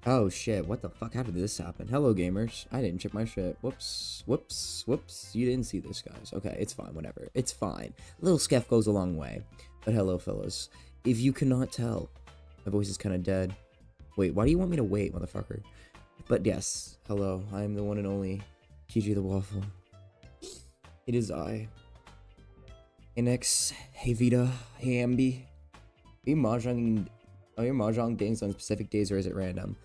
Oh shit, what the fuck? How did this happen? Hello gamers. I didn't check my shit. Whoops, whoops, whoops. You didn't see this, guys. Okay, it's fine, whatever. It's fine. A little skeff goes a long way. But hello, fellas. If you cannot tell, my voice is kind of dead. Wait, why do you want me to wait, motherfucker? But yes, hello. I am the one and only Kiji the Waffle. It is I. NX, hey Vita, hey Ambi. Are you mahjong games on specific days or is it random?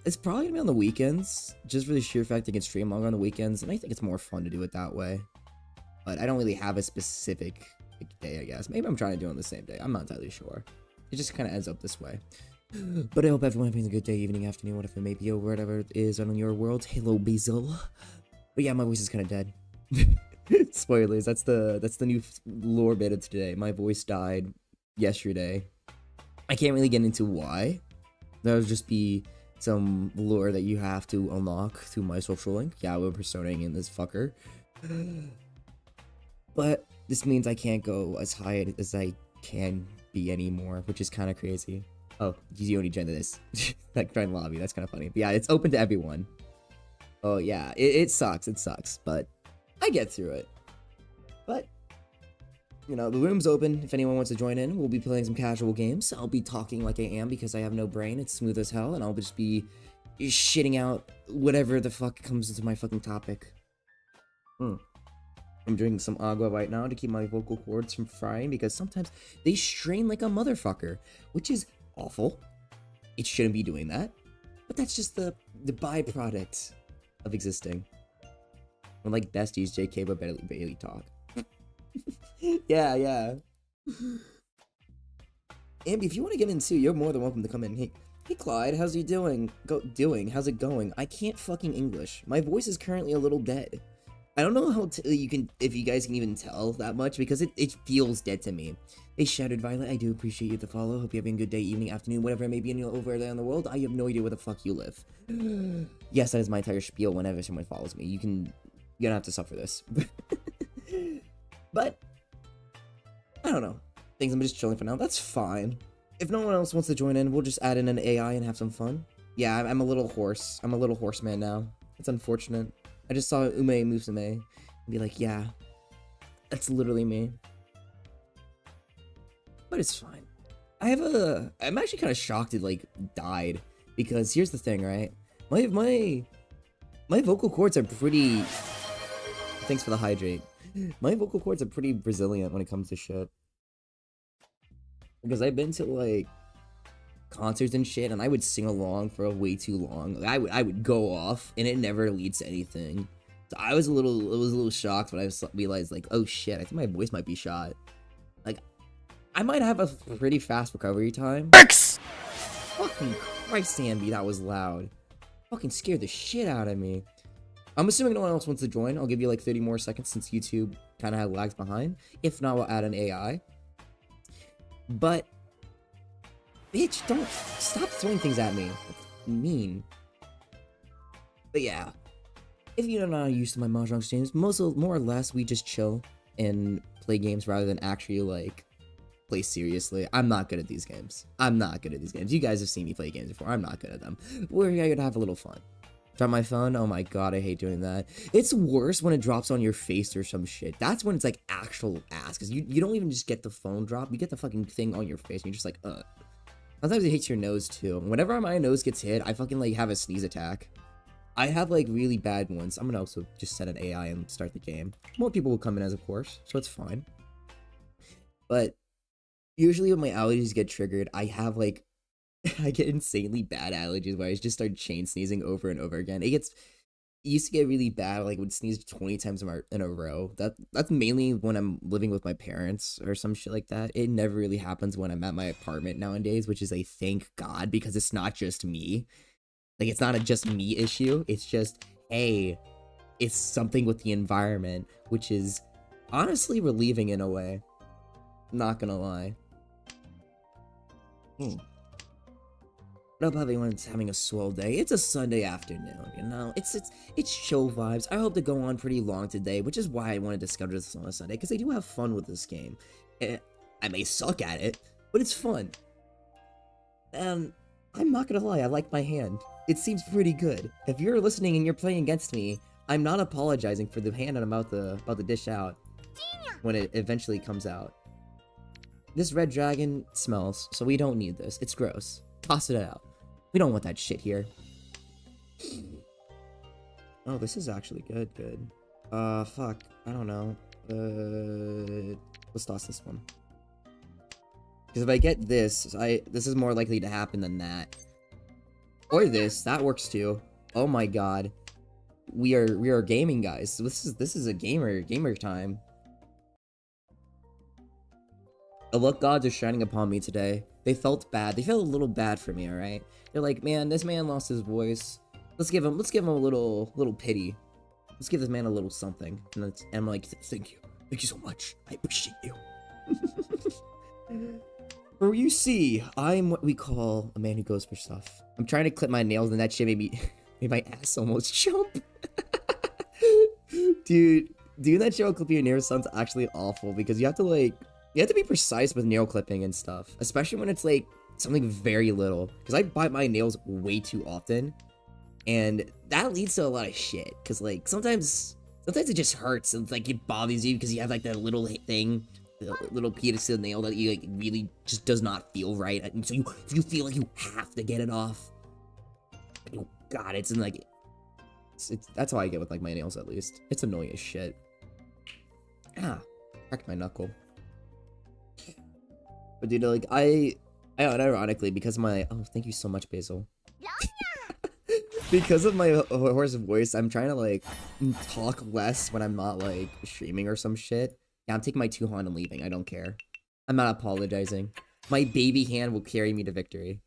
It's probably gonna be on the weekends, just for the sheer fact I can stream longer on the weekends, and I think it's more fun to do it that way. But I don't really have a specific day, I guess. Maybe I'm trying to do it on the same day. I'm not entirely sure. It just kind of ends up this way. But I hope everyone having a good day, evening, afternoon, whatever it may be, or whatever it is on your world. Hello, Basil. But yeah, my voice is kind of dead. Spoilers. That's the new lore beta today. My voice died yesterday. I can't really get into why. That would just be some lore that you have to unlock through my social link. Yeah, we're personaing in this fucker. But this means I can't go as high as I can be anymore, which is kind of crazy. Oh, you only joined this. Like, join lobby. That's kind of funny. But yeah, it's open to everyone. Oh yeah, it sucks. It sucks, but I get through it. But you know, the room's open if anyone wants to join in. We'll be playing some casual games. I'll be talking like I am because I have no brain. It's smooth as hell, and I'll just be shitting out whatever the fuck comes into my fucking topic. I'm drinking some agua right now to keep my vocal cords from frying because sometimes they strain like a motherfucker, which is awful. It shouldn't be doing that, but that's just the byproduct of existing. We're like besties, JK, but barely talk. Yeah. Ambi, if you want to get in too, you're more than welcome to come in. Hey Clyde, how's he doing? How's it going? I can't fucking English. My voice is currently a little dead. I don't know how if you guys can even tell that much because it feels dead to me. Hey Shattered Violet, I do appreciate you the follow. Hope you're having a good day, evening, afternoon, whatever it may be over there in the world. I have no idea where the fuck you live. Yes, that is my entire spiel whenever someone follows me. You're gonna have to suffer this. But I don't know. I'm just chilling for now. That's fine. If no one else wants to join in, we'll just add in an AI and have some fun. Yeah, I'm a little hoarse. I'm a little horseman now. It's unfortunate. I just saw Ume Musume and be like, yeah, that's literally me. But it's fine. I'm actually kind of shocked it like died because here's the thing, right? My vocal cords are pretty. Thanks for the hydrate. My vocal cords are pretty resilient when it comes to shit. Because I've been to like concerts and shit, and I would sing along for way too long. Like, I would go off, and it never leads to anything. So I was a little shocked when I realized like, oh shit, I think my voice might be shot. Like, I might have a pretty fast recovery time. Fucking Christ, Ambi, that was loud. Fucking scared the shit out of me. I'm assuming no one else wants to join. I'll give you like 30 more seconds since YouTube kind of had lags behind. If not, we'll add an AI. But, bitch, don't stop throwing things at me. That's mean. But yeah, if you're not used to my Mahjong streams, more or less we just chill and play games rather than actually like play seriously. I'm not good at these games. You guys have seen me play games before. I'm not good at them. We're here to have a little fun. Drop my phone? Oh my god, I hate doing that. It's worse when it drops on your face or some shit. That's when it's like actual ass. Because you don't even just get the phone drop. You get the fucking thing on your face and you're just like, ugh. Sometimes it hits your nose too. Whenever my nose gets hit, I fucking like have a sneeze attack. I have like really bad ones. I'm gonna also just set an AI and start the game. More people will come in as of course, so it's fine. But usually when my allergies get triggered, I have like I get insanely bad allergies where I just start chain sneezing over and over again. It used to get really bad, like would sneeze 20 times in a row. That's mainly when I'm living with my parents or some shit like that. It never really happens when I'm at my apartment nowadays, which is a thank God, because it's not just me. Like, it's not a just me issue. It's just, hey, it's something with the environment, which is honestly relieving in a way. Not gonna lie. What up, everyone's having a swell day? It's a Sunday afternoon, you know? It's show vibes. I hope to go on pretty long today, which is why I wanted to schedule this on a Sunday, because I do have fun with this game. I may suck at it, but it's fun. And I'm not gonna lie, I like my hand. It seems pretty good. If you're listening and you're playing against me, I'm not apologizing for the hand I'm about to dish out when it eventually comes out. This red dragon smells, so we don't need this. It's gross. Toss it out. We don't want that shit here. Oh, this is actually good. Fuck. I don't know. Let's toss this one. Because if I get this, this is more likely to happen than that. Or this. That works too. Oh my god. We are gaming, guys. This is a gamer time. The luck gods are shining upon me today. They felt bad. They felt a little bad for me, alright? They're like, man, this man lost his voice. Let's give him a little pity. Let's give this man a little something. And I'm like, thank you. Thank you so much. I appreciate you. For you see, I'm what we call a man who goes for stuff. I'm trying to clip my nails and that shit made my ass almost jump. Dude, doing that shit while clipping your nails sounds actually awful because you have to be precise with nail clipping and stuff, especially when it's like something very little. Because I bite my nails way too often, and that leads to a lot of shit. Because like sometimes it just hurts and like it bothers you because you have like that little thing, the little piece of the nail that you like really just does not feel right, and so you feel like you have to get it off. Oh god, it's in like that's how I get with like my nails at least. It's annoying as shit. Ah, cracked my knuckle. But dude, like I ironically, because of my thank you so much, Basil. Because of my hoarse voice, I'm trying to like talk less when I'm not like streaming or some shit. Yeah, I'm taking my 2-hand and leaving. I don't care. I'm not apologizing. My baby hand will carry me to victory.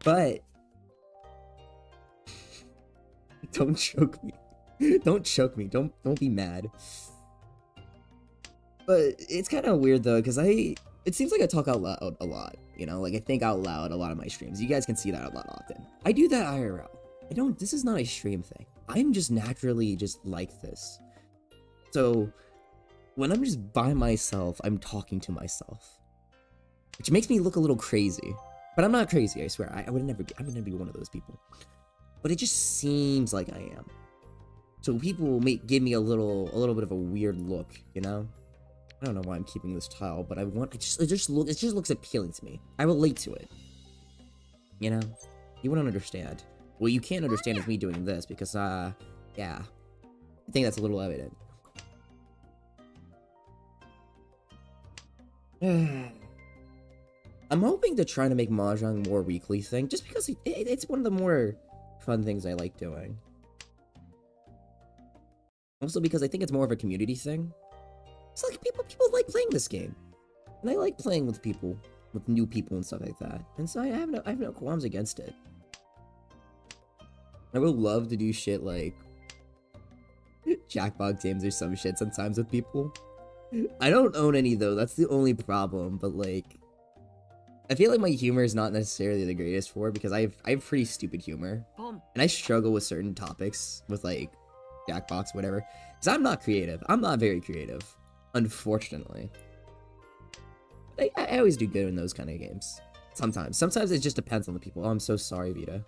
But don't choke me. Don't choke me. Don't be mad. But it's kind of weird though, because it seems like I talk out loud a lot, you know? Like I think out loud a lot of my streams. You guys can see that a lot often. I do that IRL. This is not a stream thing. I'm just naturally just like this. So when I'm just by myself, I'm talking to myself. Which makes me look a little crazy. But I'm not crazy, I swear. I would never be one of those people. But it just seems like I am. So people may give me a little bit of a weird look, you know? I don't know why I'm keeping this tile, but it just looks appealing to me. I relate to it. You know? You wouldn't understand. Well, you can't understand is me doing this because, yeah. I think that's a little evident. I'm hoping to try to make Mahjong more weekly thing, just because it's one of the more fun things I like doing. Also because I think it's more of a community thing. It's like people like playing this game. And I like playing with people, with new people and stuff like that. And so I have no qualms against it. I would love to do shit like Jackbox games or some shit sometimes with people. I don't own any though, that's the only problem, but like I feel like my humor is not necessarily the greatest for it because I have pretty stupid humor. And I struggle with certain topics with like Jackbox, whatever. Because I'm not creative. I'm not very creative. Unfortunately. But I always do good in those kind of games. Sometimes it just depends on the people. Oh, I'm so sorry, Vita.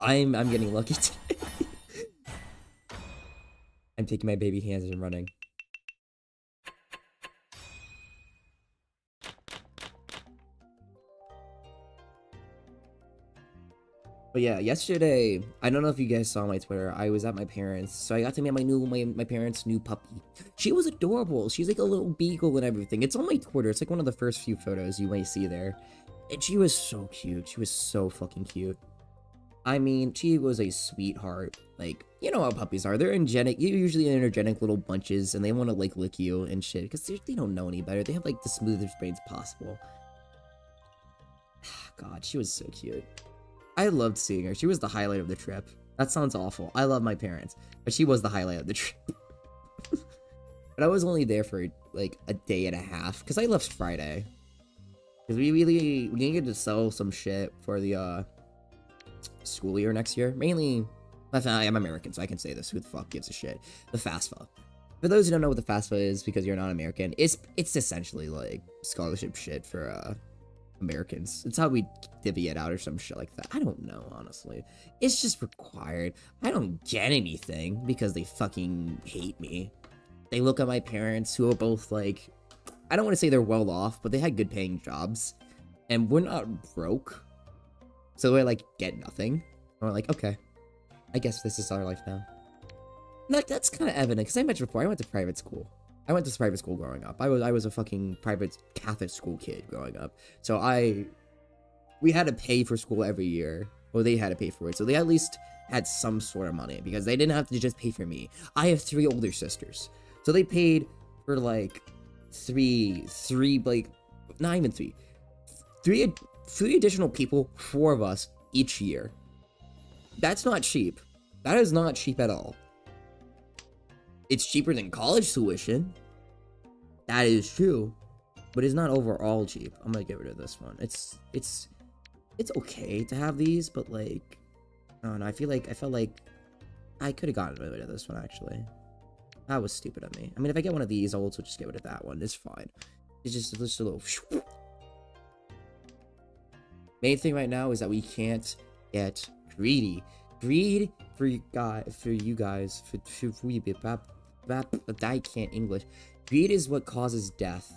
I'm getting lucky today. I'm taking my baby hands and running. But yeah, yesterday, I don't know if you guys saw my Twitter, I was at my parents', so I got to meet my parents' new puppy. She was adorable. She's like a little beagle and everything. It's on my Twitter. It's like one of the first few photos you might see there. And she was so cute. She was so fucking cute. I mean, she was a sweetheart. Like, you know how puppies are. They're usually energetic little bunches, and they want to, like, lick you and shit, because they don't know any better. They have, like, the smoothest brains possible. God, she was so cute. I loved seeing her. She was the highlight of the trip. That sounds awful. I love my parents, but she was the highlight of the trip. But I was only there for, like, a day and a half, because I left Friday. Because we needed to sell some shit for the, school year next year. Mainly, I'm American, so I can say this. Who the fuck gives a shit? The FAFSA. For those who don't know what the FAFSA is, because you're not American, it's essentially, like, scholarship shit for, Americans. It's how we divvy it out or some shit like that. I don't know, honestly. It's just required. I don't get anything because they fucking hate me. They look at my parents, who are both, like, I don't want to say they're well off, but they had good paying jobs. And we're not broke. So we like, get nothing. And we're like, okay. I guess this is our life now. That's kind of evident, because I mentioned before, I went to private school. I went to private school growing up. I was a fucking private Catholic school kid growing up. So we had to pay for school every year. Well, they had to pay for it. So they at least had some sort of money, because they didn't have to just pay for me. I have 3 older sisters. So they paid for like three, like, not even three. Three additional people, 4 of us each year. That's not cheap. That is not cheap at all. It's cheaper than college tuition. That is true. But it's not overall cheap. I'm gonna get rid of this one. It's okay to have these, but like, I don't know, I felt like I could have gotten rid of this one actually. That was stupid of me. I mean, if I get one of these, I'll also just get rid of that one. It's fine. It's just a little. Main thing right now is that we can't get greedy. Greed for you guys, I can't English. Greed is what causes death.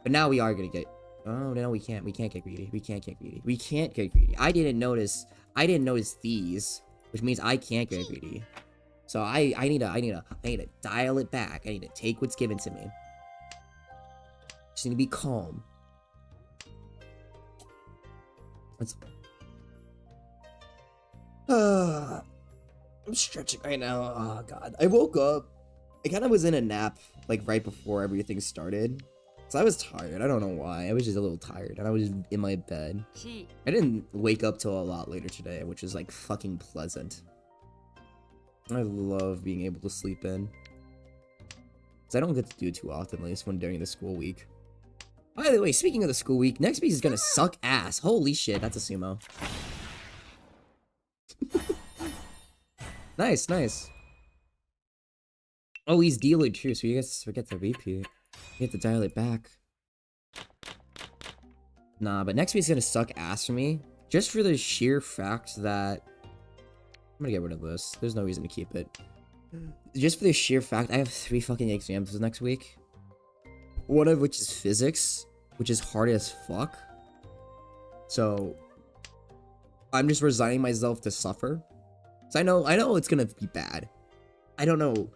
But now we are gonna get. Oh no, we can't. We can't get greedy. We can't get greedy. We can't get greedy. I didn't notice these, which means I can't get greedy. So I need to dial it back. I need to take what's given to me. Just need to be calm. I'm stretching right now. Oh god. I woke up. I kind of was in a nap like right before everything started. So I was tired. I don't know why. I was just a little tired and I was just in my bed. I didn't wake up till a lot later today, which is like fucking pleasant. I love being able to sleep in. Because I don't get to do it too often, at least when during the school week. By the way, speaking of the school week, next week is gonna suck ass. Holy shit, that's a sumo. Nice, nice. Oh, he's dealer too, so you guys forget to repeat. You have to dial it back. Nah, but next week's gonna suck ass for me. Just for the sheer fact that... I'm gonna get rid of this. There's no reason to keep it. Just for the sheer fact, I have 3 fucking exams next week. One of which is physics, which is hard as fuck. So, I'm just resigning myself to suffer. So I know it's gonna be bad. I don't know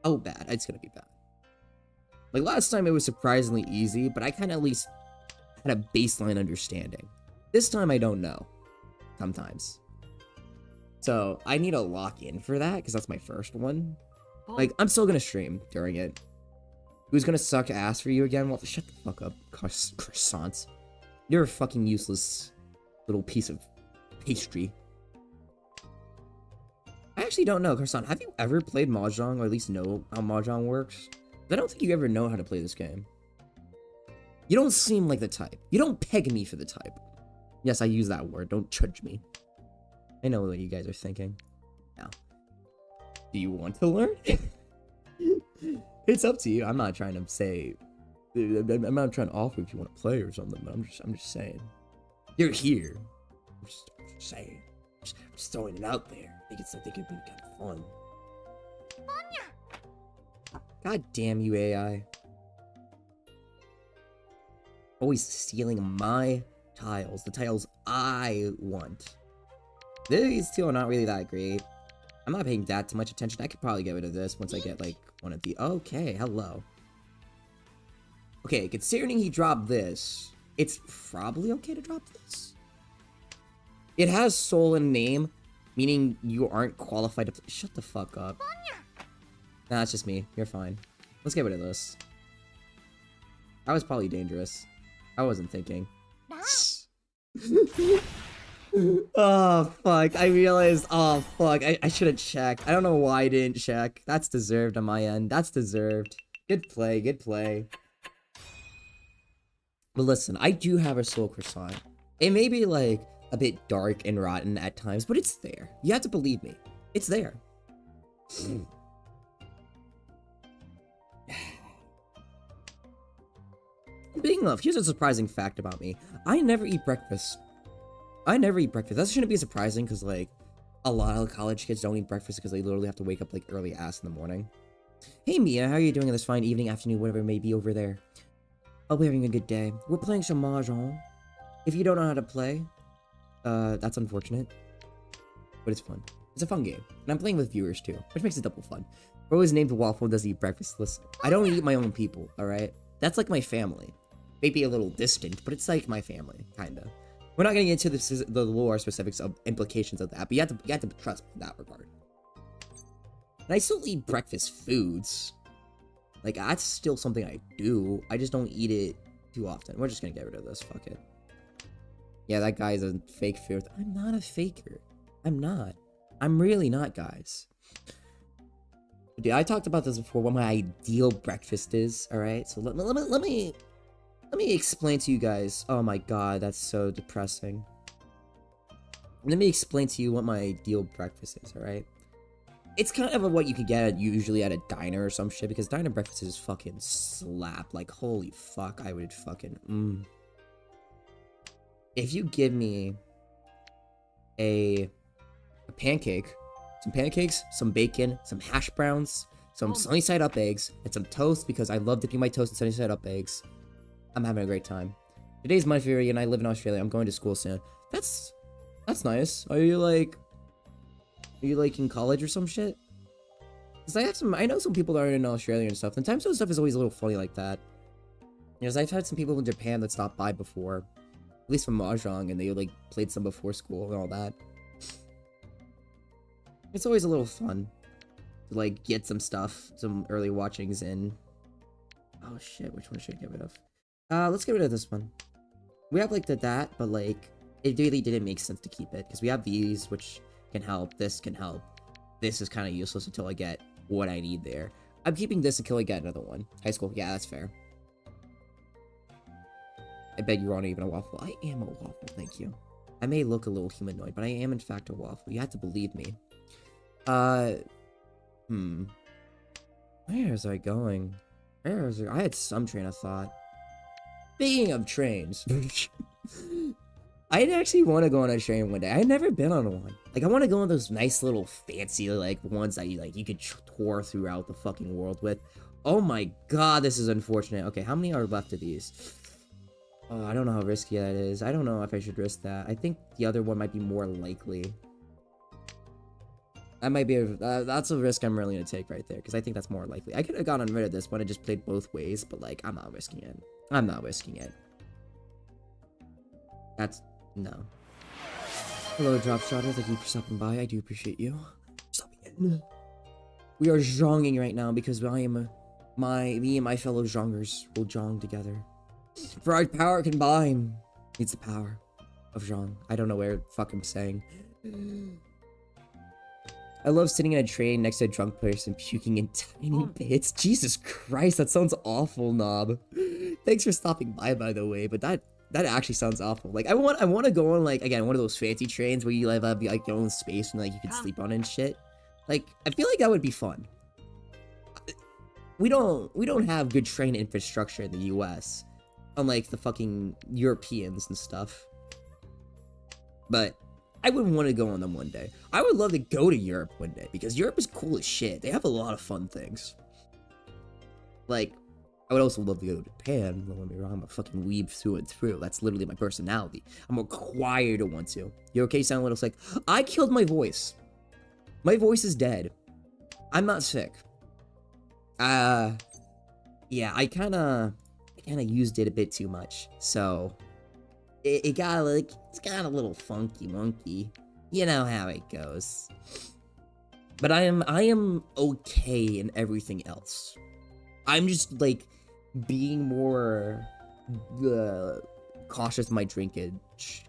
how bad it's gonna be bad. Like last time it was surprisingly easy, but I kind of at least had a baseline understanding. This time I don't know. Sometimes. So I need to lock in for that, because that's my first one. Like, I'm still gonna stream during it. Who's gonna suck ass for you again? Well, shut the fuck up, croissants. You're a fucking useless little piece of pastry. I actually don't know, Croissant. Have you ever played Mahjong, or at least know how Mahjong works? I don't think you ever know how to play this game. You don't seem like the type. You don't peg me for the type. Yes, I use that word. Don't judge me. I know what you guys are thinking. Now, do you want to learn? It's up to you. I'm not trying to say I'm not trying to offer if you want to play or something, but I'm just saying. You're here. I'm just saying. Just throwing it out there. I think it'd be kind of fun. God damn you, AI. Always stealing my tiles. The tiles I want. These two are not really that great. I'm not paying that too much attention. I could probably get rid of this once I get, like, one of the... Okay, hello. Okay, considering he dropped this, it's probably okay to drop this. It has soul in name, meaning you aren't qualified to play. Shut the fuck up. Nah, it's just me. You're fine. Let's get rid of this. That was probably dangerous. I wasn't thinking. Oh, fuck. I realized. Oh, fuck. I should have checked. I don't know why I didn't check. That's deserved on my end. That's deserved. Good play. Good play. But listen, I do have a soul croissant. It may be, like, a bit dark and rotten at times, but it's there. You have to believe me. It's there. Being of, here's a surprising fact about me. I never eat breakfast. I never eat breakfast. That shouldn't be surprising, because, like, a lot of college kids don't eat breakfast because they literally have to wake up, like, early ass in the morning. Hey, Mia, how are you doing on this fine evening, afternoon, whatever it may be over there? Hope you're having a good day. We're playing some Mahjong. If you don't know how to play, that's unfortunate. But it's fun. It's a fun game. And I'm playing with viewers, too, which makes it double fun. Bro is named Waffle and doesn't eat breakfast. Listen, I don't eat my own people, alright? That's like my family. Maybe a little distant, but it's like my family, kinda. We're not getting into the lore specifics of implications of that, but you have to trust me in that regard. And I still eat breakfast foods. Like, that's still something I do. I just don't eat it too often. We're just gonna get rid of this. Fuck it. Yeah, that guy is a fake food. I'm not a faker. I'm not. I'm really not, guys. Dude, I talked about this before, what my ideal breakfast is, alright? So let me explain to you guys. Oh my god, that's so depressing. Let me explain to you what my ideal breakfast is, alright? It's kind of what you could get usually at a diner or some shit, because diner breakfast is fucking slap. Like, holy fuck, I would fucking, If you give me a pancake, some pancakes, some bacon, some hash browns, some sunny side up eggs, and some toast, because I love dipping my toast in sunny side up eggs, I'm having a great time. Today's my Fury, and I live in Australia. I'm going to school soon. That's nice. Are you like in college or some shit? Because I know some people that are in Australia and stuff. And time zone stuff is always a little funny like that. Because I've had some people in Japan that stopped by before, at least from Mahjong, and they like played some before school and all that. It's always a little fun to like get some stuff, some early watchings in. Oh shit, which one should I get rid of? Let's get rid of this one. We have like that, but like it really didn't make sense to keep it because we have these, which can help. This can help. This is kind of useless until I get what I need there. I'm keeping this until I get another one. High school, yeah, that's fair. I beg you aren't even a waffle. I am a waffle, thank you. I may look a little humanoid, but I am in fact a waffle. You have to believe me. Where is I going? Where is it? I had some train of thought. Speaking of trains, I actually want to go on a train one day. I've never been on one. Like, I want to go on those nice little fancy, like, ones that you could tour throughout the fucking world with. Oh my god, this is unfortunate. Okay, how many are left of these? Oh, I don't know how risky that is. I don't know if I should risk that. I think the other one might be more likely. That might be that's a risk I'm really gonna take right there, because I think that's more likely. I could have gotten rid of this one and just played both ways, but like, I'm not risking it. I'm not risking it. No. Hello, Dropshotter. Thank you for stopping by. I do appreciate you. Stopping in. We are zhonging right now because me and my fellow zhongers will zhong together. For our power combined needs the power of zhong. I don't know where the fuck I'm saying. I love sitting in a train next to a drunk person puking in tiny bits. Jesus Christ, that sounds awful, Knob. Thanks for stopping by the way, but that actually sounds awful. Like, I want to go on, like, again, one of those fancy trains where you have like your own space and like you can sleep on and shit. Like, I feel like that would be fun. we don't have good train infrastructure in the US, unlike the fucking Europeans and stuff. But I would want to go on them one day. I would love to go to Europe one day, because Europe is cool as shit. They have a lot of fun things. Like, I would also love to go to Japan. Don't get me wrong, I'm a fucking weeb through and through. That's literally my personality. I'm required to want to. You okay, sound a little sick? I killed my voice. My voice is dead. I'm not sick. Yeah, I kinda used it a bit too much. So, it got like, it's got a little funky monkey. You know how it goes. But I am okay in everything else. I'm just like being more cautious with my drinkage.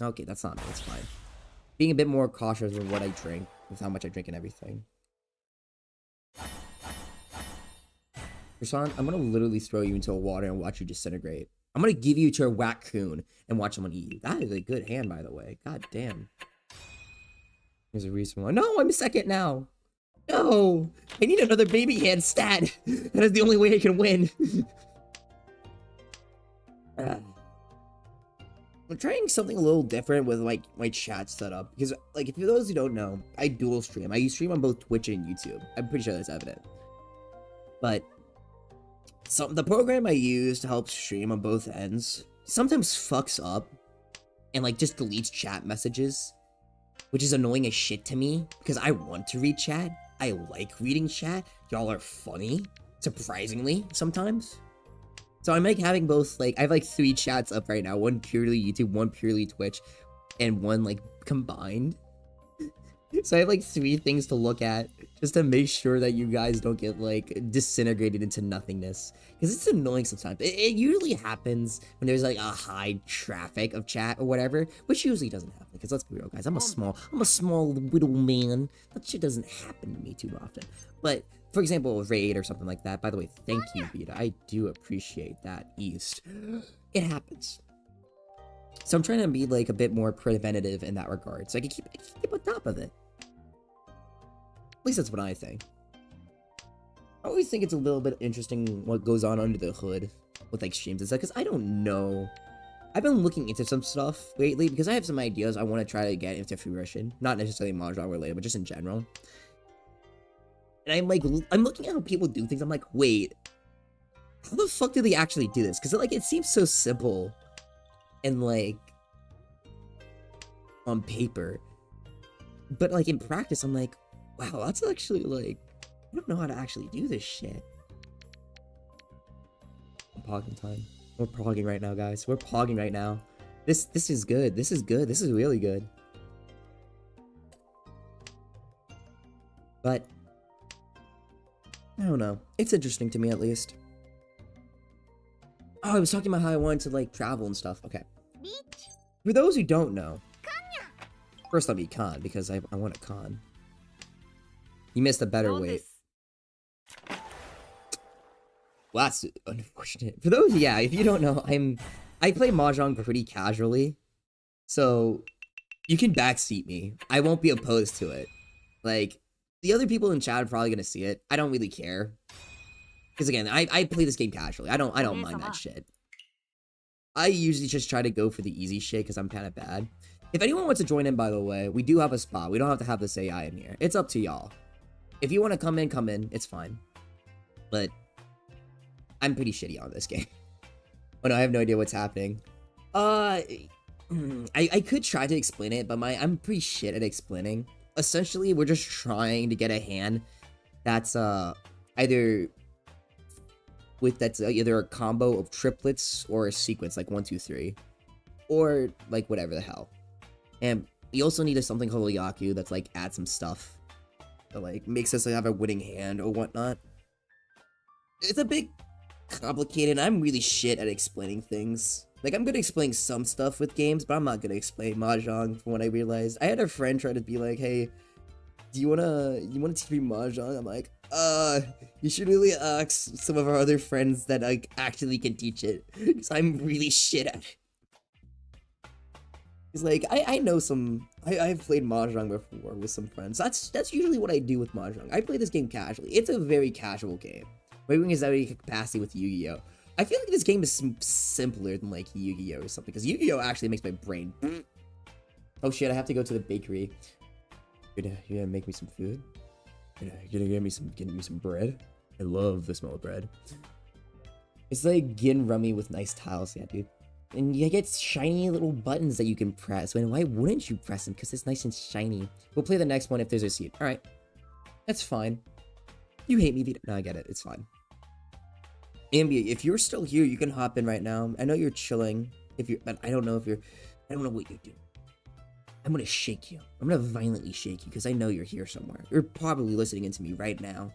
Okay, that's not me. It's fine. Being a bit more cautious with what I drink, with how much I drink and everything. Rasan, I'm gonna literally throw you into a water and watch you disintegrate. I'm gonna give you to a raccoon and watch someone eat you. That is a good hand, by the way. God damn. There's a reason why. No, I'm second now. No, I need another baby hand stat. That is the only way I can win. I'm trying something a little different with like my chat setup, because like, if for those who don't know, I dual stream. I stream on both Twitch and YouTube. I'm pretty sure that's evident. But the program I use to help stream on both ends sometimes fucks up and like just deletes chat messages, which is annoying as shit to me, because I want to read chat. I like reading chat. Y'all are funny, surprisingly, sometimes. So I'm like having both, like, I have like 3 chats up right now. One purely YouTube, one purely Twitch, and one like combined. So I have like 3 things to look at just to make sure that you guys don't get like disintegrated into nothingness. Because it's annoying sometimes. It usually happens when there's like a high traffic of chat or whatever, which usually doesn't happen. Because let's be real, guys, I'm a small little man. That shit doesn't happen to me too often. But for example, a raid or something like that. By the way, thank you, Vita. I do appreciate that, East. It happens. So I'm trying to be like a bit more preventative in that regard, so I can keep on top of it. At least that's what I think. I always think it's a little bit interesting what goes on under the hood with like streams and stuff, because I don't know. I've been looking into some stuff lately because I have some ideas I want to try to get into fruition. Not necessarily Mahjong related, but just in general. And I'm looking at how people do things. I'm like, wait, how the fuck do they actually do this? Because like, it seems so simple and like on paper, but like in practice, I'm like, wow, that's actually like, I don't know how to actually do this shit. I'm pogging time. We're pogging right now, guys. We're pogging right now. This is good. This is good. This is really good. But I don't know. It's interesting to me, at least. Oh, I was talking about how I wanted to like travel and stuff. Okay. For those who don't know, first let me con, because I want a con. You missed a better way. Well, that's unfortunate. For those, yeah, if you don't know, I play Mahjong pretty casually, so you can backseat me. I won't be opposed to it. Like, the other people in chat are probably gonna see it. I don't really care, because again, I play this game casually. I don't mind that shit. I usually just try to go for the easy shit because I'm kind of bad. If anyone wants to join in, by the way, we do have a spot. We don't have to have this AI in here. It's up to y'all. If you want to come in, come in. It's fine. But I'm pretty shitty on this game. Oh no, I have no idea what's happening. I could try to explain it, but I'm pretty shit at explaining. Essentially, we're just trying to get a hand that's either a combo of triplets or a sequence like 1, 2, 3, or like whatever the hell. And we also need something called a Yaku that's like add some stuff that like makes us like, have a winning hand or whatnot. It's a bit complicated. I'm really shit at explaining things. Like, I'm good at explaining some stuff with games, but I'm not good at explaining Mahjong from what I realized. I had a friend try to be like, hey, do you wanna teach me Mahjong? I'm like, you should really ask some of our other friends that like actually can teach it, because I'm really shit at it. It's like I know some. I've played Mahjong before with some friends. That's usually what I do with Mahjong. I play this game casually. It's a very casual game. Waving is every capacity with Yu-Gi-Oh. I feel like this game is simpler than like Yu-Gi-Oh or something, because Yu-Gi-Oh actually makes my brain. Oh shit! I have to go to the bakery. You gonna make me some food? You gonna give me some bread? I love the smell of bread. It's like Gin Rummy with nice tiles, yeah, dude. And you get shiny little buttons that you can press. And why wouldn't you press them? Because it's nice and shiny. We'll play the next one if there's a seed. Alright. That's fine. You hate me, Vito. No, I get it. It's fine. Ambi, if you're still here, you can hop in right now. I know you're chilling. But I don't know if you're... I don't know what you're doing. I'm gonna shake you. I'm gonna violently shake you because I know you're here somewhere. You're probably listening into me right now.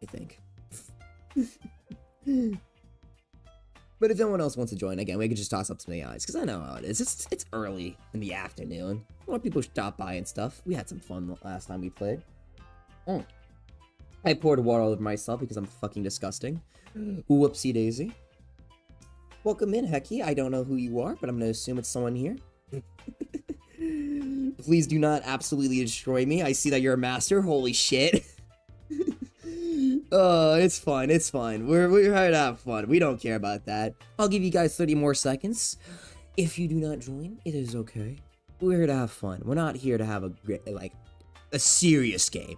I think. But if no one else wants to join, again, we could just toss up some AIs, because I know how it is. It's early in the afternoon. More people stop by and stuff. We had some fun the last time we played. I poured water all over myself because I'm fucking disgusting. Whoopsie daisy. Welcome in, Hecky. I don't know who you are, but I'm gonna assume it's someone here. Please do not absolutely destroy me. I see that you're a master. Holy shit. It's fine, it's fine. We're here to have fun. We don't care about that. I'll give you guys 30 more seconds. If you do not join, it is okay. We're here to have fun. We're not here to have a serious game.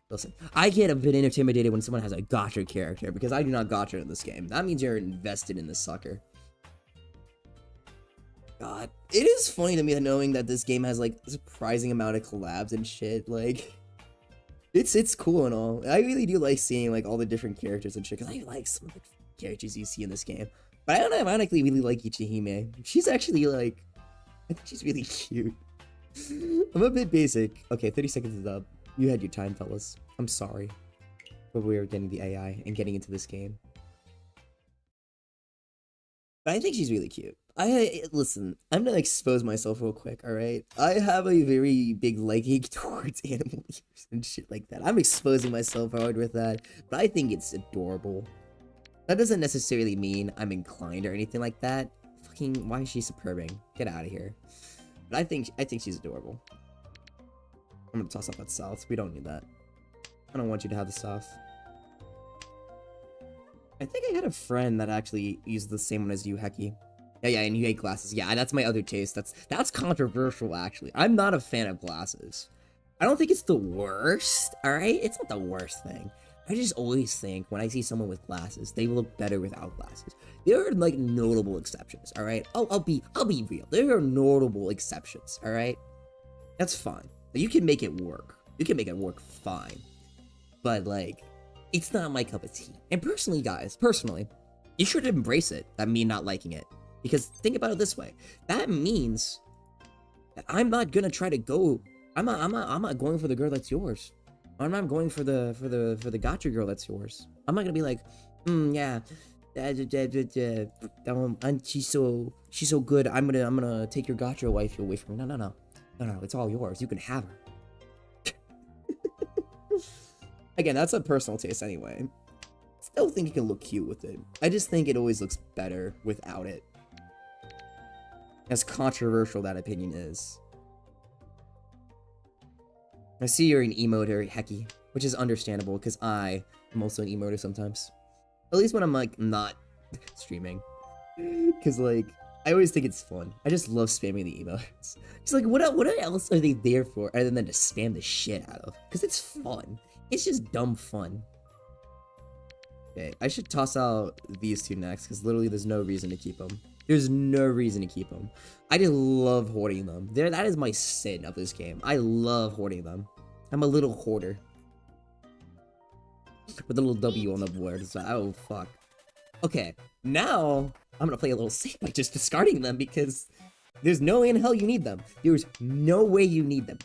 Listen, I get a bit intimidated when someone has a gotcha character, because I do not gotcha in this game. That means you're invested in the sucker. God, it is funny to me knowing that this game has like a surprising amount of collabs and shit, like... It's cool and all. I really do like seeing like all the different characters and shit, because I like some of the characters you see in this game. But I ironically really like Ichihime. She's actually like, I think she's really cute. I'm a bit basic. Okay, 30 seconds is up. You had your time, fellas. I'm sorry. But we're getting the AI and getting into this game. But I think she's really cute. Listen, I'm gonna expose myself real quick, alright? I have a very big liking towards animal ears and shit like that. I'm exposing myself hard with that, but I think it's adorable. That doesn't necessarily mean I'm inclined or anything like that. Fucking, why is she superbing? Get out of here. But I think she's adorable. I'm gonna toss up that south. We don't need that. I don't want you to have the south. I think I had a friend that actually used the same one as you, Hecky. Yeah, and you hate glasses. Yeah, that's my other taste. That's controversial, actually. I'm not a fan of glasses. I don't think it's the worst, alright? It's not the worst thing. I just always think when I see someone with glasses, they look better without glasses. There are, like, notable exceptions, alright? I'll be real. There are notable exceptions, alright? That's fine. You can make it work. You can make it work fine. But, like, it's not my cup of tea. And personally, guys, you should embrace it, that me not liking it. Because think about it this way. That means that I'm not gonna try to go. I'm not going for the girl that's yours. I'm not going for the gotcha girl that's yours. I'm not gonna be like, yeah, she's so good. I'm gonna take your gotcha wife away from me. No. It's all yours. You can have her. Again, that's a personal taste anyway. Still think it can look cute with it. I just think it always looks better without it. As controversial that opinion is. I see you're an emoter, Hecky, which is understandable, because I am also an emoter sometimes. At least when I'm, like, not streaming. Because, like, I always think it's fun. I just love spamming the emotes. Just like, what else are they there for, other than to spam the shit out of? Because it's fun. It's just dumb fun. Okay, I should toss out these two next, because literally there's no reason to keep them. There's no reason to keep them. I just love hoarding them. That is my sin of this game. I love hoarding them. I'm a little hoarder. With a little W on the board. So, oh, fuck. Okay, now I'm gonna play a little safe by just discarding them, because there's no way in hell you need them. There's no way you need them.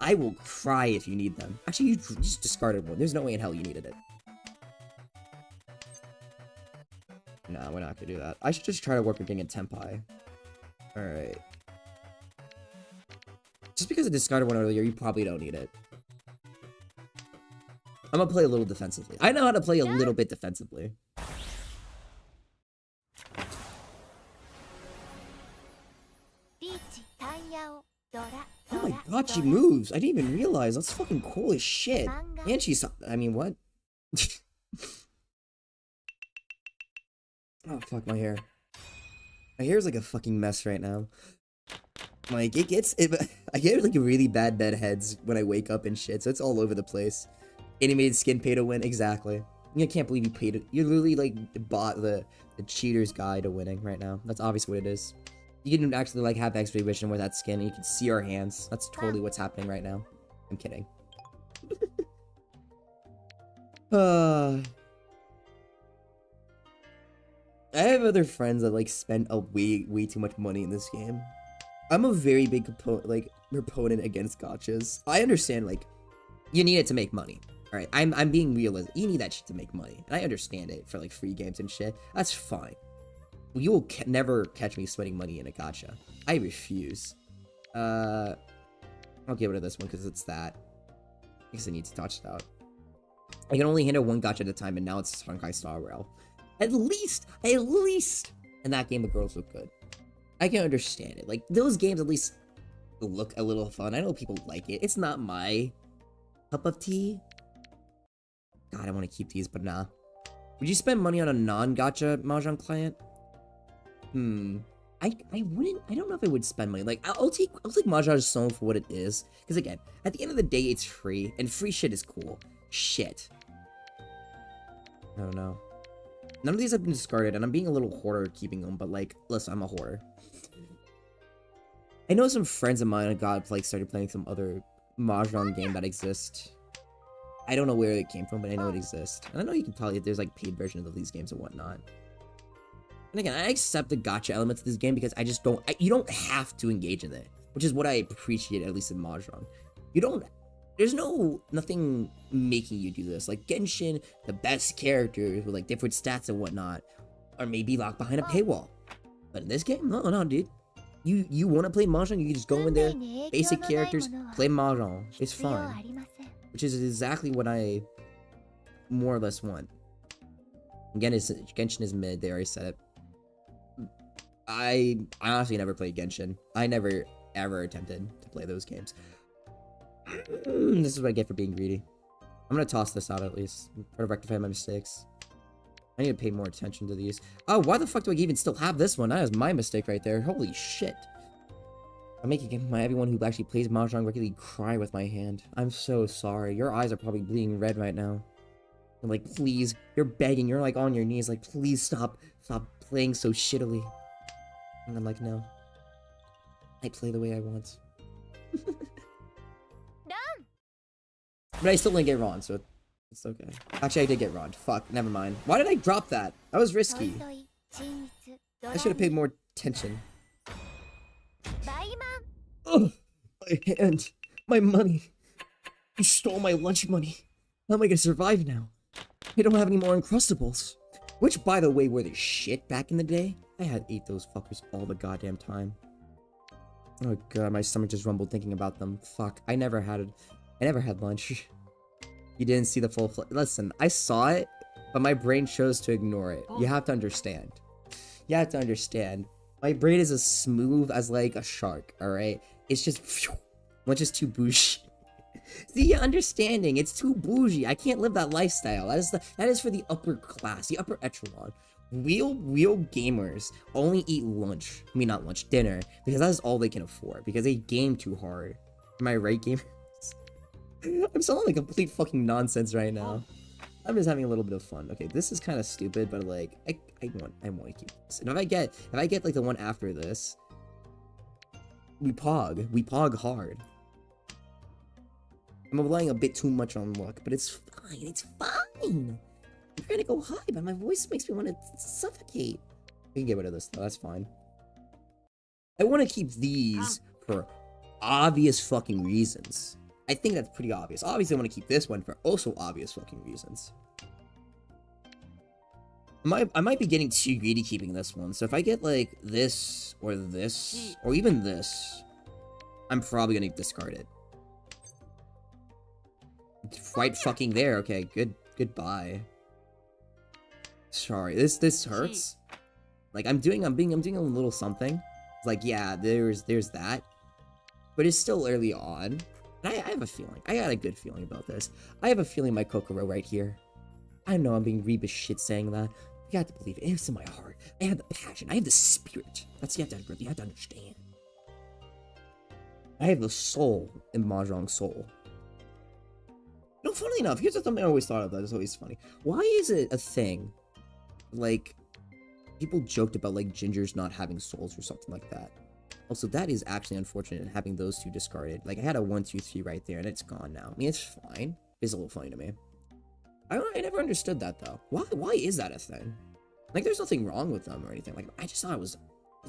I will cry if you need them. Actually, you just discarded one. There's no way in hell you needed it. No, we're not gonna do that. I should just try to work with getting a Tempai. Alright. Just because I discarded one earlier, you probably don't need it. I'm gonna play a little defensively. I know how to play a little bit defensively. Hachi moves. I didn't even realize. That's fucking cool as shit. And she's... I mean, what? Oh, fuck my hair. My hair's like a fucking mess right now. Like, I get like really bad heads when I wake up and shit, so it's all over the place. Animated skin pay to win, exactly. I can't believe you paid it. You literally like bought the cheater's guide to winning right now. That's obviously what it is. You can actually like have X-ray vision with that skin and you can see our hands. That's totally what's happening right now. I'm kidding. I have other friends that like spend a way too much money in this game. I'm a very big proponent against gachas. I understand like you need it to make money. All right, I'm being realistic. You need that shit to make money, and I understand it for like free games and shit. That's fine. You will never catch me spending money in a gacha. I refuse. I'll get rid of this one because it's that. Because I need to touch it out. I can only handle one gacha at a time, and now it's Honkai Star Rail. At least, in that game the girls look good. I can understand it. Like, those games at least look a little fun. I know people like it. It's not my cup of tea. God, I want to keep these, but nah. Would you spend money on a non-gacha Mahjong client? I wouldn't. I don't know if I would spend money. Like, I'll take Mahjong Soul for what it is. Because again, at the end of the day, it's free, and free shit is cool. Shit. I don't know. None of these have been discarded, and I'm being a little hoarder keeping them, but like, listen, I'm a hoarder. I know some friends of mine got like started playing some other Mahjong game that exists. I don't know where it came from, but I know it exists. And I know you can probably, there's like paid versions of these games and whatnot. And again, I accept the gacha elements of this game because I just don't, you don't have to engage in it, which is what I appreciate, at least in Mahjong. You don't, there's nothing making you do this. Like Genshin, the best characters with like different stats and whatnot are maybe locked behind a paywall. But in this game, no, dude. You want to play Mahjong, you can just go in there, basic characters, play Mahjong. It's fine. Which is exactly what I more or less want. Again, Genshin is mid, they already said it. I honestly never played Genshin. I never ever attempted to play those games. This is what I get for being greedy. I'm gonna toss this out at least. Try to rectify my mistakes. I need to pay more attention to these. Oh, why the fuck do I even still have this one? That is my mistake right there. Holy shit. I'm making everyone who actually plays Mahjong regularly cry with my hand. I'm so sorry. Your eyes are probably bleeding red right now. I'm like, please, you're begging. You're like on your knees like, please stop playing so shittily. And I'm like, no. I play the way I want. But I still didn't get Ron, so it's okay. Actually, I did get Ron. Fuck, never mind. Why did I drop that? That was risky. I should have paid more attention. Ugh, my hand. My money. You stole my lunch money. How am I gonna survive now? I don't have any more Uncrustables. Which, by the way, were the shit back in the day. I had ate those fuckers all the goddamn time. Oh god, my stomach just rumbled thinking about them. Fuck, I never had lunch. You didn't see the full listen, I saw it, but my brain chose to ignore it. You have to understand. You have to understand. My brain is as smooth as like a shark, alright? It's just lunch is too bougie. See, understanding, it's too bougie. I can't live that lifestyle. That is for the upper class, the upper echelon. Real gamers only eat lunch. I mean, not lunch, dinner, because that's all they can afford. Because they game too hard. Am I right, gamers? I'm sounding like complete fucking nonsense right now. I'm just having a little bit of fun. Okay, this is kind of stupid, but like, I want to keep this. And if I get like the one after this, we pog hard. I'm relying a bit too much on luck, but it's fine. It's fine. I'm trying to go high, but my voice makes me want to suffocate. We can get rid of this though. That's fine. I want to keep these for obvious fucking reasons. I think that's pretty obvious. Obviously, I want to keep this one for also obvious fucking reasons. I might be getting too greedy keeping this one. So if I get like this, or even this, I'm probably gonna discard it. It's right fucking there. Okay, goodbye. Sorry, this hurts. Like I'm doing a little something. It's like, yeah, there's that. but it's still early on. And I have a feeling. I got a good feeling about this. I have a feeling my Kokoro right here. I know I'm being Reba shit saying that. You have to believe it. It's in my heart. I have the passion. I have the spirit. That's you have to understand. I have the soul in Mahjong Soul. No, funny enough, here's something I always thought of that is always funny. Why is it a thing? Like, people joked about, like, gingers not having souls or something like that. Also, that is actually unfortunate having those two discarded. Like, I had a 1, 2, 3 right there, and it's gone now. I mean, it's fine. It's a little funny to me. I never understood that, though. Why is that a thing? Like, there's nothing wrong with them or anything. Like, I just thought it was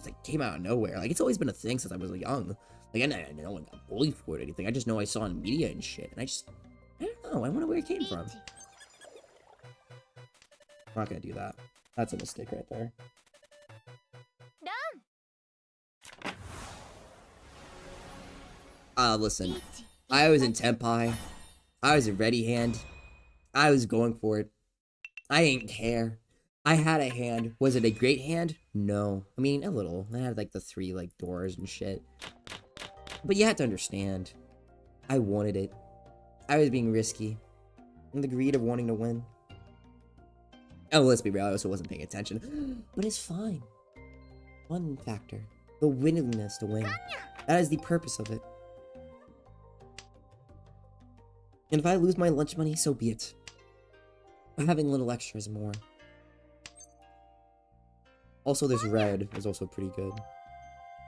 like, came out of nowhere. Like, it's always been a thing since I was young. Like, I didn't know I got bullied for it or anything. I just know I saw in media and shit. And I don't know. I wonder where it came from. I'm not gonna do that. That's a mistake right there. Listen. I was in Tenpai. I was a ready hand. I was going for it. I didn't care. I had a hand. Was it a great hand? No. I mean, a little. I had, like, the 3, like, doors and shit. But you have to understand. I wanted it. I was being risky. And the greed of wanting to win. Oh, let's be real. I also wasn't paying attention. But it's fine. Fun factor. The willingness to win. That is the purpose of it. And if I lose my lunch money, so be it. Having little extras more. Also, this red is also pretty good.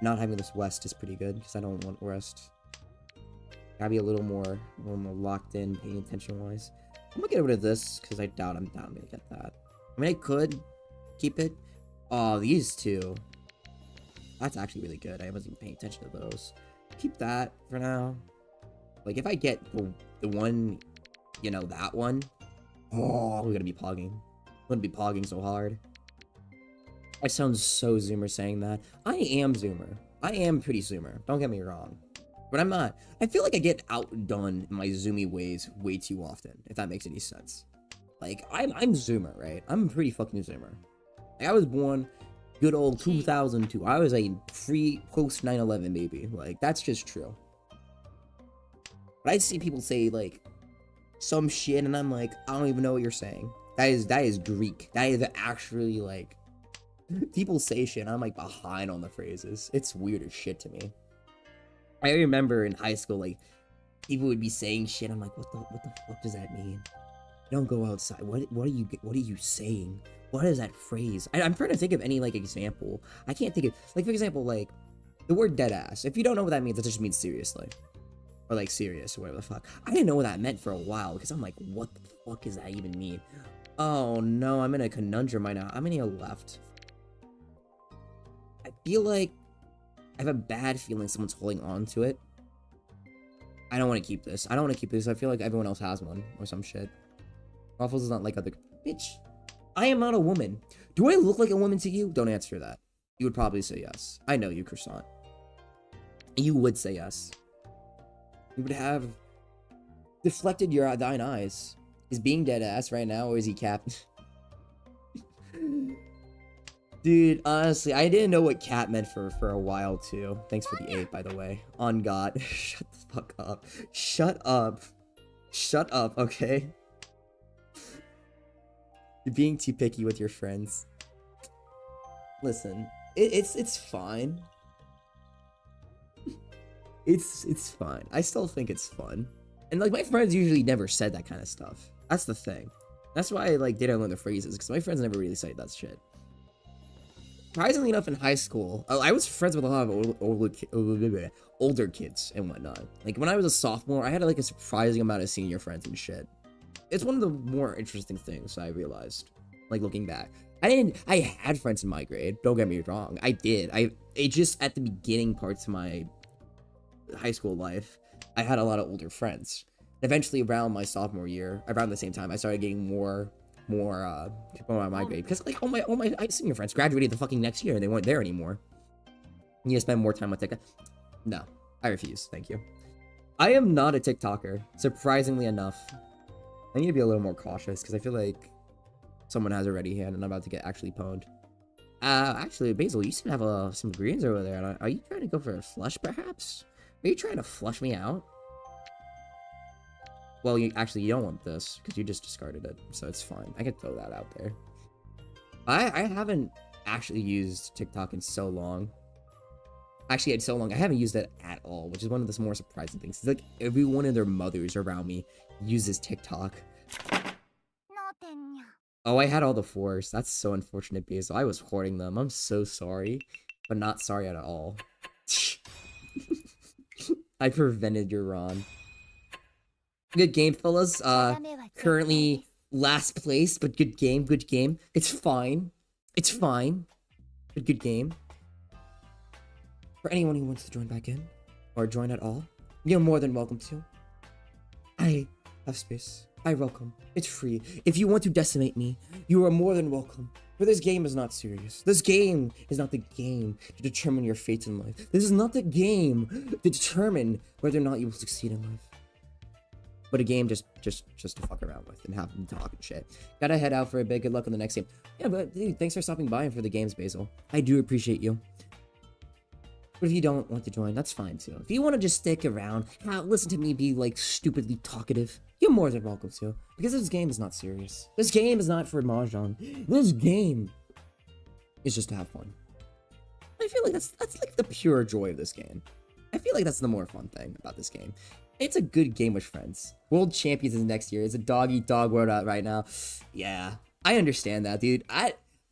Not having this west is pretty good, because I don't want west. Gotta be a little more locked in, paying attention-wise. I'm gonna get rid of this, because I doubt I'm gonna get that. I mean, I could keep it. Oh, these two. That's actually really good. I wasn't even paying attention to those. Keep that for now. Like, if I get the one, you know, that one. Oh, we're gonna be pogging. We're gonna be pogging so hard. I sound so Zoomer saying that. I am Zoomer. I am pretty Zoomer. Don't get me wrong. But I'm not. I feel like I get outdone in my Zoomy ways way too often, if that makes any sense. Like, I'm Zoomer, right? I'm pretty fucking Zoomer. Like, I was born good old 2002. I was a post 9/11 baby. Like, that's just true. But I see people say, like, some shit, and I'm like, I don't even know what you're saying. That is Greek. That is actually, like, people say shit, and I'm, like, behind on the phrases. It's weird as shit to me. I remember in high school, like, people would be saying shit. I'm like, what the fuck does that mean? Don't go outside. What are you saying? What is that phrase? I'm trying to think of any, like, example. I can't think of, like, for example, like, the word deadass. If you don't know what that means, it just means seriously. Or, like, serious, or whatever the fuck. I didn't know what that meant for a while, because I'm like, what the fuck does that even mean? Oh, no, I'm in a conundrum right now. How many are left? I feel like I have a bad feeling someone's holding on to it. I don't want to keep this. I don't want to keep this. I feel like everyone else has one, or some shit. Waffles is not like other... Bitch, I am not a woman. Do I look like a woman to you? Don't answer that. You would probably say yes. I know you, Croissant. You would say yes. You would have deflected thine eyes. Is being dead ass right now, or is he capped? Dude, honestly, I didn't know what cat meant for a while, too. Thanks for the 8, by the way. On God. Shut the fuck up. Shut up. Shut up, okay? You're being too picky with your friends. Listen, it's fine. It's fine. I still think it's fun. And, like, my friends usually never said that kind of stuff. That's the thing. That's why I, like, didn't learn the phrases, because my friends never really said that shit. Surprisingly enough, in high school, I was friends with a lot of older kids and whatnot. Like, when I was a sophomore, I had, like, a surprising amount of senior friends and shit. It's one of the more interesting things I realized, like, looking back. I had friends in my grade, don't get me wrong. I did. It just, at the beginning parts of my high school life, I had a lot of older friends. Eventually, around my sophomore year, around the same time, I started getting more people on my grade, because, like, all my senior friends graduated the fucking next year and they weren't there anymore. You need to spend more time with TikTok. No, I refuse. Thank you. I am not a TikToker, surprisingly enough. I need to be a little more cautious, because I feel like someone has a ready hand and I'm about to get actually pwned. Actually, Basil, you seem to have some greens over there. Are you trying to go for a flush, perhaps? Are you trying to flush me out? Well, you don't want this, because you just discarded it, so it's fine. I could throw that out there. I haven't actually used TikTok in so long. Actually, it's so long, I haven't used it at all, which is one of the more surprising things. It's like, every one of their mothers around me uses TikTok. Oh, I had all the 4s. That's so unfortunate, Basil. I was hoarding them. I'm so sorry, but not sorry at all. I prevented your Ron. Good game, fellas. Currently last place, but good game, good game. It's fine. It's fine. But good game. For anyone who wants to join back in, or join at all, you're more than welcome to. I have space. I welcome. It's free. If you want to decimate me, you are more than welcome. For this game is not serious. This game is not the game to determine your fate in life. This is not the game to determine whether or not you will succeed in life. But a game just to fuck around with and have them talk and shit. Gotta head out for a bit. Good luck on the next game. Yeah, but dude, thanks for stopping by and for the games, Basil. I do appreciate you. But if you don't want to join, that's fine too. If you want to just stick around, listen to me be like stupidly talkative, you're more than welcome to. Because this game is not serious. This game is not for Mahjong. This game is just to have fun. I feel like that's like the pure joy of this game. I feel like that's the more fun thing about this game. It's a good game with friends. World Champions is next year. It's a dog-eat-dog world out right now. Yeah, I understand that, dude.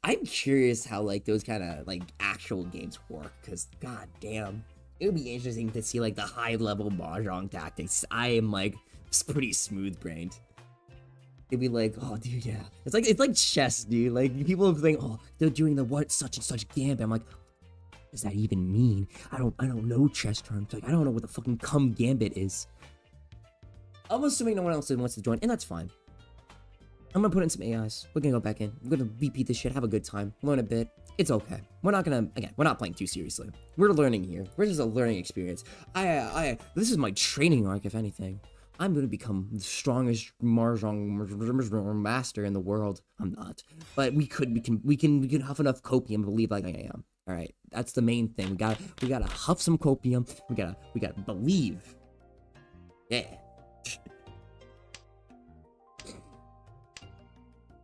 I'm curious how, like, those kind of, like, actual games work, because, god damn, it would be interesting to see, like, the high-level Mahjong tactics. I am, like, pretty smooth-brained. It'd be like, oh, dude, yeah. It's like chess, dude. Like, people think, oh, they're doing the what such and such gambit. I'm like, what does that even mean? I don't know chess terms. Like, I don't know what the fucking cum gambit is. I'm assuming no one else wants to join, and that's fine. I'm gonna put in some AIs. We're gonna go back in. We're gonna repeat this shit, have a good time, learn a bit. It's okay. We're not gonna, again, we're not playing too seriously. We're learning here. We're just a learning experience. This is my training arc, if anything. I'm gonna become the strongest Mahjong master in the world. I'm not, but we can huff enough copium to believe like I am. All right, that's the main thing. We gotta huff some copium. We gotta believe. Yeah.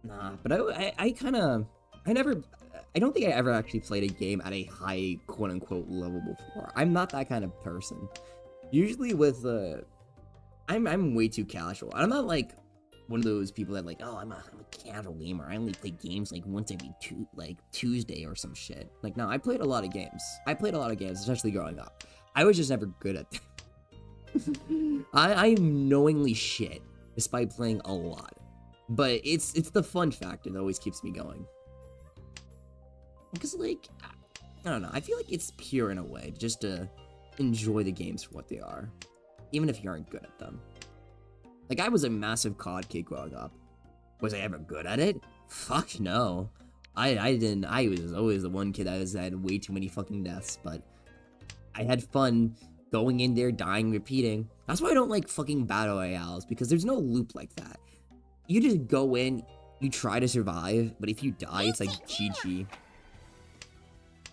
Nah, but I don't think I ever actually played a game at a high quote-unquote level before. I'm not that kind of person. Usually with, I'm way too casual. I'm not like one of those people that like, oh, I'm a casual gamer. I only play games like once every Tuesday or some shit. Like, no, I played a lot of games. Especially growing up. I was just never good at them. I'm knowingly shit, despite playing a lot. But it's the fun factor that always keeps me going. Because, like, I don't know, I feel like it's pure in a way, just to enjoy the games for what they are. Even if you aren't good at them. Like, I was a massive COD kid growing up. Was I ever good at it? Fuck no. I didn't, I was always the one kid that had way too many fucking deaths, but I had fun going in there, dying, repeating. That's why I don't like fucking battle royales, because there's no loop like that. You just go in, you try to survive, but if you die, it's like GG.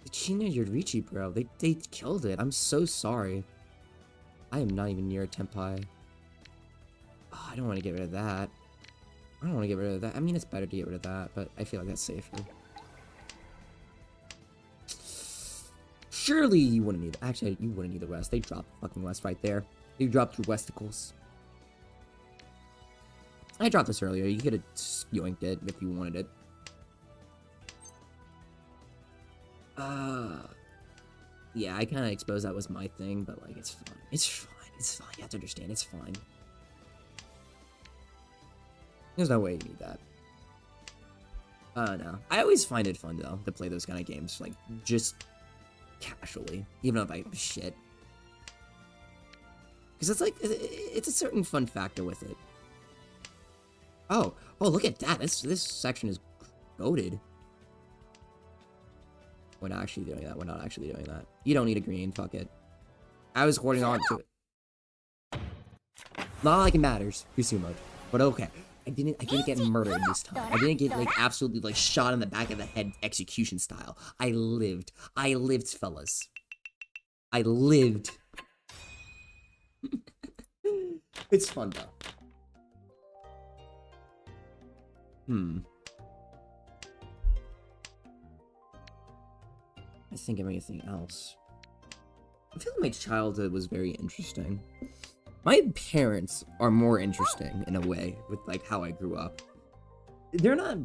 The China Yorichi, bro, they killed it. I'm so sorry. I am not even near a Tenpai. Oh, I don't want to get rid of that. I don't want to get rid of that. I mean, it's better to get rid of that, but I feel like that's safer. Surely you wouldn't need... Actually, you wouldn't need the West. They dropped fucking West right there. They dropped your Westicles. I dropped this earlier. You could have yoinked it if you wanted it. Yeah, I kind of exposed that was my thing, but, like, it's fine. It's fine. It's fine. You have to understand. It's fine. There's no way you need that. No. I always find it fun, though, to play those kind of games, like, just casually. Even if I shit. Because it's, like, it's a certain fun factor with it. Oh, look at that. This section is goated. We're not actually doing that. We're not actually doing that. You don't need a green. Fuck it. I was hoarding on to it. Not like it matters. Pursue mode. But okay. I didn't get murdered this time. I didn't get, like, absolutely, like, shot in the back of the head execution style. I lived. I lived, fellas. I lived. It's fun though. I think of anything else. I feel like my childhood was very interesting. My parents are more interesting in a way with like how I grew up. They're not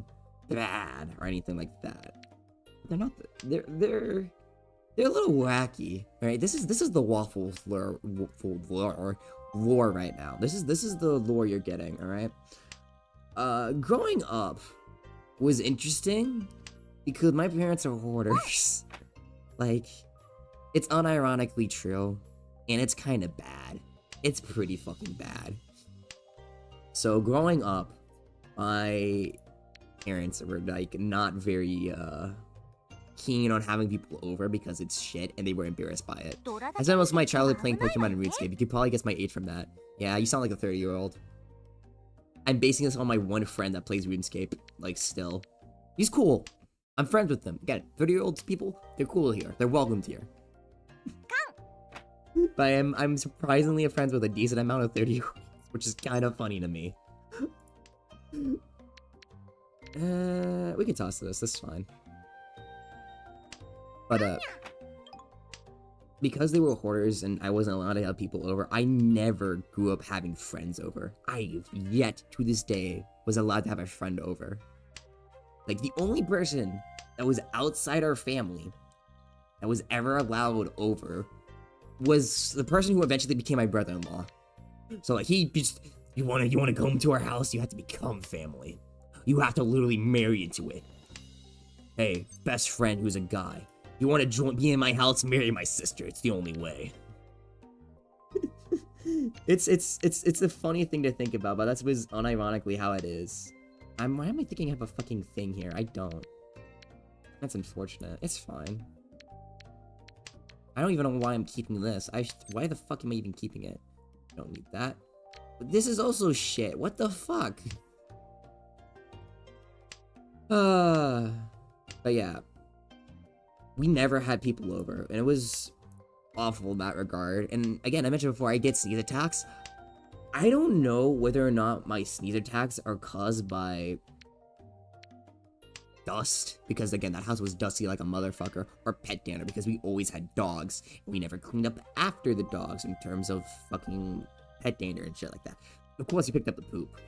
bad or anything like that. They're not. They're a little wacky, right? This is the waffle lore right now. This is the lore you're getting, all right? Growing up was interesting because my parents are hoarders. Like, it's unironically true, and it's kind of bad. It's pretty fucking bad. So growing up, my parents were like not very keen on having people over because it's shit, and they were embarrassed by it. I spent most of my childhood playing Pokemon and RuneScape. You could probably guess my age from that. Yeah, you sound like a 30-year-old. I'm basing this on my one friend that plays RuneScape, like, still. He's cool. I'm friends with them. Again, 30-year-old people, they're cool here. They're welcomed here. But I'm surprisingly friends with a decent amount of 30-year-olds, which is kind of funny to me. We can toss this. This is fine. But, because they were hoarders and I wasn't allowed to have people over, I never grew up having friends over. I, yet, to this day, was allowed to have a friend over. Like, the only person that was outside our family that was ever allowed over was the person who eventually became my brother-in-law. So, like, he just, you wanna come to our house, you have to become family. You have to literally marry into it. Hey, best friend who's a guy. You want to be in my house? Marry my sister. It's the only way. It's a funny thing to think about, but that's unironically how it is. Why am I thinking I have a fucking thing here? I don't. That's unfortunate. It's fine. I don't even know why I'm keeping this. Why the fuck am I even keeping it? I don't need that. But this is also shit. What the fuck? But yeah. We never had people over, and it was awful in that regard. And again, I mentioned before, I get sneeze attacks. I don't know whether or not my sneeze attacks are caused by dust, because again, that house was dusty like a motherfucker, or pet dander, because we always had dogs, and we never cleaned up after the dogs in terms of fucking pet dander and shit like that. Of course, you picked up the poop.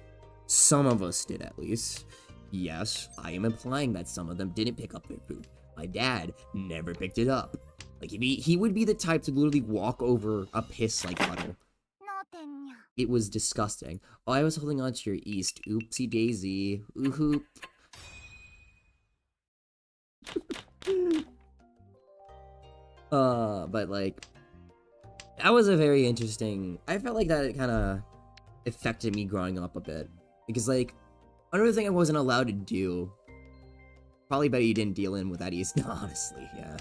Some of us did, at least. Yes, I am implying that some of them didn't pick up their poop. My dad never picked it up. Like, he would be the type to literally walk over a piss like puddle. It was disgusting. Oh, I was holding on to your east. Oopsie daisy. Ooh-hoop. But like, that was a very interesting. I felt like that kind of affected me growing up a bit, because like, another thing I wasn't allowed to do. Probably better you didn't deal in with that East. No, honestly, yeah.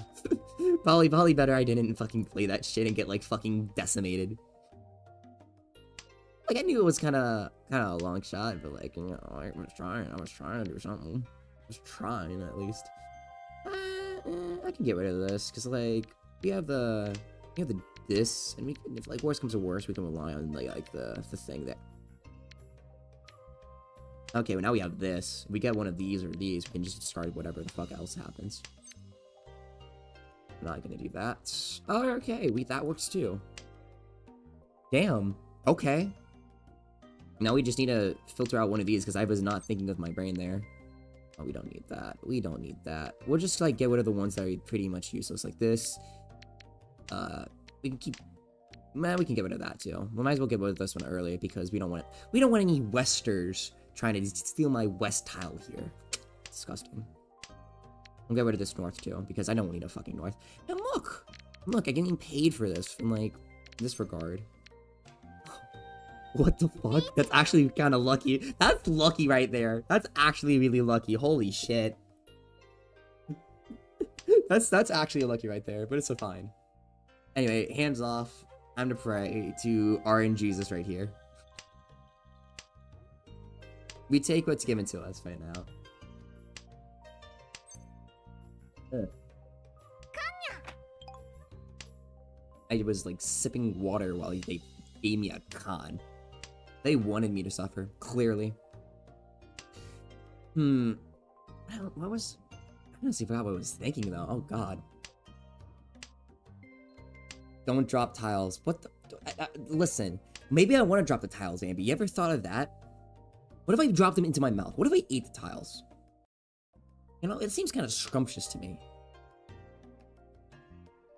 probably better I didn't fucking play that shit and get like fucking decimated. Like, I knew it was kind of a long shot, but like, you know, I was trying to do something. I was trying, at least. I can get rid of this, because like, we have this, and we can, if like worse comes to worse, we can rely on like the thing that. Okay, well now we have this. We get one of these or these, we can just start whatever the fuck else happens. I'm not gonna do that. Oh, okay, that works too. Damn. Okay. Now we just need to filter out one of these, because I was not thinking with my brain there. Oh, we don't need that. We don't need that. We'll just like get rid of the ones that are pretty much useless, like this. We can keep. Man, we can get rid of that too. We might as well get rid of this one early, because we don't want any Westers trying to steal my west tile here. Disgusting. I'll get rid of this north too, because I don't need a fucking north. And look, I'm getting paid for this from like this regard. What the fuck? That's actually kind of lucky. That's lucky right there. That's actually really lucky. Holy shit. that's actually lucky right there, but it's so fine. Anyway, hands off. Time to pray to RN Jesus right here. We take what's given to us right now. I was like sipping water while they gave me a con. They wanted me to suffer, clearly. I honestly forgot what I was thinking, though. Oh, God. Don't drop tiles. What the... listen, maybe I want to drop the tiles, Ambi. You ever thought of that? What if I dropped them into my mouth? What if I ate the tiles? You know, it seems kind of scrumptious to me.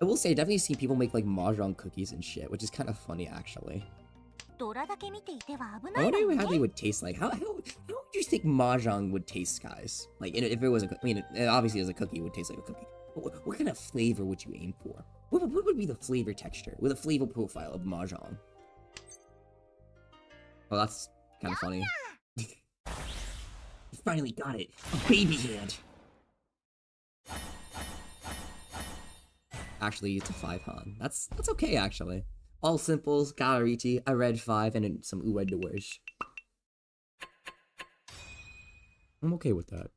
I will say, I've definitely seen people make, like, Mahjong cookies and shit, which is kind of funny, actually. I wonder how they would taste like. How would you think Mahjong would taste, guys? Like, if it was a... I mean, obviously, as a cookie, it would taste like a cookie. But what kind of flavor would you aim for? What would be the flavor texture? With a flavor profile of Mahjong? Well, that's kind of funny. You finally got it! A baby hand! Actually, it's a 5 Han. That's okay, actually. All simples, Galarichi, a red 5, and some overboard. I'm okay with that.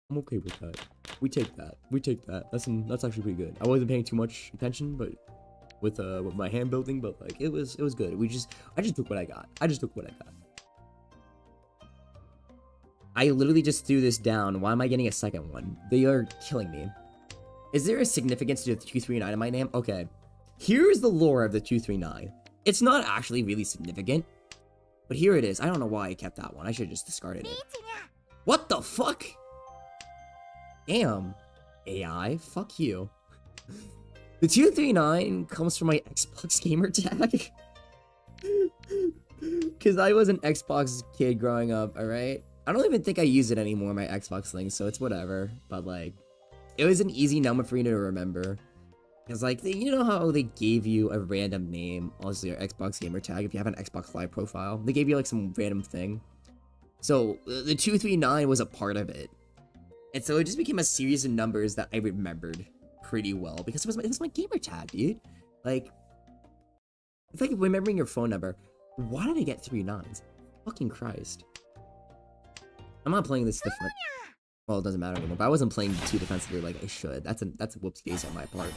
I'm okay with that. We take that. We take that. That's actually pretty good. I wasn't paying too much attention, but with my hand building, but like it was good. I just took what I got. I just took what I got. I literally just threw this down. Why am I getting a second one? They are killing me. Is there a significance to the 239 in my name? Okay. Here's the lore of the 239. It's not actually really significant, but here it is. I don't know why I kept that one. I should have just discarded it. What the fuck? Damn. AI, fuck you. The 239 comes from my Xbox gamer tag. Because I was an Xbox kid growing up, alright? I don't even think I use it anymore, my Xbox thing, so it's whatever. But, like, it was an easy number for you to remember. Because, like, you know how they gave you a random name, also your Xbox gamer tag, if you have an Xbox Live profile? They gave you, like, some random thing. So, the 239 was a part of it. And so it just became a series of numbers that I remembered pretty well. Because it was my gamer tag, dude. Like, it's like remembering your phone number. Why did I get 3 9s? Fucking Christ. I'm not playing this different. Well, it doesn't matter anymore, but I wasn't playing too defensively like I should. That's a whoopsie daisy on my part.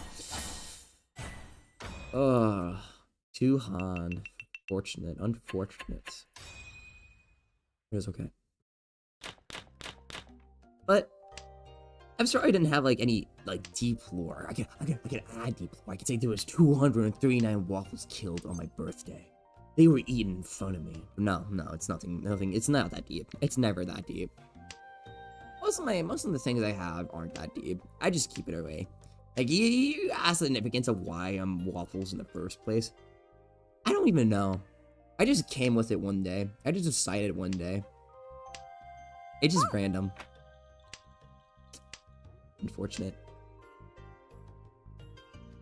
Ugh. 2 Han. Fortunate. Unfortunate. It was okay. But I'm sorry I didn't have like any like deep lore. I could add deep lore. I could say there was 239 waffles killed on my birthday. They were eaten in front of me. No, it's nothing. It's not that deep. It's never that deep. Most of the things I have aren't that deep. I just keep it away. Like, you ask the significance of why I'm waffles in the first place. I don't even know. I just came with it one day. I just decided one day. It's just random. Unfortunate.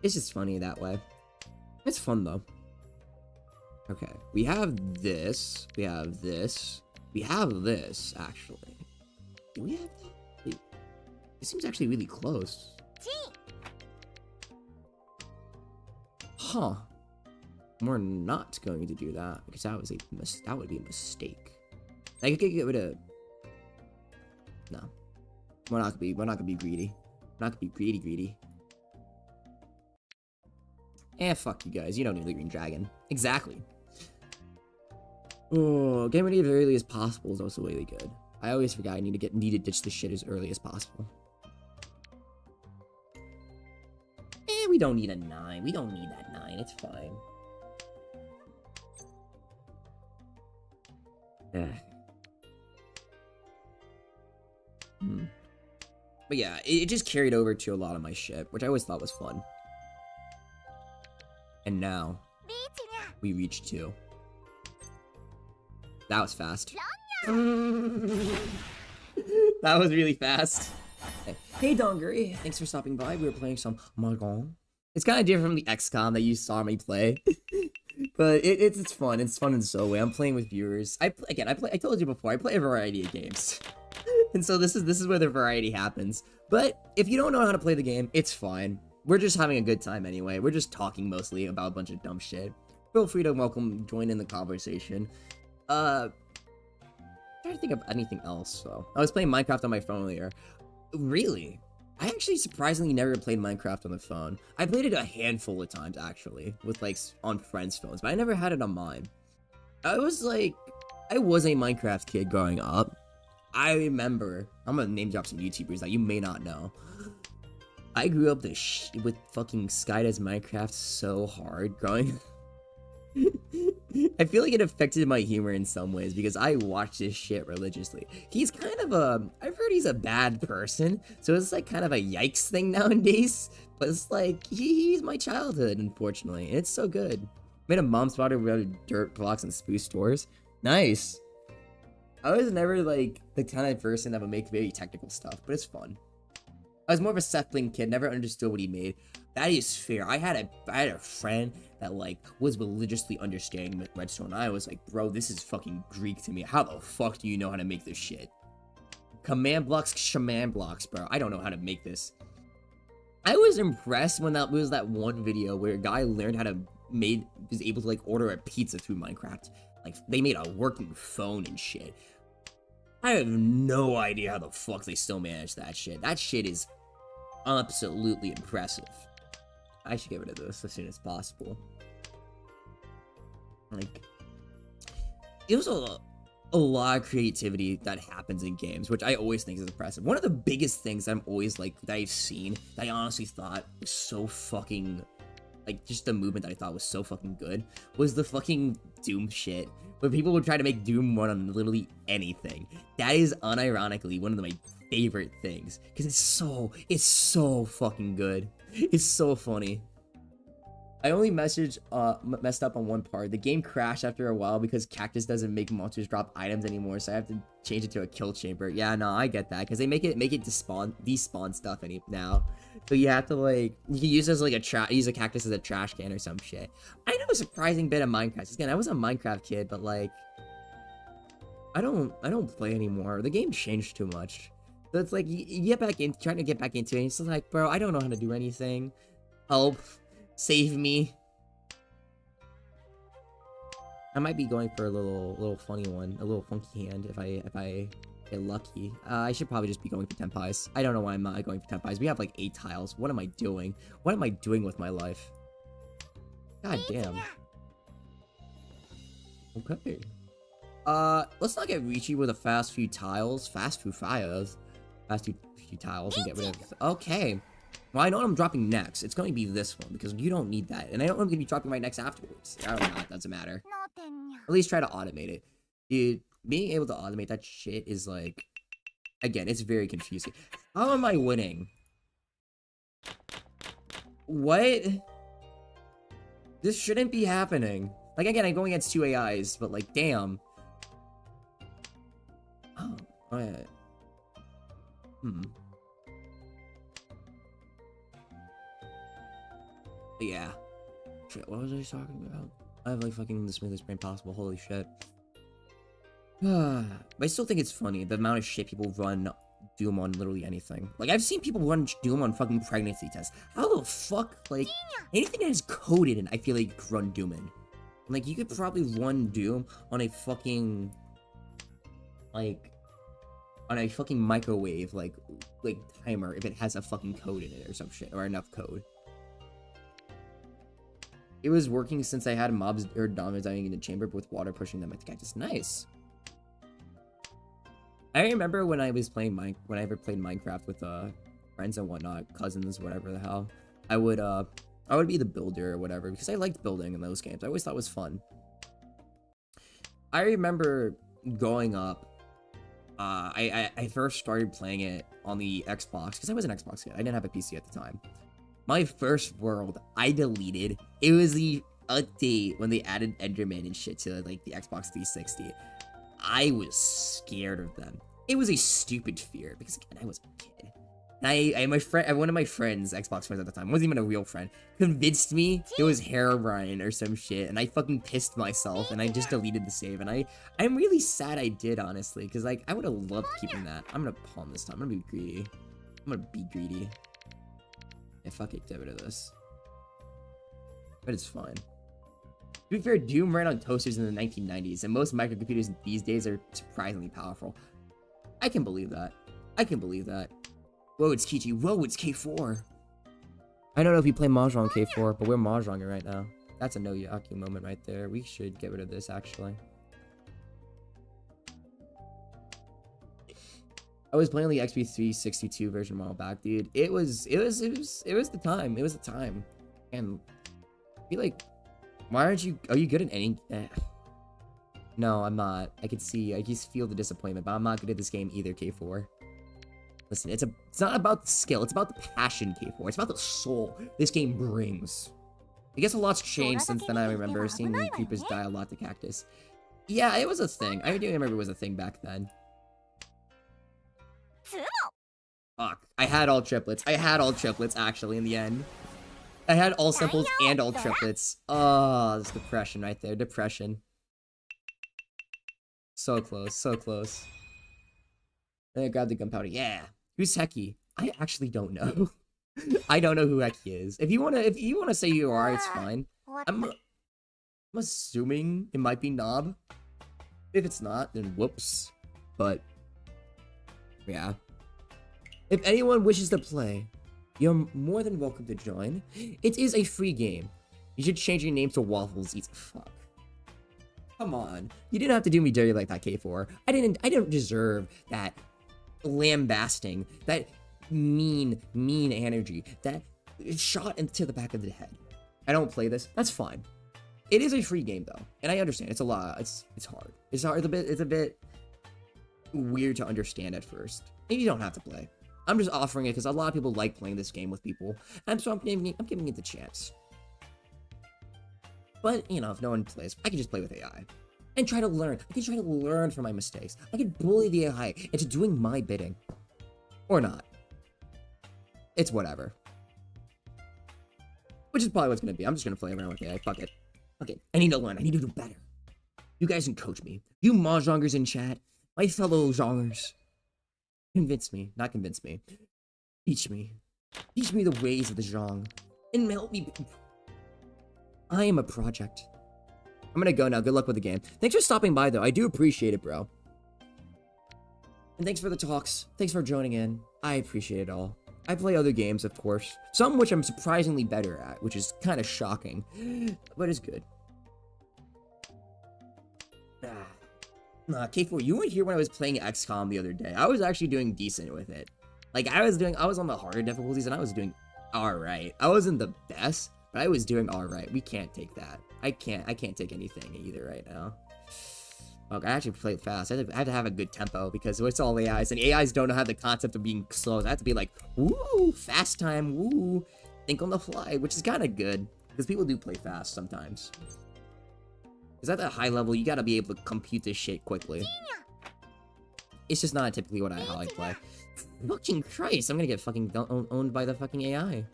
It's just funny that way. It's fun, though. Okay, we have this. We have this. We have this, actually. Do we have that? Wait, it seems actually really close. Huh. We're not going to do that because that would be a mistake. I could get rid of. No, we're not gonna be greedy. We're not gonna be greedy. Fuck you guys. You don't need the green dragon. Exactly. Oh, getting rid of it as early as possible is also really good. I always forget I need to ditch this shit as early as possible. We don't need a 9. We don't need that 9. It's fine. But yeah, it just carried over to a lot of my shit, which I always thought was fun. And now, we reach 2. That was fast. That was really fast. Hey Donguri, thanks for stopping by. We were playing some Mahjong. It's kind of different from the XCOM that you saw me play. But it's fun. It's fun in so way. I'm playing with viewers. I told you before, I play a variety of games. And so this is where the variety happens. But if you don't know how to play the game, it's fine. We're just having a good time anyway. We're just talking mostly about a bunch of dumb shit. Feel free to join in the conversation. I'm trying to think of anything else, though. I was playing Minecraft on my phone earlier. Really? I actually surprisingly never played Minecraft on the phone. I played it a handful of times, actually, with, like, on friends' phones, but I never had it on mine. I was, like, I was a Minecraft kid growing up. I remember, I'm gonna name drop some YouTubers that you may not know. I grew up with fucking Skydoes Minecraft so hard growing. I feel like it affected my humor in some ways because I watched this shit religiously. He's kind of I've heard he's a bad person, so it's like kind of a yikes thing nowadays. But it's like, he's my childhood, unfortunately. And it's so good. Made a mom spotter with dirt blocks and spoof stores. Nice. I was never like the kind of person that would make very technical stuff, but it's fun. I was more of a Sethling kid, never understood what he made. That is fair. I had a friend that like was religiously understanding redstone. I was like, bro, this is fucking Greek to me. How the fuck do you know how to make this shit? Command blocks, shaman blocks, bro. I don't know how to make this. I was impressed when that was that one video where a guy learned how to was able to like order a pizza through Minecraft. Like they made a working phone and shit. I have no idea how the fuck they still manage that shit. That shit is absolutely impressive. I should get rid of this as soon as possible. Like, there's a lot of creativity that happens in games, which I always think is impressive. One of the biggest things that I'm always like, that I've seen, that I honestly thought was so fucking, like, just the movement that I thought was so fucking good, was the fucking Doom shit. When people would try to make Doom run on literally anything. That is unironically one of my favorite things. Because it's so fucking good. It's so funny. I only messed up on one part. The game crashed after a while because Cactus doesn't make monsters drop items anymore, so I have to change it to a kill chamber. Yeah, no, I get that, because they make it despawn stuff now. So you have to like, you can use it as like use a cactus as a trash can or some shit. I know a surprising bit of Minecraft. Again, I was a Minecraft kid, but like, I don't play anymore. The game changed too much. So it's like you get back in, trying to get back into it. And it's just like, bro, I don't know how to do anything. Help. Save me. I might be going for a little funny one, a little funky hand if I get lucky. I should probably just be going for 10 pies. I don't know why I'm not going for 10 pies. We have like 8 tiles. What am I doing? What am I doing with my life? God damn. Okay. Let's not get reachy with a fast few tiles. Fast few tiles and get rid of. Okay. Well, I know what I'm dropping next. It's going to be this one, because you don't need that. And I know what I'm going to be dropping right next afterwards. I don't know, it doesn't matter. At least try to automate it. Dude, being able to automate that shit is like... Again, it's very confusing. How am I winning? What? This shouldn't be happening. Like, again, I'm going against 2 AIs, but like, damn. Oh, alright. Yeah. Shit, what was I talking about? I have like fucking the smoothest brain possible, holy shit. But I still think it's funny, the amount of shit people run Doom on literally anything. Like, I've seen people run Doom on fucking pregnancy tests. How the fuck, like, anything that is coded in, I feel like you could run Doom in. Like, you could probably run Doom on a fucking, like, on a fucking microwave, like timer, if it has a fucking code in it or some shit, or enough code. It was working since I had mobs or dominants dying in the chamber, but with water pushing them at the cactus. Nice. I remember when I was playing whenever played Minecraft with friends and whatnot, cousins, whatever the hell, I would be the builder or whatever, because I liked building in those games. I always thought it was fun. I remember growing up, I first started playing it on the Xbox, because I was an Xbox kid. I didn't have a PC at the time. My first world, I deleted. It was the update when they added Enderman and shit to like the Xbox 360. I was scared of them. It was a stupid fear because again, I was a kid. And one of my friends, Xbox friends at the time, wasn't even a real friend, convinced me it was Herobrine or some shit, and I fucking pissed myself, and I just deleted the save, and I'm really sad I did, honestly, because like I would have loved keeping that. I'm gonna palm this time. I'm gonna be greedy. Yeah, fuck it, get rid of this. But it's fine. To be fair, Doom ran on toasters in the 1990s, and most microcomputers these days are surprisingly powerful. I can believe that. Whoa, it's Kiji. Whoa, it's K4. I don't know if you play Mahjong K4, but we're Mahjonging right now. That's a no Yaku moment right there. We should get rid of this, actually. I was playing the XP362 version a while back, dude. It was the time. It was the time. And I feel like, why aren't you? Are you good at any? No, I'm not. I can see. I just feel the disappointment, but I'm not good at this game either. K4. Listen, it's not about the skill. It's about the passion. K4. It's about the soul this game brings. I guess a lot's changed since then. I remember seeing the creepers die a lot to cactus. Yeah, it was a thing. I do remember it was a thing back then. Fuck. I had all triplets. I had all triplets, actually, in the end. I had all simples and all triplets. Oh, this depression right there. Depression. So close. So close. And I grabbed the gunpowder. Yeah. Who's Heki? I actually don't know. I don't know who Heki is. If you wanna say you are, it's fine. I'm assuming it might be Knob. If it's not, then whoops. But yeah. If anyone wishes to play, you're more than welcome to join. It is a free game. You should change your name to Waffles Eats. Fuck. Come on. You didn't have to do me dirty like that, K4. I didn't deserve that lambasting, that mean energy, that shot into the back of the head. I don't play this. That's fine. It is a free game though, and I understand. It's a lot. It's hard. It's hard. It's a bit weird to understand at first. And you don't have to play. I'm just offering it because a lot of people like playing this game with people, and so I'm giving it the chance. But you know, if no one plays, I can just play with AI and try to learn. I can try to learn from my mistakes. I can bully the AI into doing my bidding, or not. It's whatever. Which is probably what's gonna be. I'm just gonna play around with AI. Fuck it. Okay, I need to learn. I need to do better. You guys can coach me. You Mahjongers in chat, my fellow Zhongers. Convince me, not convince me. Teach me. Teach me the ways of the Zhong. And help me. I am a project. I'm gonna go now. Good luck with the game. Thanks for stopping by, though. I do appreciate it, bro. And thanks for the talks. Thanks for joining in. I appreciate it all. I play other games, of course. Some which I'm surprisingly better at, which is kind of shocking. But it's good. Nah, K4, you weren't here when I was playing XCOM the other day. I was actually doing decent with it. Like, I was on the harder difficulties, and I was doing alright. I wasn't the best, but I was doing alright. We can't take that. I can't take anything either right now. Okay, I actually played fast. I have to have a good tempo, because it's all AIs, and AIs don't have the concept of being slow. So I have to be like, woo, fast time, woo, think on the fly, which is kind of good, because people do play fast sometimes. Because at that high level, you gotta be able to compute this shit quickly. It's just not typically how I play. Fucking Christ, I'm gonna get fucking owned by the fucking AI.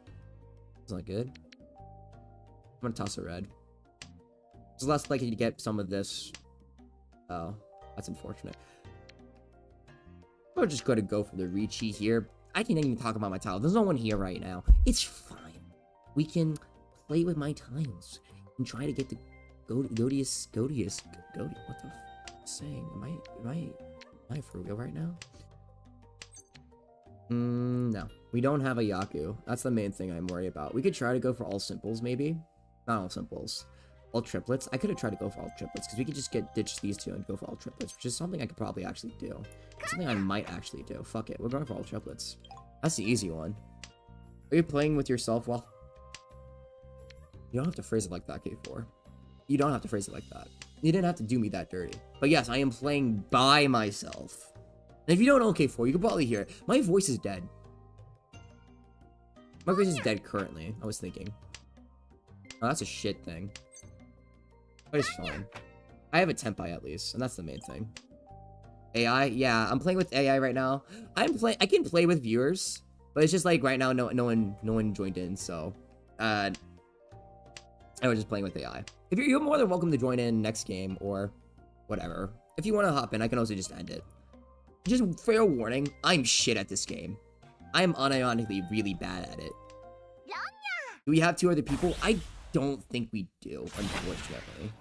It's not good. I'm gonna toss a red. It's less likely to get some of this. Oh, that's unfortunate. We're just gonna go for the Ricci here. I can't even talk about my tile. There's no one here right now. It's fine. We can play with my tiles and try to get the Godius. What the fuck am I saying? Am I for real right now? No. We don't have a Yaku. That's the main thing I'm worried about. We could try to go for all simples, maybe. Not all simples. All triplets. I could have tried to go for all triplets, because we could just ditch these two and go for all triplets, which is something I could probably actually do. Something I might actually do. Fuck it. We're going for all triplets. That's the easy one. Are you playing with yourself? Well, you don't have to phrase it like that, K4. You don't have to phrase it like that. You didn't have to do me that dirty. But yes, I am playing by myself. And if you don't know K4, you can probably hear it. My voice is dead. My voice is dead currently, I was thinking. Oh, that's a shit thing. But it's fine. I have a tempai at least, and that's the main thing. AI? Yeah, I'm playing with AI right now. I can play with viewers, but it's just like right now no one joined in, so I was just playing with AI. If you're more than welcome to join in next game or whatever. If you want to hop in, I can also just end it. Just fair warning, I'm shit at this game. I am unironically really bad at it. Do we have two other people? I don't think we do, unfortunately.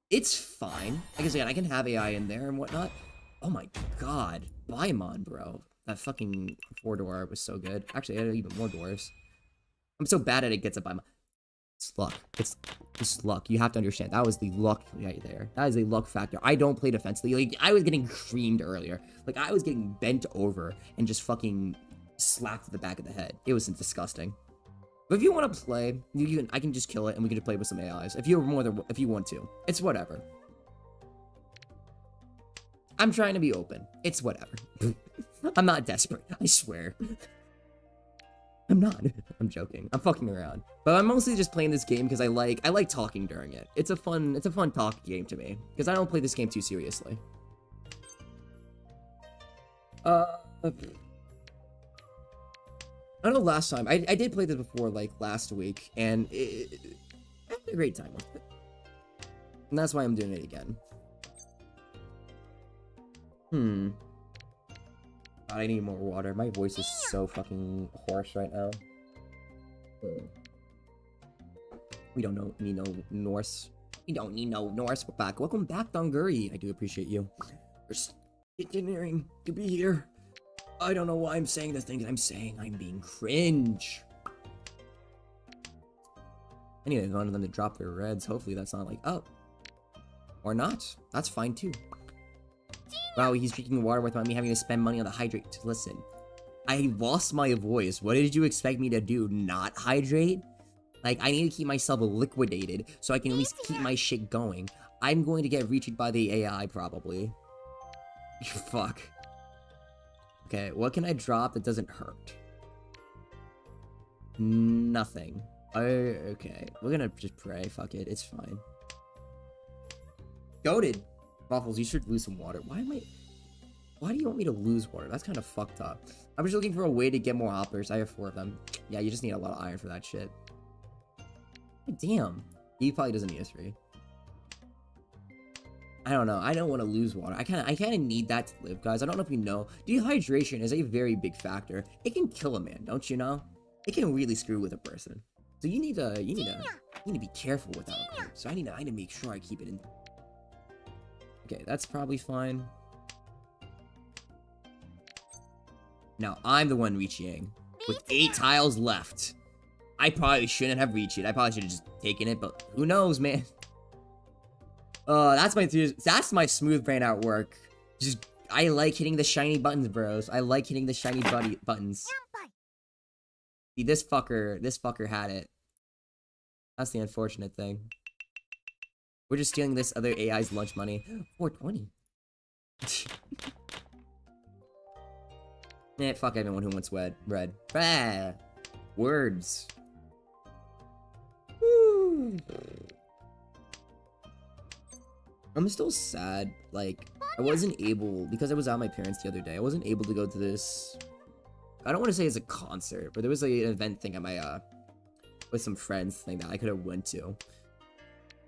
It's fine. Like I said, I can have AI in there and whatnot. Oh my god. Baimon, bro. That fucking 4-door was so good. Actually, I had even more doors. I'm so bad at it gets up by my... It's luck. It's luck. You have to understand. That was the luck right there. That is a luck factor. I don't play defensively. Like, I was getting creamed earlier. Like, I was getting bent over and just fucking slapped to the back of the head. It was disgusting. But if you want to play, I can just kill it and we can just play with some AIs. If you want to. It's whatever. I'm trying to be open. It's whatever. I'm not desperate. I swear. I'm not. I'm joking. I'm fucking around. But I'm mostly just playing this game because I like talking during it. It's a fun talk game to me. Because I don't play this game too seriously. I know last time, I did play this before, like, last week, and I had a great time with it. And that's why I'm doing it again. God, I need more water. My voice is so fucking hoarse right now. We don't need no Norse. We don't need no Norse. We're back. Welcome back, Donguri. I do appreciate you. We're continuing to be here. I don't know why I'm saying the things I'm saying. I'm being cringe. I need to go to them to drop their reds. Hopefully that's not like, oh. Or not. That's fine too. Wow, he's drinking water without me having to spend money on the hydrate. Listen, I lost my voice. What did you expect me to do? Not hydrate? Like, I need to keep myself liquidated so I can at least keep my shit going. I'm going to get reached by the AI, probably. Fuck. Okay, what can I drop that doesn't hurt? Nothing. Okay, we're gonna just pray. Fuck it, it's fine. Goated! Waffles, you should lose some water. Why do you want me to lose water? That's kind of fucked up. I'm just looking for a way to get more hoppers. I have 4 of them. Yeah, you just need a lot of iron for that shit. Damn. He probably doesn't need a 3. I don't know. I don't want to lose water. I kind of need that to live, guys. I don't know if you know. Dehydration is a very big factor. It can kill a man, don't you know? It can really screw with a person. So you need to be careful with alcohol. So I need to make sure I keep it in. Okay, that's probably fine. Now, I'm the one reaching. With 8 tiles left. I probably shouldn't have reached it. I probably should have just taken it, but who knows, man? That's my smooth brain at work. I like hitting the shiny buttons, bros. I like hitting the shiny buttons. See, this fucker had it. That's the unfortunate thing. We're just stealing this other AI's lunch money. 420. Eh, fuck everyone who wants red. Ah, words. Woo. I'm still sad. Like, I wasn't able, because I was at my parents the other day, I wasn't able to go to this. I don't want to say it's a concert, but there was an event thing at my with some friends thing that I could have went to.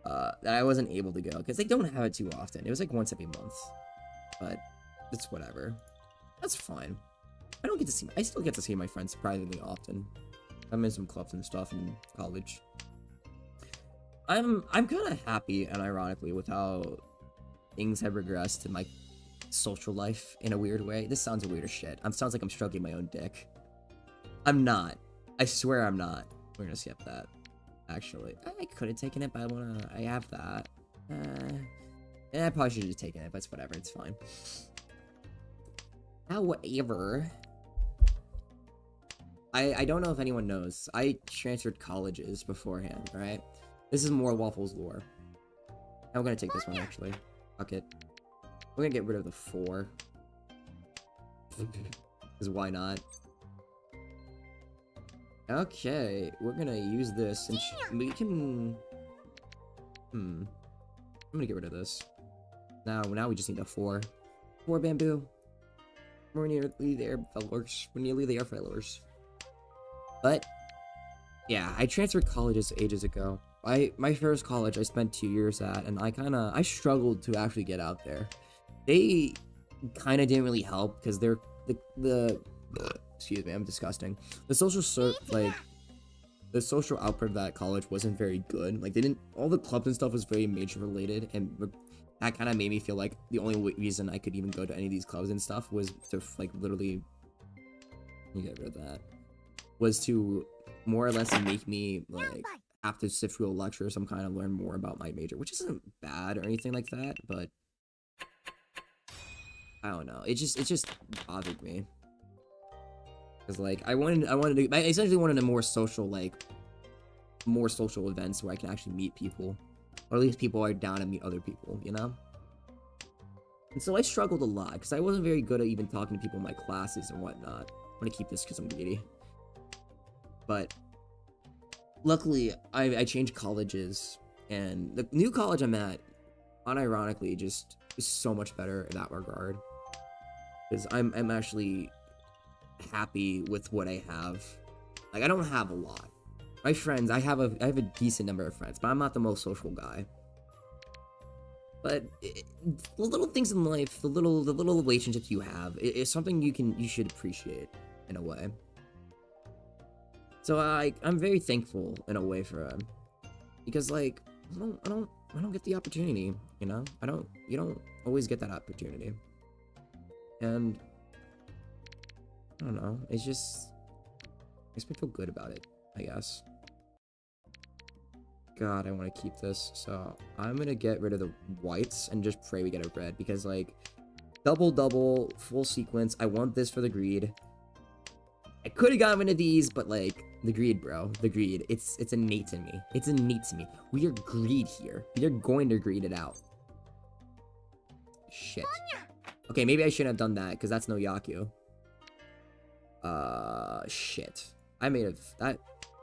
That I wasn't able to go because they don't have it too often. It was like once every month, but it's whatever. That's fine. I still get to see my friends surprisingly often. I'm in some clubs and stuff in college. I'm kind of happy and ironically with how things have regressed in my social life in a weird way. This sounds weird as shit. It sounds like I'm stroking my own dick. I'm not. I swear I'm not. We're gonna skip that. Actually, I could have taken it, but I have that. I probably should have just taken it, but it's whatever. It's fine. However, I don't know if anyone knows. I transferred colleges beforehand, right? This is more Waffles lore. I'm gonna take this one, actually. Fuck it. We're gonna get rid of the 4. Because why not? Okay, we're gonna use this, and we can... I'm gonna get rid of this. Now we just need a 4. 4 bamboo. We're nearly there, fellas. We're nearly there, fellas. But, yeah, I transferred colleges ages ago. My first college I spent 2 years at, and I struggled to actually get out there. They kinda didn't really help, because they're, excuse me, I'm disgusting. The social output of that college wasn't very good. Like, all the clubs and stuff was very major related, and that kind of made me feel like the only reason I could even go to any of these clubs and stuff was to, like, literally, let me get rid of that, was to more or less make me, like, have to sit through a lecture or some kind of learn more about my major, which isn't bad or anything like that, but I don't know. It just bothered me. Cause like I essentially wanted a more social events where I can actually meet people, or at least people are down to meet other people, you know. And so I struggled a lot because I wasn't very good at even talking to people in my classes and whatnot. I'm gonna keep this because I'm greedy. But luckily, I changed colleges, and the new college I'm at, unironically, just is so much better in that regard. Because I'm actually happy with what I have. Like, I don't have a lot. My friends, I have a decent number of friends, but I'm not the most social guy. But the little things in life, the little relationships you have, is something you should appreciate in a way. So I'm very thankful in a way for him, because like I don't get the opportunity, you know. You don't always get that opportunity, and I don't know. It just makes me feel good about it, I guess. God, I want to keep this, so I'm gonna get rid of the whites and just pray we get a red, because like double full sequence. I want this for the greed. I could have gotten rid of these, but like the greed, bro, the greed. It's innate to me. It's innate to me. We are greed here. We are going to greed it out. Shit. Okay, maybe I shouldn't have done that because that's no Yaku. Shit. I made a that.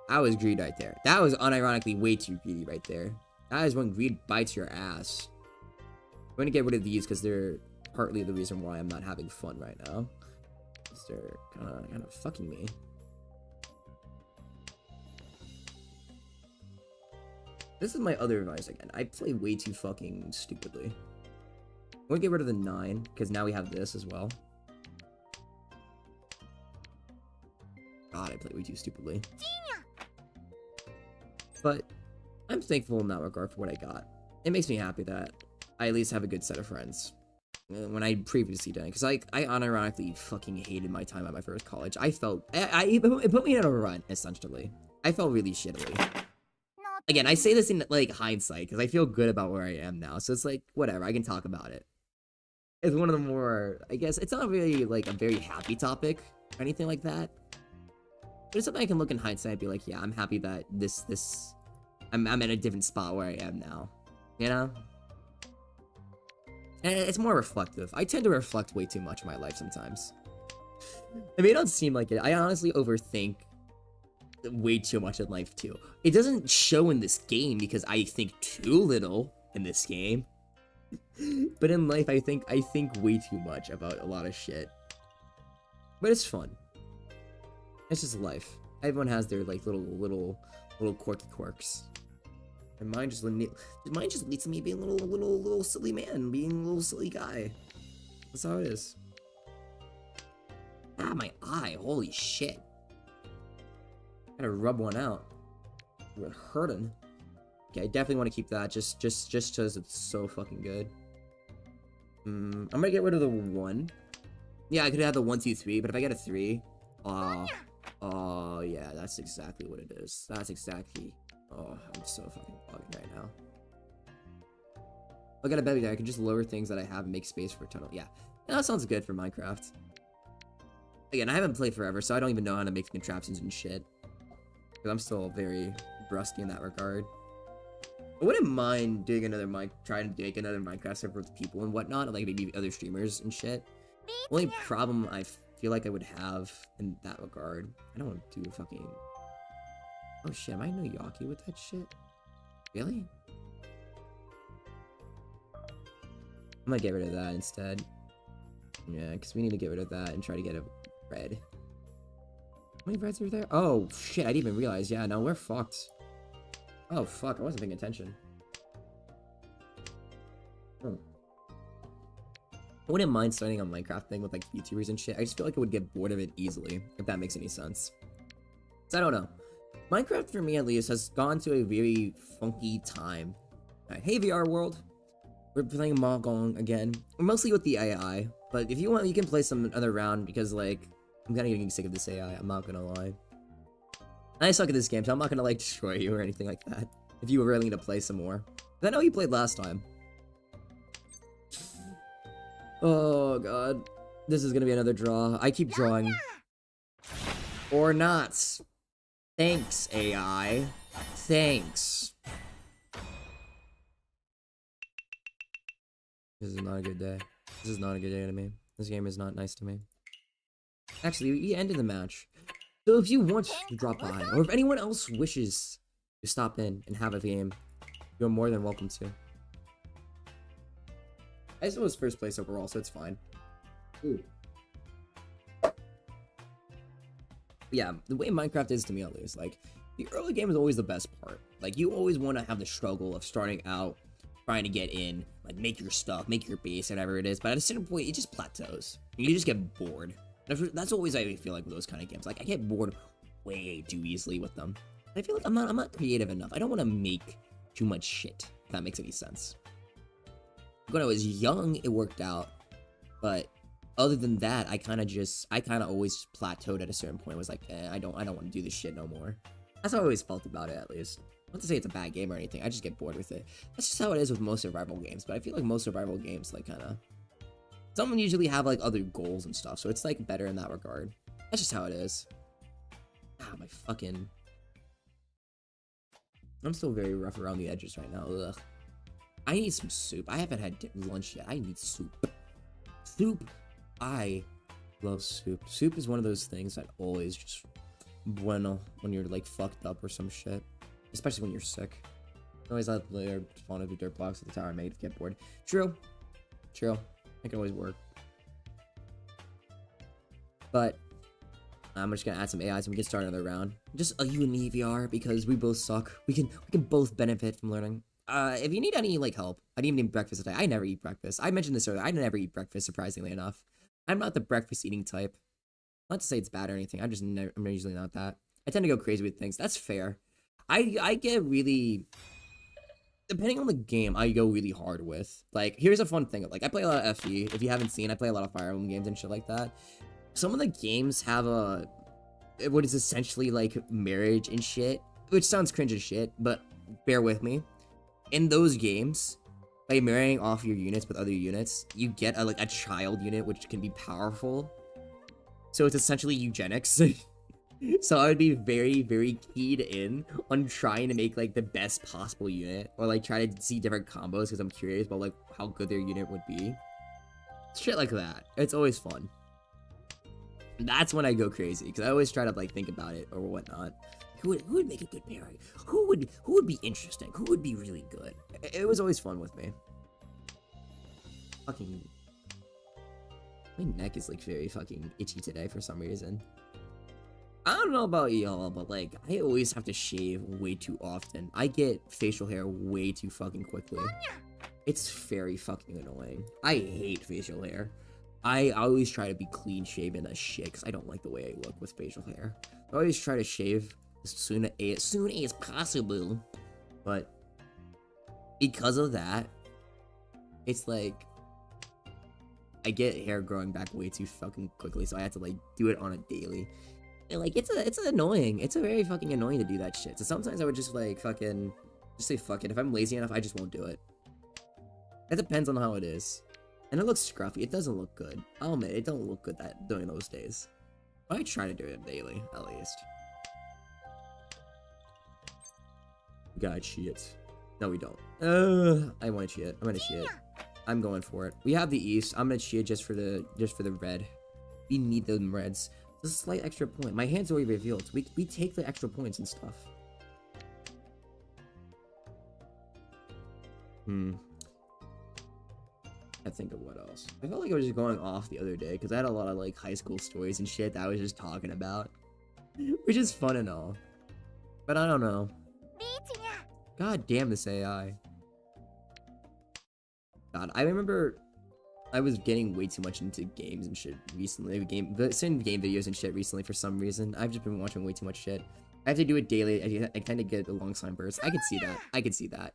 I was greed right there. That was unironically way too greedy right there. That is when greed bites your ass. I'm gonna get rid of these because they're partly the reason why I'm not having fun right now. Because they're kind of fucking me. This is my other advice again. I play way too fucking stupidly. I'm gonna get rid of the 9 because now we have this as well. God, I play way too stupidly. But I'm thankful in that regard for what I got. It makes me happy that I at least have a good set of friends. When I previously didn't, because I unironically fucking hated my time at my first college. I felt it put me in a rut, essentially. I felt really shittily. Again, I say this in like hindsight because I feel good about where I am now, so it's like whatever, I can talk about it. It's one of the more, I guess, it's not really like a very happy topic or anything like that. But it's something I can look in hindsight and be like, yeah, I'm happy that I'm in a different spot where I am now, you know? And it's more reflective. I tend to reflect way too much in my life sometimes. I mean, it don't seem like it. I honestly overthink way too much in life too. It doesn't show in this game because I think too little in this game. But in life, I think way too much about a lot of shit. But it's fun. It's just life. Everyone has their like little quirky quirks. And mine just leads to me being a little silly man, being a little silly guy. That's how it is. Ah, my eye! Holy shit! Gotta rub one out. We're hurting. Okay, I definitely want to keep that just because it's so fucking good. I'm gonna get rid of the 1. Yeah, I could have the 1, 2, 3, but if I get a 3, oh yeah, that's exactly what it is. That's exactly. Oh, I'm so fucking bugging right now. Look at a baby there. I can just lower things that I have and make space for a tunnel. Yeah, that sounds good for Minecraft. Again, I haven't played forever, so I don't even know how to make contraptions and shit. Because I'm still very rusty in that regard. I wouldn't mind doing trying to make another Minecraft server with people and whatnot, like maybe other streamers and shit. Only problem I feel like I would have in that regard, I don't want to do fucking. Oh shit, am I no Yaku with that shit? Really? I might get rid of that instead. Yeah, because we need to get rid of that and try to get a red. How many reds are there? Oh shit, I didn't even realize. Yeah, no, we're fucked. Oh fuck, I wasn't paying attention. I wouldn't mind starting a Minecraft thing with like Vtubers and shit. I just feel like I would get bored of it easily, if that makes any sense. So I don't know. Minecraft, for me at least, has gone to a very funky time. Right, hey VR world. We're playing Mahjong again. Mostly with the AI. But if you want, you can play some other round because like, I'm kinda getting sick of this AI, I'm not gonna lie. I suck at this game, so I'm not gonna like destroy you or anything like that. If you were willing to play some more. I know you played last time. Oh god. This is gonna be another draw. I keep drawing. Or not. Thanks, AI. Thanks. This is not a good day. This is not a good day to me. This game is not nice to me. Actually, we ended the match. So if you want to drop by, or if anyone else wishes to stop in and have a game, you're more than welcome to. I still was first place overall, so it's fine. Ooh. Yeah, the way Minecraft is to me at least, like, the early game is always the best part. Like, you always want to have the struggle of starting out, trying to get in, like, make your stuff, make your base, whatever it is, but at a certain point, it just plateaus. You just get bored. That's always how I feel like with those kind of games. Like, I get bored way too easily with them. I feel like I'm not creative enough. I don't want to make too much shit, if that makes any sense. When I was young, it worked out, but other than that, I kind of always plateaued at a certain point. I was like, I don't want to do this shit no more. That's how I always felt about it, at least. Not to say it's a bad game or anything, I just get bored with it. That's just how it is with most survival games, but I feel like most survival games, like, some usually have, like, other goals and stuff, so it's, like, better in that regard. That's just how it is. Ah, my fucking... I'm still very rough around the edges right now, ugh. I need some soup. I haven't had lunch yet. I need soup. Soup. I love soup. Soup is one of those things that always just bueno when you're like fucked up or some shit. Especially when you're sick. I always have later spawn of the dirt blocks at the tower I made to get bored. True. True. I can always work. But I'm just gonna add some AI so we can start another round. Just you and me VR because we both suck. We can both benefit from learning. If you need any, like, help, I didn't even eat breakfast today. I never eat breakfast. I mentioned this earlier. I never eat breakfast, surprisingly enough. I'm not the breakfast eating type. Not to say it's bad or anything. I'm usually not that. I tend to go crazy with things. That's fair. I get really... Depending on the game, I go really hard with. Like, here's a fun thing. Like, I play a lot of FE. If you haven't seen, I play a lot of Fire Emblem games and shit like that. Some of the games have what is essentially, like, marriage and shit. Which sounds cringe as shit, but bear with me. In those games, by marrying off your units with other units, you get a child unit which can be powerful. So it's essentially eugenics. So I would be very, very keyed in on trying to make like the best possible unit, or like try to see different combos because I'm curious about like how good their unit would be. Shit like that. It's always fun. That's when I go crazy because I always try to like think about it or whatnot. Who would make a good pairing? Who would be interesting? Who would be really good? It was always fun with me. Fucking... My neck is like very fucking itchy today for some reason. I don't know about y'all, but like, I always have to shave way too often. I get facial hair way too fucking quickly. It's very fucking annoying. I hate facial hair. I always try to be clean shaven as shit because I don't like the way I look with facial hair. I always try to shave as soon as possible, but because of that, it's like I get hair growing back way too fucking quickly, so I have to like do it on a daily. And like it's annoying. It's a very fucking annoying to do that shit. So sometimes I would just like fucking just say fuck it. If I'm lazy enough, I just won't do it. It depends on how it is. And it looks scruffy. It doesn't look good. I'll admit it don't look good during those days. I try to do it daily, at least. God, shit. No, we don't. I want to cheat. I'm gonna cheat. I'm going for it. We have the East. I'm gonna cheat just for the red. We need them reds. It's a slight extra point. My hand's already revealed. We take the extra points and stuff. I think of what else. I felt like I was just going off the other day because I had a lot of like high school stories and shit that I was just talking about, which is fun and all. But I don't know. God damn this AI. God, I remember I was getting way too much into games and shit recently. Certain game videos and shit recently for some reason. I've just been watching way too much shit. I have to do it daily. I kind of get a long time burst. I can see that. I can see that.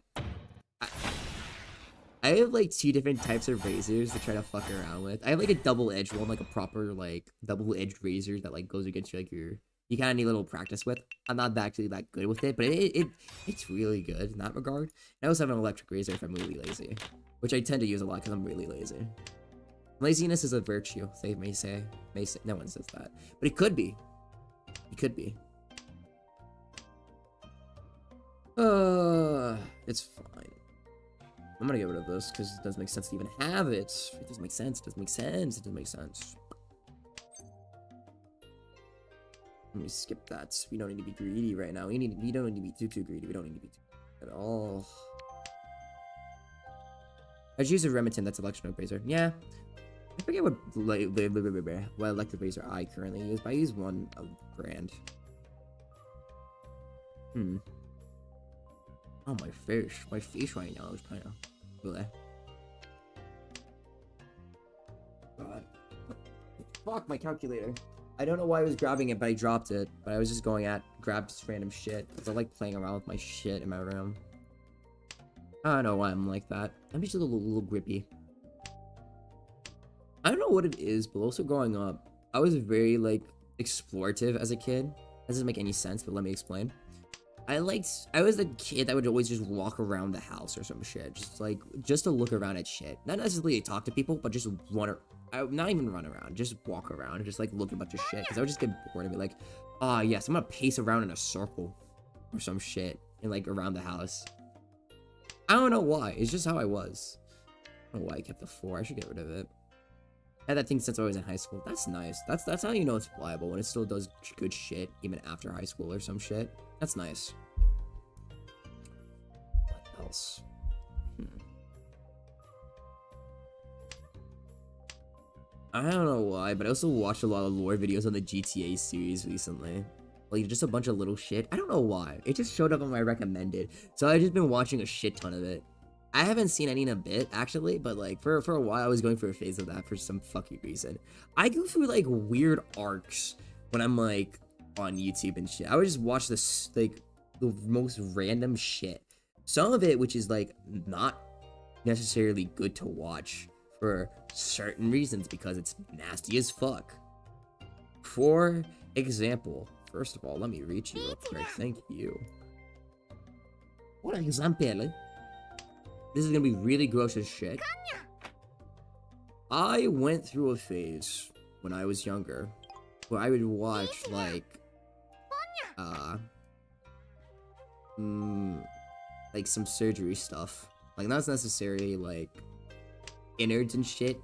I have like 2 different types of razors to try to fuck around with. I have like a double-edged one, like a proper like double-edged razor that like goes against your like your you kind of need a little practice with. I'm not actually that good with it, but it's really good in that regard. I also have an electric razor if I'm really lazy, which I tend to use a lot because I'm really lazy. Laziness is a virtue, they may say. No one says that, but it could be. It could be. It's fine. I'm gonna get rid of this because it doesn't make sense to even have it. It doesn't make sense. It doesn't make sense. It doesn't make sense. Let me skip that. We don't need to be greedy right now. We don't need to be too greedy. We don't need to be too at all. I just use a Remington. That's electric razor. Yeah. I forget what electric razor I currently use, but I use one brand. Oh, my face right now is kind of bleh. God. Fuck my calculator. I don't know why I was grabbing it, but I dropped it. But I was just grabbed just random shit. Because I like playing around with my shit in my room. I don't know why I'm like that. I'm just a little grippy. I don't know what it is, but also growing up, I was very, like, explorative as a kid. That doesn't make any sense, but let me explain. I was the kid that would always just walk around the house or some shit. Just to look around at shit. Not necessarily talk to people, but just not even run around. Just walk around and just, like, look at a bunch of shit. Because I would just get bored and be like, ah, yes, I'm gonna pace around in a circle. Or some shit. And, like, around the house. I don't know why. It's just how I was. I don't know why I kept the 4. I should get rid of it. I had that thing since I was in high school. That's nice. That's how you know it's pliable, when it still does good shit, even after high school or some shit. That's nice. What else? I don't know why, but I also watched a lot of lore videos on the GTA series recently. Like, just a bunch of little shit. I don't know why. It just showed up on my recommended. So I've just been watching a shit ton of it. I haven't seen any in a bit, actually, but, like, for a while, I was going through a phase of that for some fucking reason. I go through, like, weird arcs when I'm, like, on YouTube and shit. I would just watch this, like, the most random shit. Some of it, which is, like, not necessarily good to watch for certain reasons, because it's nasty as fuck. For example, first of all, let me reach you real quick. Thank you. For example, this is gonna be really gross as shit. I went through a phase when I was younger where I would watch, like, like some surgery stuff. Like, not necessarily, like, innards and shit.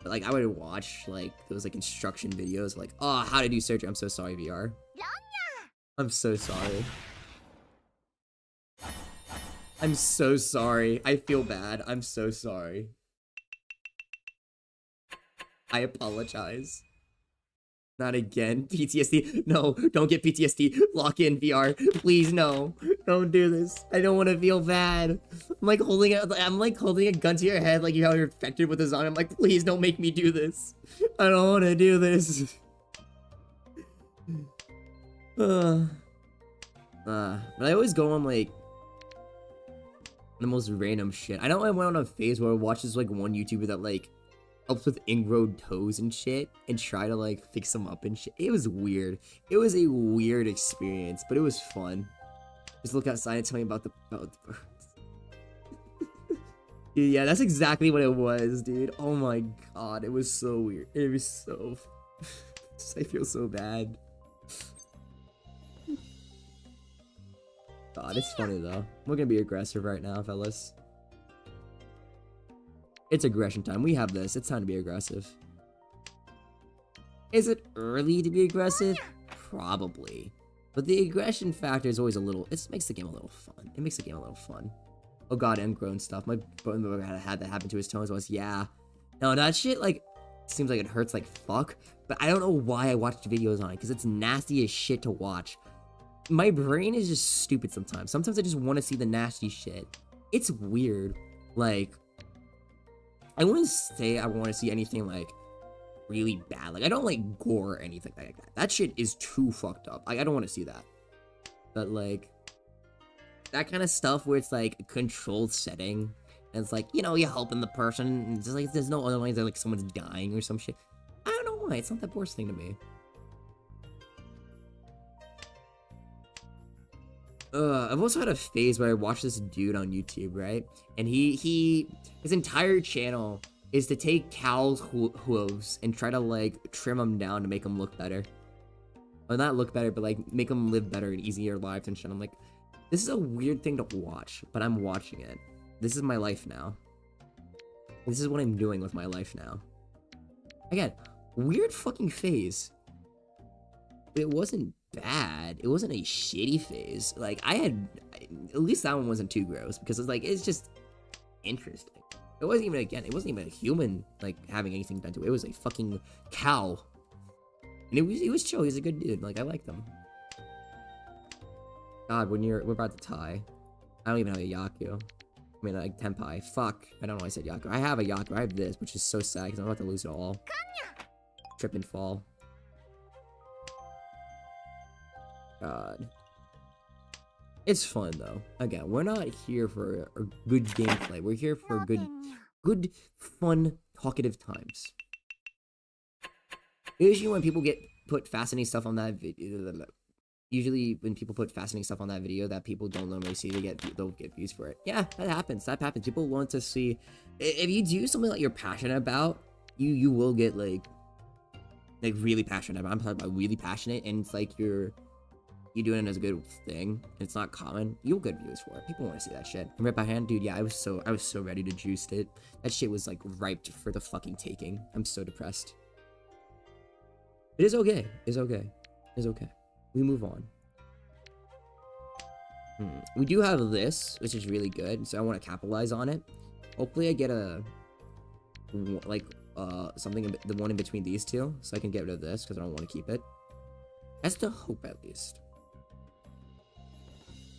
But, like, I would watch, like, those, like, instruction videos, like, oh, how to do surgery. I'm so sorry, VR. I'm so sorry. I'm so sorry. I feel bad. I'm so sorry. I apologize. Not again. PTSD. No, don't get PTSD. Lock in, VR. Please, no. Don't do this. I don't want to feel bad. I'm like holding a gun to your head like how you're infected with a zombie. I'm like, please don't make me do this. I don't want to do this. But I always go on, like, the most random shit. I know I went on a phase where I watched this, like, one YouTuber that, like, helps with ingrown toes and shit, and try to, like, fix them up and shit. It was weird. It was a weird experience, but it was fun. Just look outside and tell me about the birds. Dude, yeah, that's exactly what it was, dude. Oh my god, it was so weird. It was so... I feel so bad. God, it's funny though. We're gonna be aggressive right now, fellas. It's aggression time. We have this. It's time to be aggressive. Is it early to be aggressive? Probably. But the aggression factor is always a little... It makes the game a little fun. It makes the game a little fun. Oh god, ingrown stuff. My brother had that happen to his toes once. Yeah. No, that shit, like, seems like it hurts like fuck. But I don't know why I watched videos on it, because it's nasty as shit to watch. My brain is just stupid sometimes. Sometimes I just want to see the nasty shit. It's weird. Like, I wouldn't say I want to see anything, like, really bad. Like, I don't like gore or anything like that. That shit is too fucked up. Like, I don't want to see that. But, like, that kind of stuff where it's, like, a controlled setting, and it's like, you know, you're helping the person, and it's like, there's no other ways that, like, someone's dying or some shit. I don't know why. It's not that worst thing to me. I've also had a phase where I watched this dude on YouTube, right? And his entire channel is to take cows' hooves and try to like trim them down to make them look better. Or not look better, but like make them live better and easier lives and shit. I'm like, this is a weird thing to watch, but I'm watching it. This is my life now. This is what I'm doing with my life now. Again, weird fucking phase. It wasn't bad. It wasn't a shitty phase. Like, at least that one wasn't too gross, because it's like, it's just interesting. It wasn't even a human, like, having anything done to it. It was a fucking cow. And it was chill. He's a good dude. Like, I liked him. God, we're about to tie. I don't even have a Yaku. I mean, like, Tenpai. Fuck. I don't know why I said Yaku. I have a Yaku. I have this, which is so sad, because I'm about to lose it all. Trip and fall. God. It's fun, though. Again, we're not here for a good gameplay. We're here for good, fun, talkative times. Usually when people put fascinating stuff on that video, that people don't normally see, they'll get views for it. Yeah, that happens. People want to see. If you do something that you're passionate about, you will get like really passionate about. I'm talking about really passionate, and it's like you're doing it as a good thing, and it's not common, you'll get views for it. People want to see that shit. And Rip by Hand, dude, yeah, I was so ready to juice it. That shit was like ripe for the fucking taking. I'm so depressed. It is okay. It's okay. It's okay. We move on. We do have this, which is really good, so I want to capitalize on it. Hopefully I get something, the one in between these two, so I can get rid of this, because I don't want to keep it. That's the hope, at least.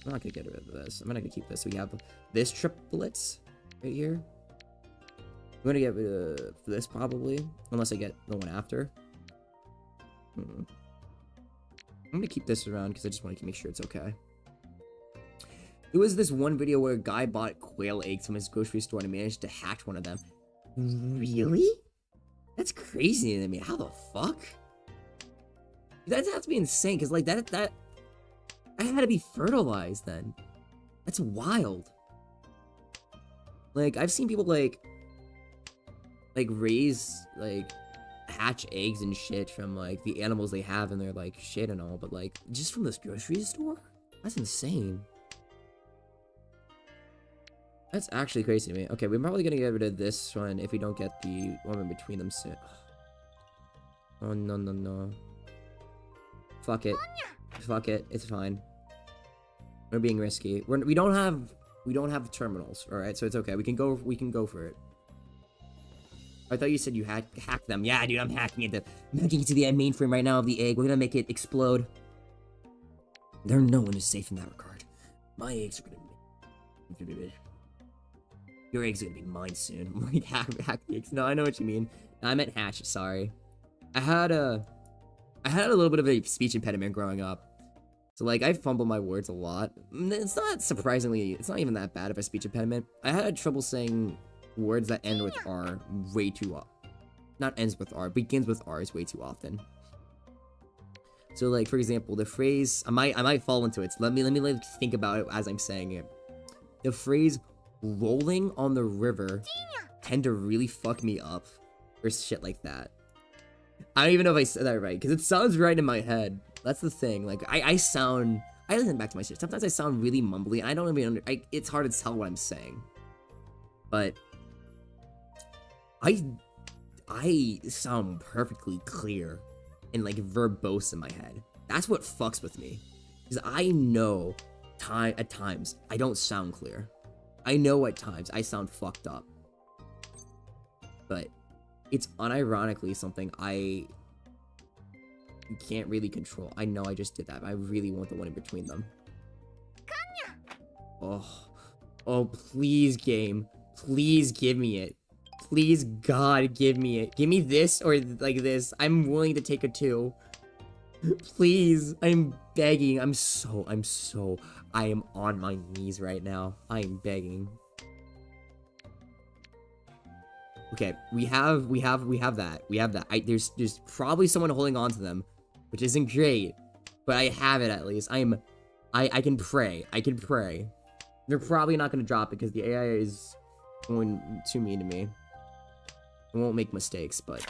I'm not gonna get rid of this. I'm not gonna keep this. So we have this triplets right here. I'm gonna get rid of this probably, unless I get the one after. I'm gonna keep this around because I just want to make sure it's okay. There was this one video where a guy bought quail eggs from his grocery store and managed to hatch one of them. Really? That's crazy to me. How the fuck? That has to be insane, because like that I had to be fertilized then. That's wild. Like, I've seen people like raise, like, hatch eggs and shit from like the animals they have in their like shit and all, but like just from this grocery store? That's insane. That's actually crazy to me. Okay, we're probably gonna get rid of this one if we don't get the one in between them soon. Oh no. Fuck it. Fuck it. It's fine. We're being risky. We don't have terminals, all right? So it's okay. We can go for it. I thought you said you had hacked them. Yeah, dude, I'm hacking it to the mainframe right now of the egg. We're gonna make it explode. No one is safe in that regard. My eggs are gonna be. Your eggs are gonna be mine soon. I'm like, hack the eggs. No, I know what you mean. I meant hatch. Sorry. I had a little bit of a speech impediment growing up. So, like, I fumble my words a lot. It's not surprisingly, it's not even that bad of a speech impediment. I had trouble saying words that end with R way too often. Not ends with R, begins with R is way too often. So, like, for example, the phrase, I might fall into it. So let me like, think about it as I'm saying it. The phrase, rolling on the river, tend to really fuck me up. Or shit like that. I don't even know if I said that right, because it sounds right in my head. That's the thing. Like, I listen back to my shit. Sometimes I sound really mumbly, and I don't even it's hard to tell what I'm saying. But I sound perfectly clear and like verbose in my head. That's what fucks with me, because I know at times I don't sound clear. I know at times I sound fucked up, but it's unironically something I can't really control. I know I just did that, but I really want the one in between them. Oh, please, game. Please give me it. Please, God, give me it. Give me this or like this. I'm willing to take a 2. Please, I'm begging. I am on my knees right now. I am begging. Okay, we have that. There's probably someone holding on to them, which isn't great, but I have it at least. I'm I can pray. I can pray. They're probably not gonna drop it because the AI is going too mean to me. It won't make mistakes, but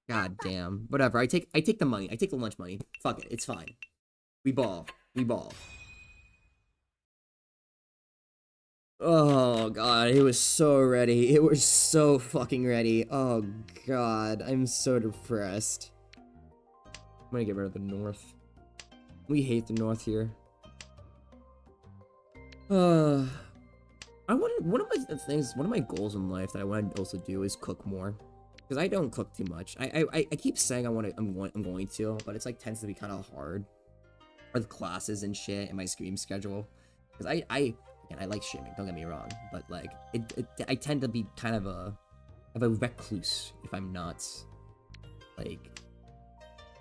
god damn. Whatever. I take the money. I take the lunch money. Fuck it. It's fine. We ball. We ball. Oh god, it was so ready. It was so fucking ready. Oh god, I'm so depressed. I'm gonna get rid of the north. We hate the north here. I want one of my goals in life that I want to also do is cook more, because I don't cook too much. I keep saying I'm going to, but it's like tends to be kind of hard with classes and shit and my stream schedule. Because I like streaming, don't get me wrong, but like I tend to be kind of a recluse if I'm not like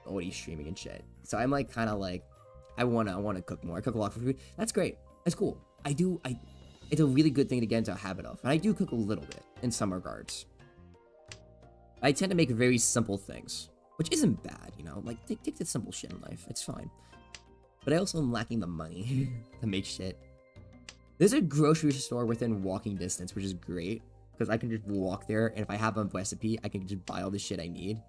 already streaming and shit. So I'm like kind of like I wanna cook more. I cook a lot for food. That's great. That's cool. It's a really good thing to get into a habit of. And I do cook a little bit in some regards. I tend to make very simple things, which isn't bad, you know? Like take the simple shit in life. It's fine. But I also am lacking the money to make shit. There's a grocery store within walking distance, which is great, because I can just walk there, and if I have a recipe, I can just buy all the shit I need.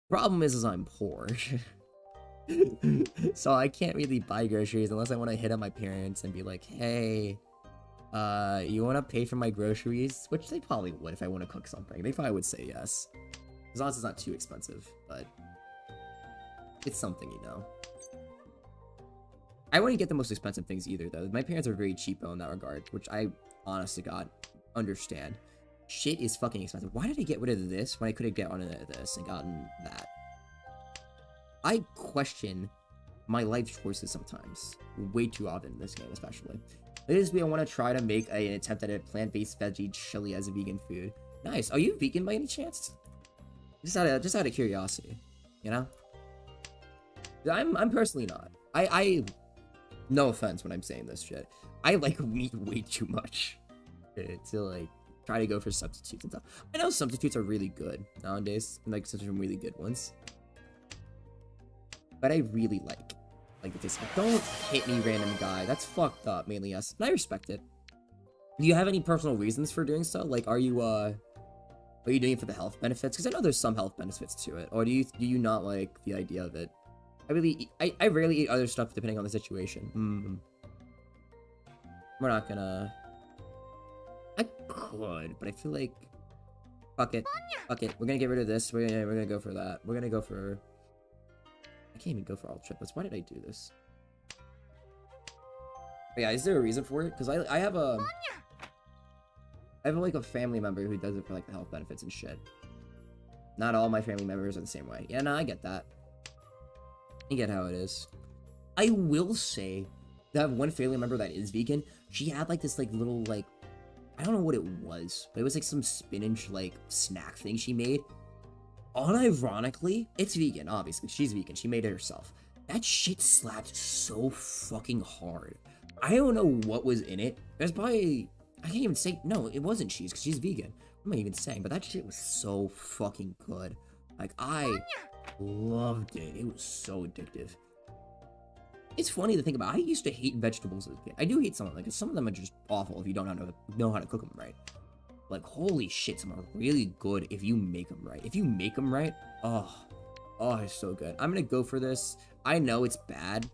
Problem is I'm poor. So I can't really buy groceries unless I want to hit up my parents and be like, hey, you want to pay for my groceries? Which they probably would if I want to cook something. They probably would say yes. As long as it's not too expensive, but it's something, you know. I wouldn't get the most expensive things either, though. My parents are very cheapo in that regard, which I, honest to God, understand. Shit is fucking expensive. Why did I get rid of this when I could have gotten rid of this and gotten that? I question my life choices sometimes. Way too often in this game, especially. This week, I want to try to make an attempt at a plant-based veggie chili as a vegan food. Nice. Are you vegan by any chance? Just out of curiosity, you know? I'm personally not. No offense when I'm saying this shit. I like meat way too much to like try to go for substitutes and stuff. I know substitutes are really good nowadays, and like some really good ones. But I really like this. Don't hit me, random guy. That's fucked up, mainly us. And I respect it. Do you have any personal reasons for doing so? Like, are you doing it for the health benefits? Because I know there's some health benefits to it. Or do you not like the idea of it? I rarely eat other stuff depending on the situation. We're not gonna... I could, but I feel like... Fuck it. Fuck it. We're gonna get rid of this. We're gonna go for that. We're gonna go for... I can't even go for all triplets. Why did I do this? But yeah, is there a reason for it? Because I have like a family member who does it for like the health benefits and shit. Not all my family members are the same way. Yeah, no, I get that. I get how it is. I will say that I have one family member that is vegan. She had like this like little like, I don't know what it was, but it was like some spinach like snack thing she made. Unironically, it's vegan, obviously. She's vegan. She made it herself. That shit slapped so fucking hard. I don't know what was in it. There's probably... I can't even say... No, it wasn't cheese, because she's vegan. What am I even saying? But that shit was so fucking good. Like, I loved it. It was so addictive. It's funny to think about. I used to hate vegetables as a kid. I do hate some of them. Like, some of them are just awful if you don't know how to cook them right. Like, holy shit, some are really good if you make them right. If you make them right, oh, it's so good. I'm gonna go for this. I know it's bad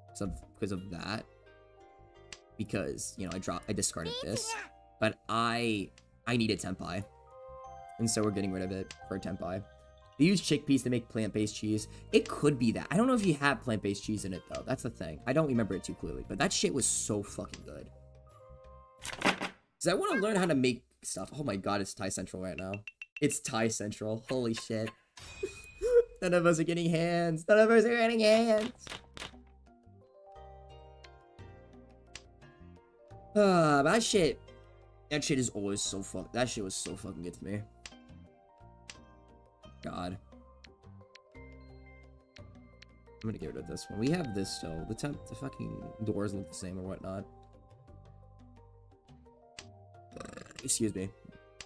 because of that. Because, you know, I discarded this. But I needed tempeh. And so we're getting rid of it for tempeh. They use chickpeas to make plant-based cheese. It could be that. I don't know if you have plant-based cheese in it, though. That's the thing. I don't remember it too clearly. But that shit was so fucking good. Because I want to learn how to make stuff. Oh my god, it's Thai Central right now. It's Thai Central. Holy shit. None of us are getting hands. None of us are getting hands. But that shit is always so that shit was so fucking good to me. God. I'm gonna get rid of this one. We have this still. The fucking doors look the same or whatnot. Excuse me.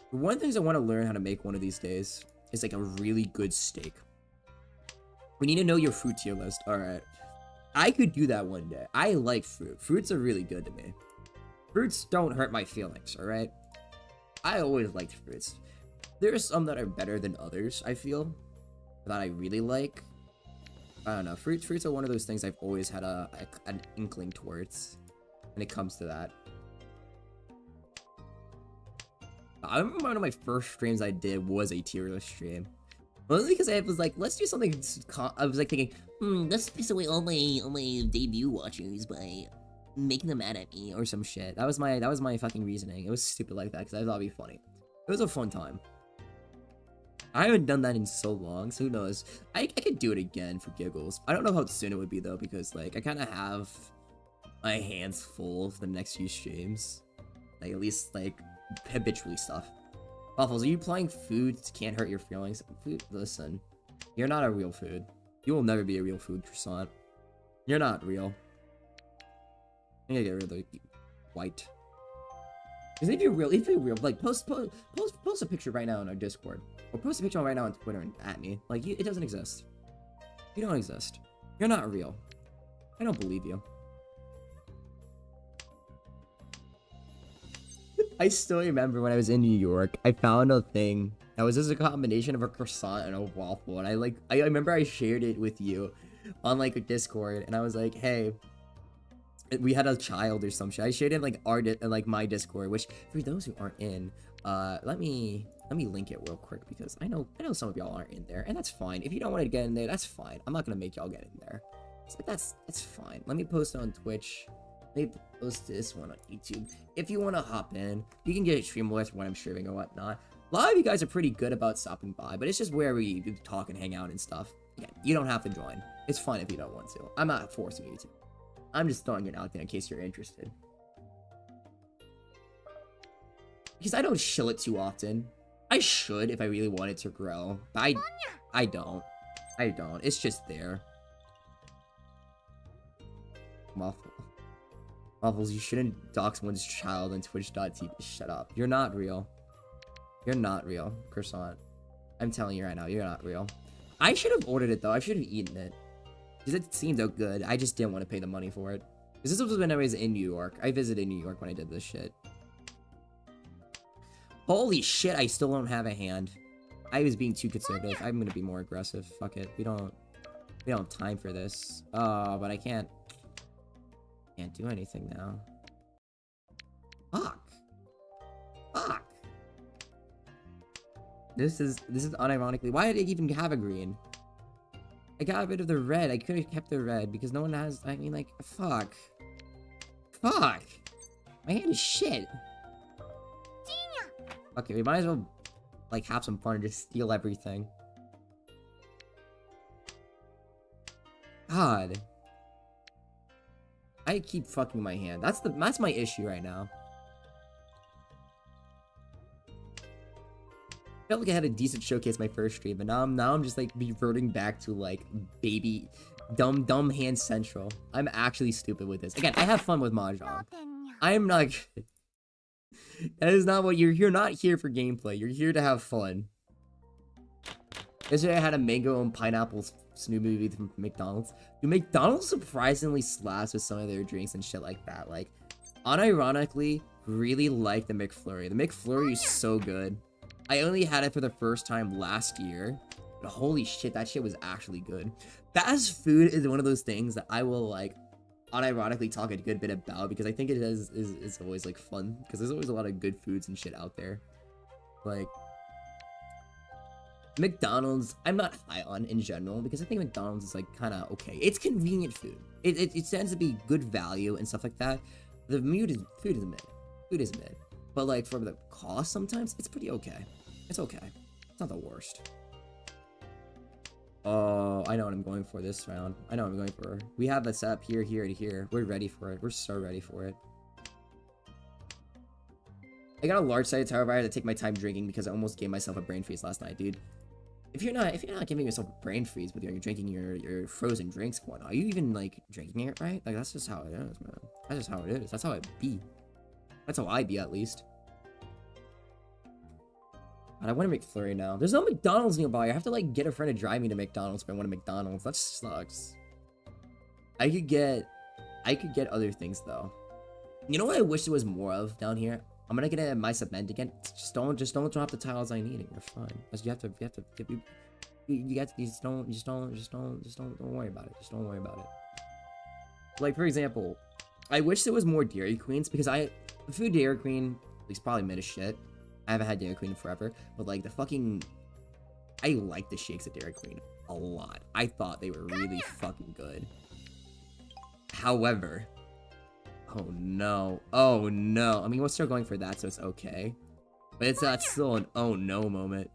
One of the things I want to learn how to make one of these days is like a really good steak. We need to know your food tier list. Alright. I could do that one day. I like fruit. Fruits are really good to me. Fruits don't hurt my feelings, alright? I always liked fruits. There are some that are better than others, I feel, that I really like. I don't know. Fruits are one of those things I've always had an inkling towards when it comes to that. I remember one of my first streams I did was a tier list stream. Mostly because I was like, let's do something. I was like thinking, let's piss away all my debut watchers by making them mad at me or some shit. That was my fucking reasoning. It was stupid like that because I thought it'd be funny. It was a fun time. I haven't done that in so long, so who knows? I could do it again for giggles. I don't know how soon it would be though, because like I kind of have my hands full for the next few streams. Like at least like habitually stuff. Waffles, are you playing food can't hurt your feelings? Food, listen, you're not a real food. You will never be a real food, croissant. You're not real. I'm gonna get rid of the white. Because if you're real, like post a picture right now in our Discord, or post a picture right now on Twitter and at me. Like it doesn't exist. You don't exist. You're not real. I don't believe you. I still remember when I was in New York, I found a thing that was just a combination of a croissant and a waffle, and I remember I shared it with you on like a Discord, and I was like, hey, we had a child or some shit. I shared it in like my Discord, which for those who aren't in, let me link it real quick because I know some of y'all aren't in there, and that's fine. If you don't want to get in there, that's fine. I'm not gonna make y'all get in there. So that's fine. Let me post it on Twitch. Let me post this one on YouTube. If you want to hop in, you can get a stream list when I'm streaming or whatnot. A lot of you guys are pretty good about stopping by, but it's just where we talk and hang out and stuff. Again, you don't have to join. It's fine if you don't want to. I'm not forcing you to. I'm just throwing it out there in case you're interested. Because I don't shill it too often. I should if I really wanted to grow, but I don't. It's just there. Waffles, you shouldn't dox one's child on twitch.tv. Shut up. You're not real. You're not real, croissant. I'm telling you right now, you're not real. I should have ordered it though. I should have eaten it. Because it seemed so good. I just didn't want to pay the money for it. Because this was when I was in New York. I visited New York when I did this shit. Holy shit, I still don't have a hand. I was being too conservative. I'm gonna be more aggressive. Fuck it. We don't have time for this. Oh, but I can't do anything now. Fuck. This is unironically. Why did I even have a green? I got rid of the red. I could have kept the red because no one has. I mean, like, fuck. My hand is shit. Okay, we might as well like have some fun and just steal everything. God. I keep fucking my hand. That's my issue right now. I felt like I had a decent showcase my first stream, but now I'm just like reverting back to like baby dumb hand central. I'm actually stupid with this. Again, I have fun with Mahjong. I'm not. That is not what you're not here for gameplay. You're here to have fun. Yesterday I had a mango and pineapple smoothie from McDonald's. Dude, McDonald's surprisingly slaps with some of their drinks and shit like that. Like, unironically, really like the McFlurry. The McFlurry is so good. I only had it for the first time last year. But holy shit, that shit was actually good. Fast food is one of those things that I will, like, unironically talk a good bit about because I think it is always, like, fun. Because there's always a lot of good foods and shit out there. Like, McDonald's, I'm not high on in general because I think McDonald's is, like, kind of okay. It's convenient food. It tends to be good value and stuff like that. The food is mid. Food is mid. But, like, for the cost sometimes, it's pretty okay. It's okay. It's not the worst. Oh, I know what I'm going for this round. I know what I'm going for. We have the setup here, here, and here. We're ready for it. We're so ready for it. I got a large-sided tower, but I had to take my time drinking because I almost gave myself a brain freeze last night, dude. If you're not giving yourself a brain freeze with you're drinking your frozen drinks, what? Are you even, like, drinking it right? Like, that's just how it is, man. That's just how it is. That's how it be. That's how I be, at least. God, I want a McFlurry now. There's no McDonald's nearby. I have to, like, get a friend to drive me to McDonald's if I want a McDonald's. That sucks. I could get other things though. You know what I wish there was more of down here? I'm gonna get it at my cement again. Just don't drop the tiles I need and you're fine. You have to don't worry about it. Just don't worry about it. Like for example, I wish there was more Dairy Queens because food Dairy Queen, at least probably mid as shit. I haven't had Dairy Queen in forever, but like I like the shakes at Dairy Queen a lot. I thought they were really fucking good. However, oh no. I mean, we're still going for that, so it's okay. But it's not still an oh no moment.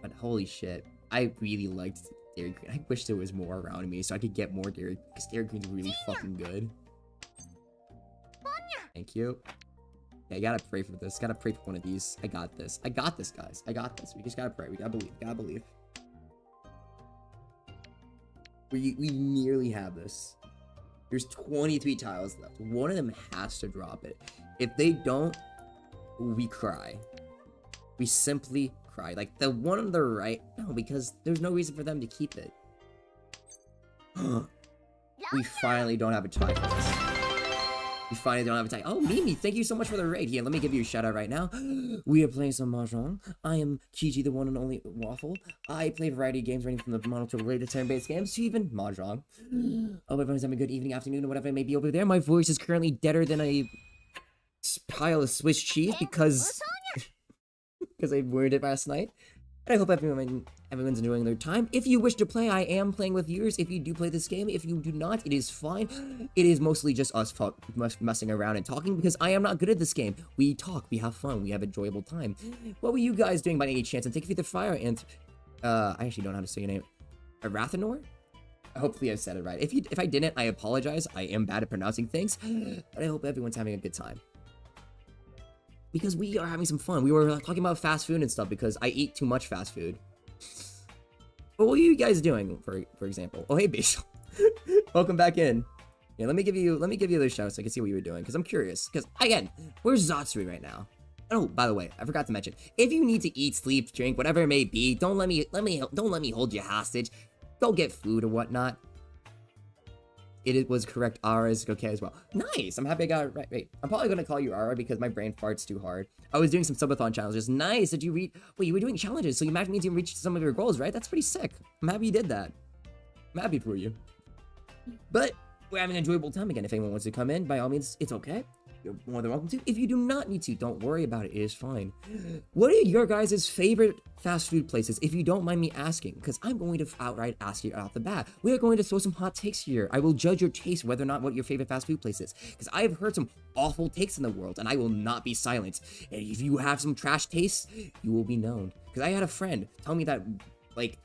But holy shit, I really liked Dairy Queen. I wish there was more around me so I could get more Dairy, because Dairy Queen's really fucking good. Thank you. Okay, I gotta pray for this. Gotta pray for one of these. I got this. I got this, guys. I got this. We just gotta pray. We gotta believe. Gotta believe. We nearly have this. There's 23 tiles left. One of them has to drop it. If they don't, we cry. We simply cry. Like the one on the right, no, because there's no reason for them to keep it. We finally don't have a tie for this. We finally don't have a tie. Oh, Mimi, thank you so much for the raid. Here, let me give you a shout out right now. We are playing some Mahjong. I am Kiji the one and only Waffle. I play a variety of games ranging from the monotone related turn-based games to even Mahjong. Oh, everyone's having a good evening, afternoon, or whatever it may be over there. My voice is currently deader than a pile of Swiss cheese because I ruined it last night. But I hope everyone's enjoying their time. If you wish to play, I am playing with viewers. If you do play this game, if you do not, it is fine. It is mostly just us messing around and talking because I am not good at this game. We talk, we have fun, we have enjoyable time. What were you guys doing by any chance? And thank you for the fire and I actually don't know how to say your name. Arathanor? Hopefully I said it right. If I didn't, I apologize. I am bad at pronouncing things, but I hope everyone's having a good time. Because we are having some fun. We were talking about fast food and stuff because I eat too much fast food. But what are you guys doing, for example? Oh, hey, Bishop. Welcome back in. Yeah, let me give you those shouts so I can see what you were doing because I'm curious. Because again, where's Zatsui right now? Oh, by the way, I forgot to mention. If you need to eat, sleep, drink, whatever it may be, don't let me hold you hostage. Don't get food or whatnot. It was correct. Ara is okay as well. Nice. I'm happy I got it right. Wait, I'm probably gonna call you Ara because my brain farts too hard. I was doing some subathon challenges. Nice. Did you read? Wait, you were doing challenges, so you imagine means you reached some of your goals, right? That's pretty sick. I'm happy you did that. I'm happy for you. But we're having an enjoyable time again. If anyone wants to come in, by all means, it's okay. You're more than welcome to. If you do not need to, don't worry about it. It is fine. What are your guys' favorite fast food places, if you don't mind me asking? Because I'm going to outright ask you off the bat. We are going to throw some hot takes here. I will judge your taste whether or not what your favorite fast food place is. Because I have heard some awful takes in the world, and I will not be silent. And if you have some trash tastes, you will be known. Because I had a friend tell me that, like,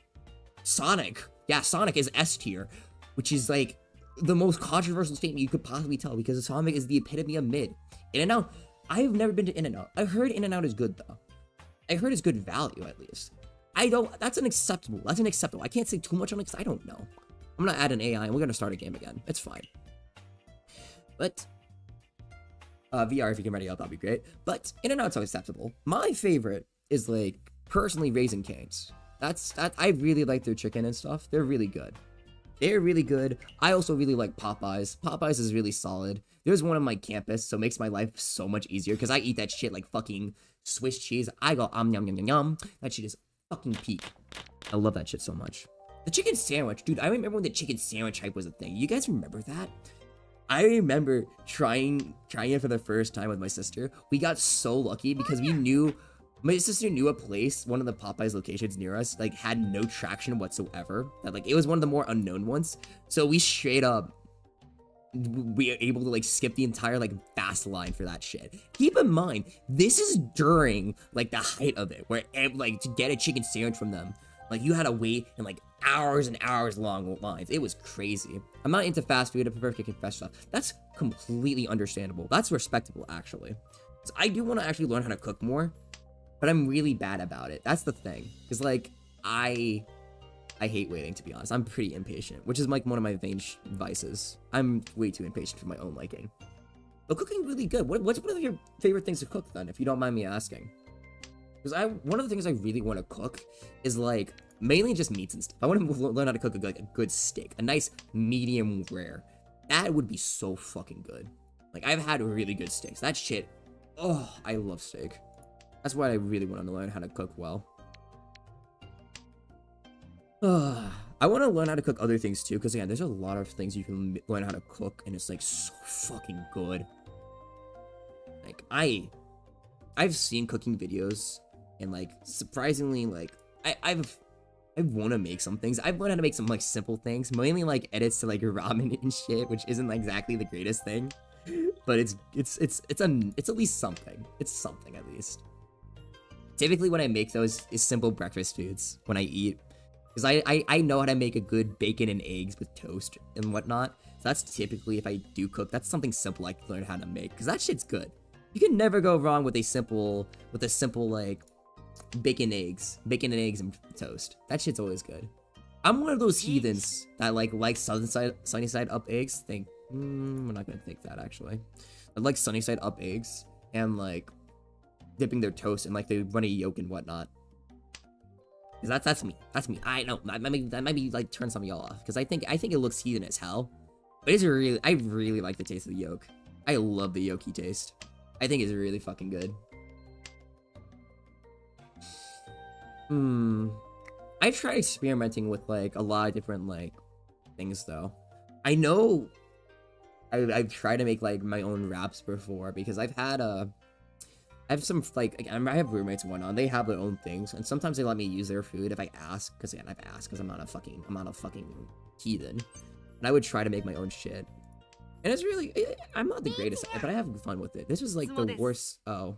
Sonic is S tier, which is, like, the most controversial statement you could possibly tell because Sonic is the epitome of mid. In-N-Out, I've never been to In-N-Out. I heard In-N-Out is good though. I heard it's good value at least. That's unacceptable. I can't say too much on it because I don't know. I'm gonna add an AI and we're gonna start a game again. It's fine. But, VR if you can ready up, that'd be great. But In-N-Out's acceptable. My favorite is like, personally, Raising Cane's. I really like their chicken and stuff. They're really good. They're really good. I also really like Popeyes. Popeyes is really solid. There's one on my campus, so it makes my life so much easier because I eat that shit like fucking Swiss cheese. I go yum yum yum yum. That shit is fucking peak. I love that shit so much. The chicken sandwich, dude. I remember when the chicken sandwich hype was a thing. You guys remember that? I remember trying it for the first time with my sister. We got so lucky because my sister knew a place, one of the Popeyes locations near us, like, had no traction whatsoever. That, like, it was one of the more unknown ones. So we straight up, we were able to, like, skip the entire, like, fast line for that shit. Keep in mind, this is during, like, the height of it, where, like, to get a chicken sandwich from them, like, you had to wait in, like, hours and hours long lines. It was crazy. I'm not into fast food. I prefer chicken fresh stuff. That's completely understandable. That's respectable, actually. So I do want to actually learn how to cook more. But I'm really bad about it. That's the thing. Because, like, I hate waiting, to be honest. I'm pretty impatient, which is, like, one of my main vices. I'm way too impatient for my own liking. But cooking really good. What's one of your favorite things to cook, then, if you don't mind me asking? Because one of the things I really want to cook is, like, Mainly just meats and stuff. I want to learn how to cook like a good steak, a nice medium rare. That would be so fucking good. Like, I've had really good steaks. That shit, oh, I love steak. That's why I really want to learn how to cook well. I want to learn how to cook other things too, because again, there's a lot of things you can learn how to cook, and it's like so fucking good. Like, I've seen cooking videos, and like surprisingly, like I want to make some things. I've learned how to make some like simple things, mainly like edits to like ramen and shit, which isn't exactly the greatest thing, but it's at least something. It's something at least. Typically, when I make those is simple breakfast foods when I eat. Because I know how to make a good bacon and eggs with toast and whatnot. So that's typically, if I do cook, that's something simple I can learn how to make. Because that shit's good. You can never go wrong with a simple like bacon and eggs and toast. That shit's always good. I'm one of those heathens that like sunny side up eggs. We're not gonna think that actually. I like sunny side up eggs and like dipping their toast in like the runny yolk and whatnot. That's me. That's me. I know that might be like turn some of y'all off because I think it looks heathen as hell. But I really like the taste of the yolk. I love the yolky taste. I think it's really fucking good. I've tried experimenting with like a lot of different like things though. I know I've tried to make like my own wraps before because I have some like I have roommates and whatnot. They have their own things, and sometimes they let me use their food if I ask. Because again, I've asked because I'm not a fucking heathen, and I would try to make my own shit. And it's really, I'm not the greatest at it, but I have fun with it. This was like the worst. Oh,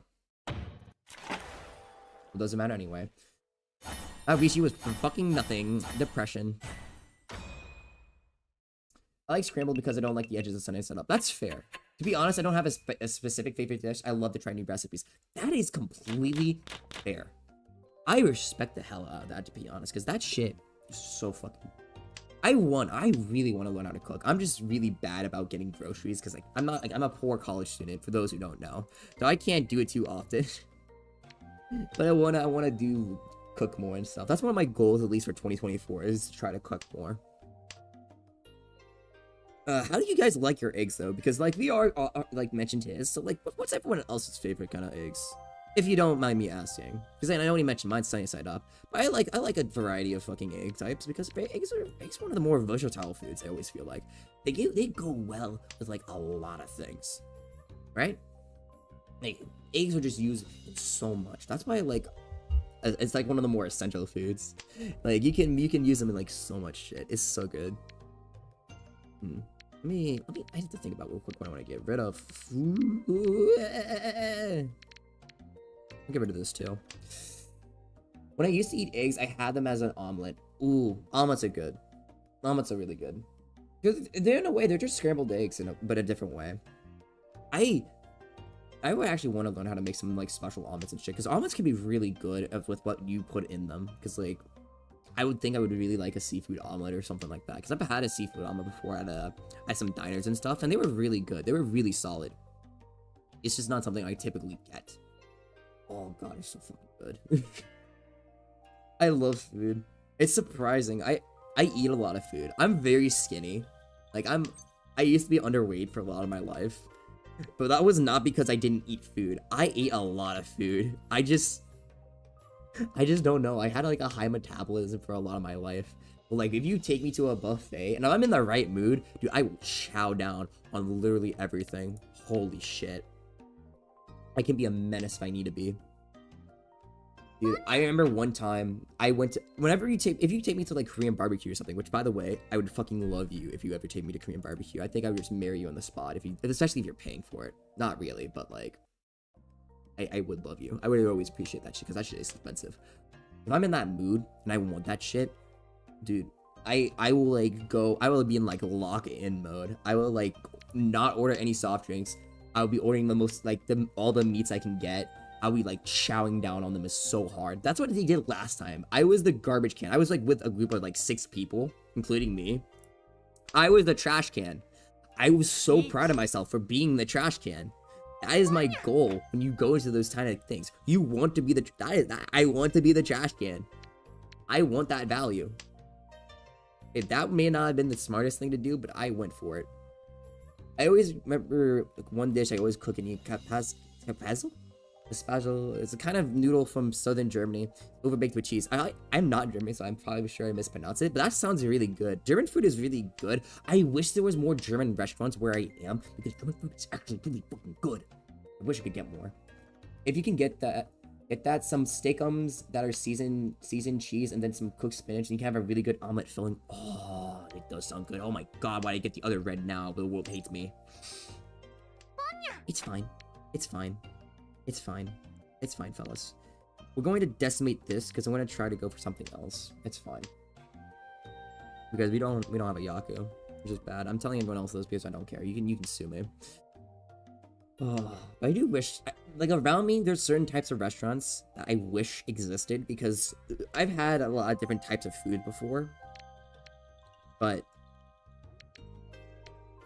it doesn't matter anyway. Rishi was fucking nothing. Depression. I like scrambled because I don't like the edges of Sunday setup. That's fair. To be honest, I don't have a specific favorite dish. I love to try new recipes. That is completely fair. I respect the hell out of that, to be honest, because that shit is so fucking... I really want to learn how to cook. I'm just really bad about getting groceries, because like, I'm a poor college student, for those who don't know. So I can't do it too often. But I wanna cook more and stuff. That's one of my goals, at least for 2024, is to try to cook more. How do you guys like your eggs though? Because like we are like mentioned his, so like what's everyone else's favorite kind of eggs? If you don't mind me asking, because I only mentioned mine's sunny side up, but I like a variety of fucking egg types because eggs are one of the more versatile foods. I always feel like they go well with like a lot of things, right? Like eggs are just used in so much. That's why like it's like one of the more essential foods. Like you can use them in like so much shit. It's so good. I have to think about real quick what I want to get rid of. I'll get rid of this too. When I used to eat eggs, I had them as an omelet. Ooh, omelets are good. Omelets are really good. Because they're in a way, they're just scrambled eggs, but a different way. I would actually want to learn how to make some like special omelets and shit. Because omelets can be really good with what you put in them. Because like, I would think I would really like a seafood omelet or something like that. Because I've had a seafood omelet before at some diners and stuff, and they were really good. They were really solid. It's just not something I typically get. Oh god, it's so fucking good. I love food. It's surprising. I eat a lot of food. I'm very skinny. Like I used to be underweight for a lot of my life. But that was not because I didn't eat food. I ate a lot of food. I just don't know. I had like a high metabolism for a lot of my life. But like if you take me to a buffet and if I'm in the right mood, dude, I will chow down on literally everything. Holy shit. I can be a menace if I need to be. Dude, I remember one time I went to if you take me to like Korean barbecue or something, which by the way, I would fucking love you if you ever take me to Korean barbecue. I think I would just marry you on the spot especially if you're paying for it. Not really, but like I would love you. I would always appreciate that shit because that shit is expensive. If I'm in that mood and I want that shit, dude, I will be in like lock-in mode. I will like not order any soft drinks. I'll be ordering the most like all the meats I can get. I'll be like chowing down on them is so hard. That's what they did last time. I was the garbage can. I was like with a group of like 6 people, including me. I was the trash can. I was so proud of myself for being the trash can. That is my goal when you go into those kind of things. You want to be I want to be the trash can. I want that value. That may not have been the smartest thing to do, but I went for it. I always remember like one dish I always cook and eat, capazel? It's a kind of noodle from southern Germany, overbaked with cheese. I'm not German, so I'm probably sure I mispronounced it, but that sounds really good. German food is really good. I wish there was more German restaurants where I am, because German food is actually really fucking good. I wish I could get more. If you can get that, some steakums that are seasoned cheese, and then some cooked spinach, and you can have a really good omelet filling. Oh, it does sound good. Oh my god, why did I get the other red now? The world hates me. It's fine. It's fine. It's fine. It's fine, fellas. We're going to decimate this because I'm going to try to go for something else. It's fine. Because we don't have a Yaku, which is bad. I'm telling everyone else those because I don't care. You can sue me. Oh, I do wish, like, around me, there's certain types of restaurants that I wish existed, because I've had a lot of different types of food before, but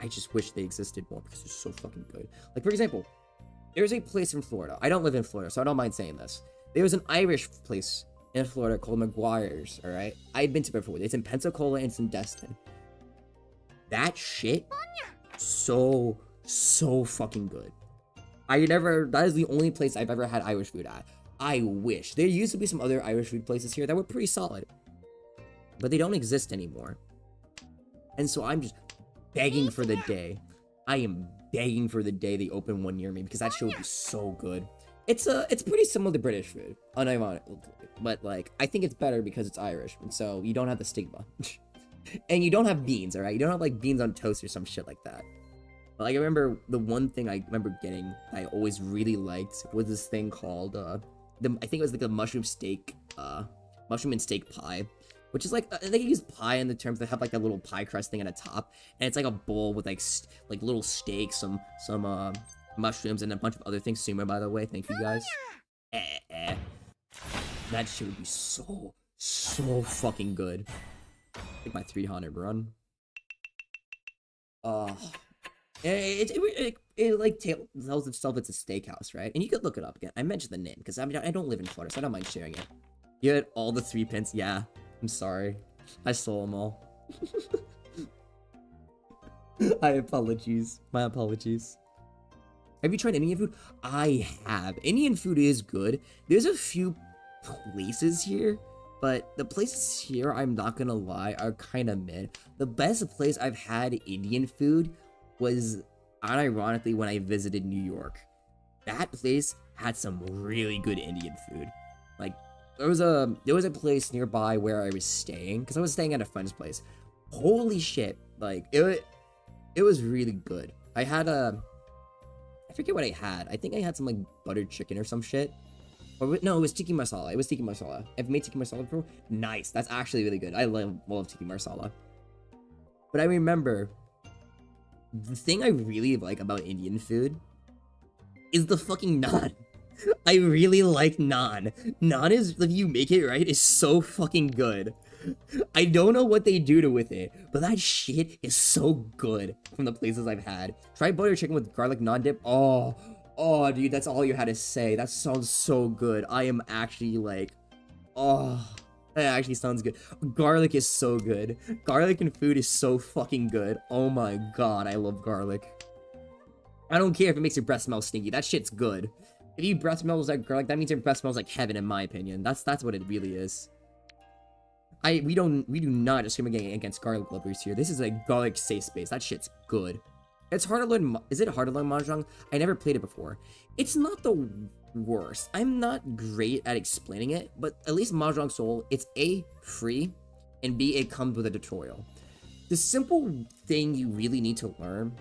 I just wish they existed more because they're so fucking good. Like, for example, there's a place in Florida. I don't live in Florida, so I don't mind saying this. There's an Irish place in Florida called McGuire's, alright? I've been to it before. It's in Pensacola and it's in Destin. That shit, so fucking good. That is the only place I've ever had Irish food at. I wish. There used to be some other Irish food places here that were pretty solid, but they don't exist anymore. And so I'm just begging for the day. I am begging for the day they open one near me, because that shit would be so good. It's pretty similar to British food, unironically, but like I think it's better because it's Irish, and so you don't have the stigma. And you don't have beans, alright? You don't have like beans on toast or some shit like that. Like, I remember the one thing I remember getting I always really liked was this thing called, I think it was like a mushroom and steak pie, which is like, they use pie in the terms that have like a little pie crust thing at the top, and it's like a bowl with like little steaks, some mushrooms, and a bunch of other things. Sumo, by the way, thank you guys. That shit would be so fucking good. Like my 300 run. It like tells itself it's a steakhouse, right? And you could look it up again. I mentioned the name because I mean I don't live in Florida, so I don't mind sharing it. You had all the 3 pence. Yeah, I'm sorry. I stole them all. My apologies. Have you tried Indian food? I have. Indian food is good. There's a few places here, but the places here, I'm not gonna lie, are kind of mid. The best place I've had Indian food was, unironically, when I visited New York. That place had some really good Indian food. Like, there was a place nearby where I was staying, because I was staying at a friend's place. Holy shit, like, it was really good. I forget what I had. I think I had some, like, buttered chicken or some shit. Or, no, it was tikka masala. I've made tikka masala before. Nice. That's actually really good. I love tikka masala. But I remember, the thing I really like about Indian food is the fucking naan. I really like naan. Naan is, if you make it right, is so fucking good. I don't know what they do with it, but that shit is so good from the places I've had. Try butter chicken with garlic naan dip. Oh, dude, that's all you had to say. That sounds so good. I am actually like, oh, that actually sounds good. Garlic is so good. Garlic and food is so fucking good. Oh my god, I love garlic. I don't care if it makes your breath smell stinky. That shit's good. If your breath smells like garlic, that means your breath smells like heaven, in my opinion. That's what it really is. We do not discriminate against garlic lovers here. This is a garlic safe space. That shit's good. It's hard to learn. Is it hard to learn Mahjong? I never played it before. It's not the worst. I'm not great at explaining it, but at least Mahjong Soul, it's A, free, and B, it comes with a tutorial. The simple thing you really need to learn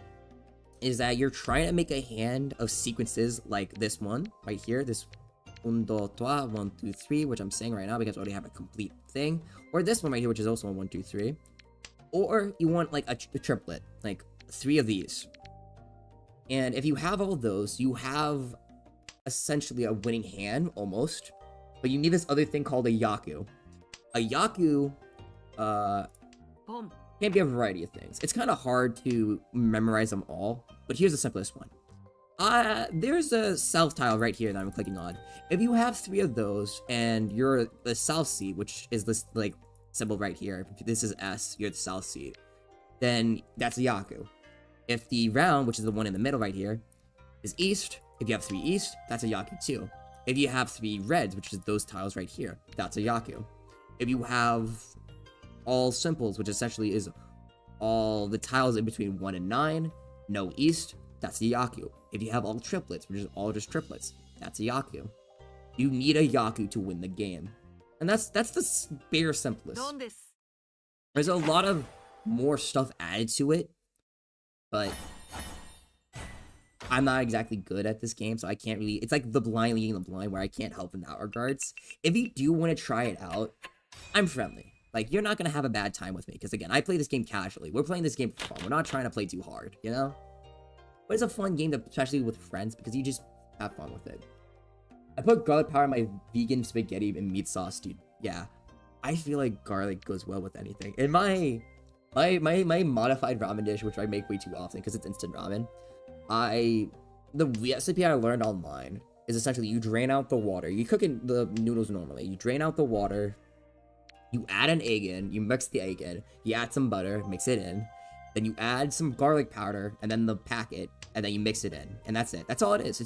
is that you're trying to make a hand of sequences like this one right here, this 1, 2, 3, 1, 2, 3, which I'm saying right now because I already have a complete thing, or this one right here, which is also a 1, 2, 3, or you want like a triplet, like 3 of these. And if you have all those, you have essentially a winning hand almost, but you need this other thing called a Yaku. A Yaku can be a variety of things. It's kind of hard to memorize them all, but here's the simplest one. There's a south tile right here that I'm clicking on. If you have 3 of those and you're the south seed, which is this like symbol right here, if this is S, you're the south seed, then that's a Yaku. If the round, which is the one in the middle right here, is east, if you have 3 east, that's a Yaku too. If you have 3 reds, which is those tiles right here, that's a Yaku. If you have all simples, which essentially is all the tiles in between 1 and 9, no east, that's a Yaku. If you have all triplets, which is all just triplets, that's a Yaku. You need a Yaku to win the game. And that's the bare simplest. There's a lot of more stuff added to it, but I'm not exactly good at this game, so I can't really... It's like the blind leading the blind, where I can't help in that regards. If you do want to try it out, I'm friendly. Like, you're not going to have a bad time with me, because again, I play this game casually. We're playing this game for fun. We're not trying to play too hard, you know? But it's a fun game, especially with friends, because you just have fun with it. I put garlic powder in my vegan spaghetti and meat sauce, dude. Yeah. I feel like garlic goes well with anything. In my modified ramen dish, which I make way too often because it's instant ramen, the recipe I learned online is essentially you drain out the water. You cook in the noodles normally. You drain out the water. You add an egg in. You mix the egg in. You add some butter. Mix it in. Then you add some garlic powder and then the packet, and then you mix it in, and that's it. That's all it is.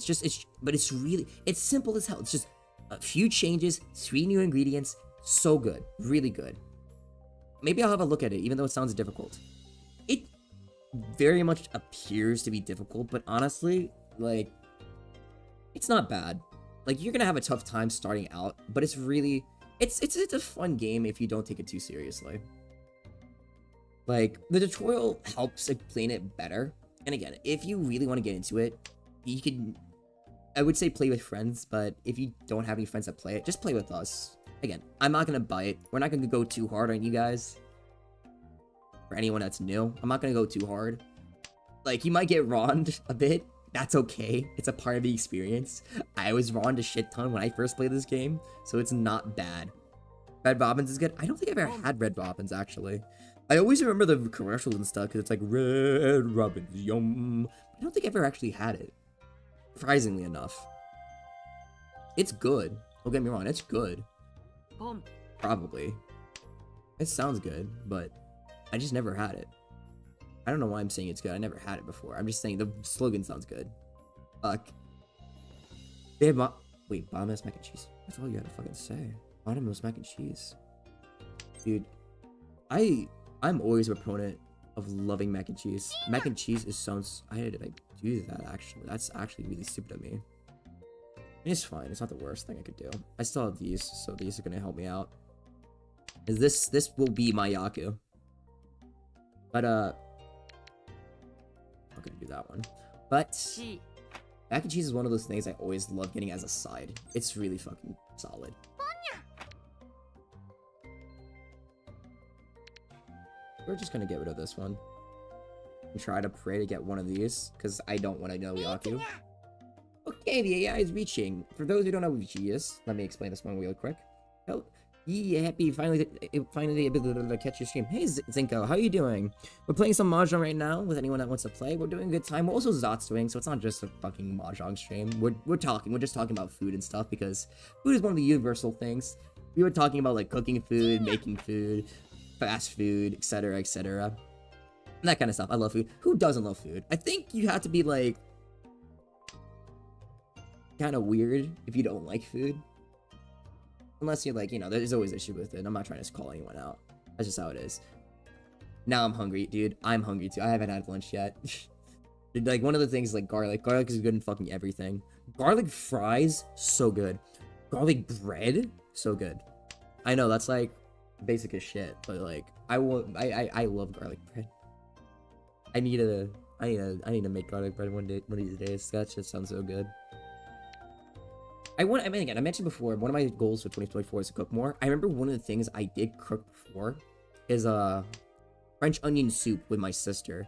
But it's simple as hell. It's just a few changes, 3 new ingredients. So good, really good. Maybe I'll have a look at it, even though it sounds difficult. It very much appears to be difficult, but honestly, like, it's not bad. Like, you're gonna have a tough time starting out, but it's really, it's a fun game if you don't take it too seriously. Like, the tutorial helps explain it better. And again, if you really want to get into it, you can, I would say play with friends, but if you don't have any friends that play it, just play with us. Again, I'm not going to buy it. We're not going to go too hard on you guys. For anyone that's new, I'm not going to go too hard. Like, you might get wronged a bit. That's okay. It's a part of the experience. I was wronged a shit ton when I first played this game, so it's not bad. Red Robins is good. I don't think I've ever had Red Robins, actually. I always remember the commercials and stuff, because it's like, Red Robins, yum. I don't think I've ever actually had it. Surprisingly enough. It's good. Don't get me wrong, it's good. Probably. It sounds good, but I just never had it. I don't know why I'm saying it's good. I never had it before. I'm just saying the slogan sounds good. Fuck. They have wait, bottomless mac and cheese. That's all you gotta fucking say. Bottomless mac and cheese. Dude, I'm always a proponent of loving mac and cheese. Mac and cheese sounds... I did I do that, actually? That's actually really stupid of me. It's fine. It's not the worst thing I could do. I still have these, so these are gonna help me out. This will be my Yaku. But, I'm not gonna do that one. But, mac and cheese is one of those things I always love getting as a side. It's really fucking solid. We're just gonna get rid of this one. And try to pray to get one of these, because I don't want to know Yaku. Okay, the AI is reaching. For those who don't know who she is, let me explain this one real quick. Oh, yeah, happy finally able to catch your stream. Hey, Zinko, how are you doing? We're playing some Mahjong right now with anyone that wants to play. We're doing a good time. We're also Zotsuing, so it's not just a fucking Mahjong stream. We're just talking about food and stuff, because food is one of the universal things. We were talking about, like, cooking food, making food, fast food, etc., etc. That kind of stuff. I love food. Who doesn't love food? I think you have to be, like, kind of weird if you don't like food. Unless you're like, you know, there's always an issue with it. I'm not trying to call anyone out. That's just how it is. Now I'm hungry, dude. I'm hungry too. I haven't had lunch yet. Dude, like, one of the things, like, garlic. Garlic is good in fucking everything. Garlic fries, so good. Garlic bread, so good. I know, that's, like, basic as shit, but, like, I love garlic bread. I need to make garlic bread one of these days. That shit sounds so good. I mean, again, I mentioned before, one of my goals for 2024 is to cook more. I remember one of the things I did cook before is French onion soup with my sister.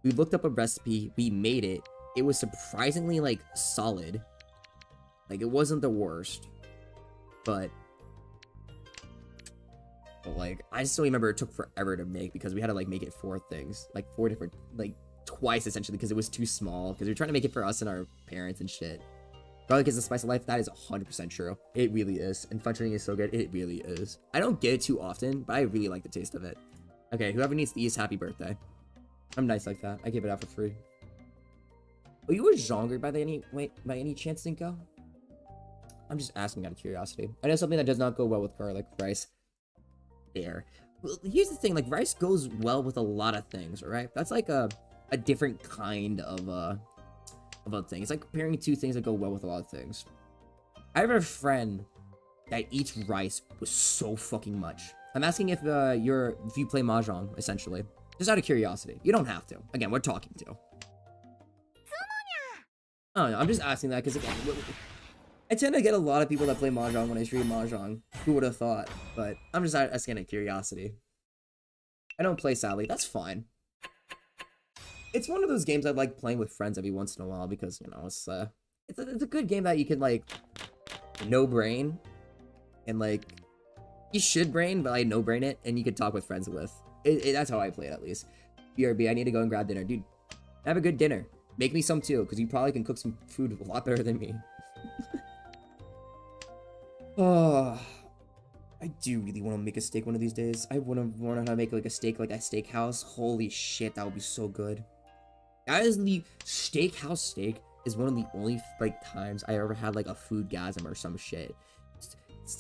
We looked up a recipe, we made it. It was surprisingly, like, solid. Like, it wasn't the worst, but like, I still remember it took forever to make because we had to, like, make it 4 things, like 4 different, like, twice essentially because it was too small. Because we were trying to make it for us and our parents and shit. Probably because the spice of life, that is 100% true. It really is. And fudging is so good. It really is. I don't get it too often, but I really like the taste of it. Okay, whoever needs to eat, happy birthday. I'm nice like that. I give it out for free. Are you a genre by any chance, Cinco? I'm just asking out of curiosity. I know something that does not go well with garlic rice. There. Well, here's the thing, like rice goes well with a lot of things, right? That's like a different kind of a thing. It's like comparing two things that go well with a lot of things. I have a friend that eats rice with so fucking much. I'm asking if you play Mahjong, essentially. Just out of curiosity. You don't have to. Again, we're talking to. I don't know, I'm just asking that because again, I tend to get a lot of people that play Mahjong when I stream Mahjong. Who would have thought? But I'm just asking out of curiosity. I don't play, sadly. That's fine. It's one of those games I like playing with friends every once in a while because, you know, it's a good game that you can, like, no brain. And, like, you should brain, but I no brain it, and you can talk with friends with. That's how I play it, at least. BRB, I need to go and grab dinner. Dude, have a good dinner. Make me some too, because you probably can cook some food a lot better than me. Oh, I do really want to make a steak one of these days. I want to learn how to make like a steak, like a steakhouse. Holy shit, that would be so good. That is the steakhouse steak is one of the only like times I ever had like a foodgasm or some shit.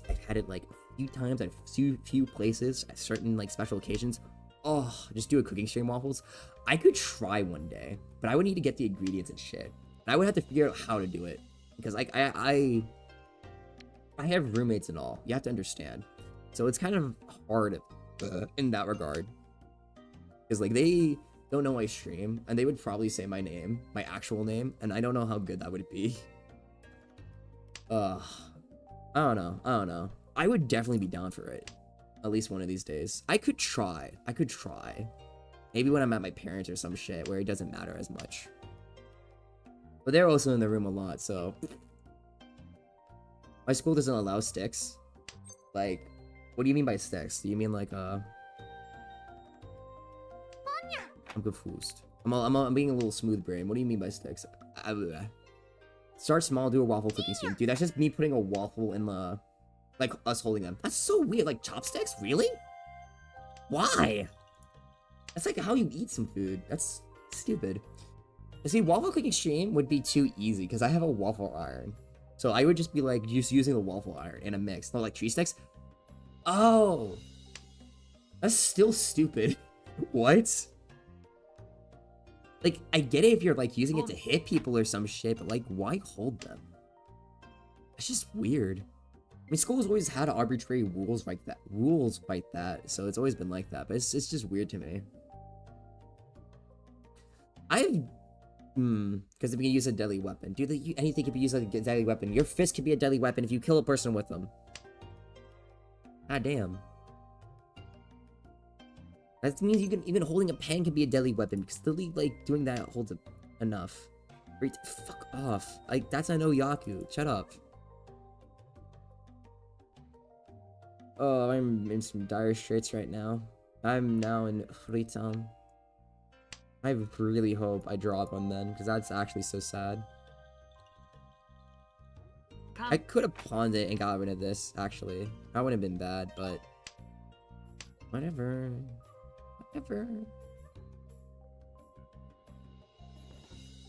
I've had it like a few times at a few places at certain like special occasions. Oh, just do a cooking stream waffles. I could try one day, but I would need to get the ingredients and shit. And I would have to figure out how to do it because like I have roommates and all. You have to understand. So it's kind of hard in that regard. Because, like, they don't know I stream, and they would probably say my name, my actual name, and I don't know how good that would be. I don't know. I would definitely be down for it. At least one of these days. I could try. Maybe when I'm at my parents or some shit, where it doesn't matter as much. But they're also in the room a lot, so... My school doesn't allow sticks. Like, what do you mean by sticks? Do you mean like, I'm confused. I'm being a little smooth brain. What do you mean by sticks? Start small, do a waffle cooking stream. Dude, that's just me putting a waffle in the... Like, us holding them. That's so weird. Like, chopsticks? Really? Why? That's like how you eat some food. That's stupid. You see, waffle cooking stream would be too easy because I have a waffle iron. So I would just be like just using the waffle iron in a mix, not like tree sticks. Oh, that's still stupid. What? Like, I get it if you're like using it to hit people or some shit, but like, why hold them? It's just weird. I mean, school's always had arbitrary rules like that. So it's always been like that, but it's just weird to me. Because if you can use a deadly weapon. Dude, anything can be used like a deadly weapon. Your fist can be a deadly weapon if you kill a person with them. God damn. That means you can, even holding a pen can be a deadly weapon. Because literally, like, doing that holds enough. Fuck off. Like, that's I know Yaku. Shut up. Oh, I'm in some dire straits right now. I'm now in Freetown. I really hope I drop one then, because that's actually so sad. I could have pawned it and got rid of this, actually. That wouldn't have been bad, but... Whatever.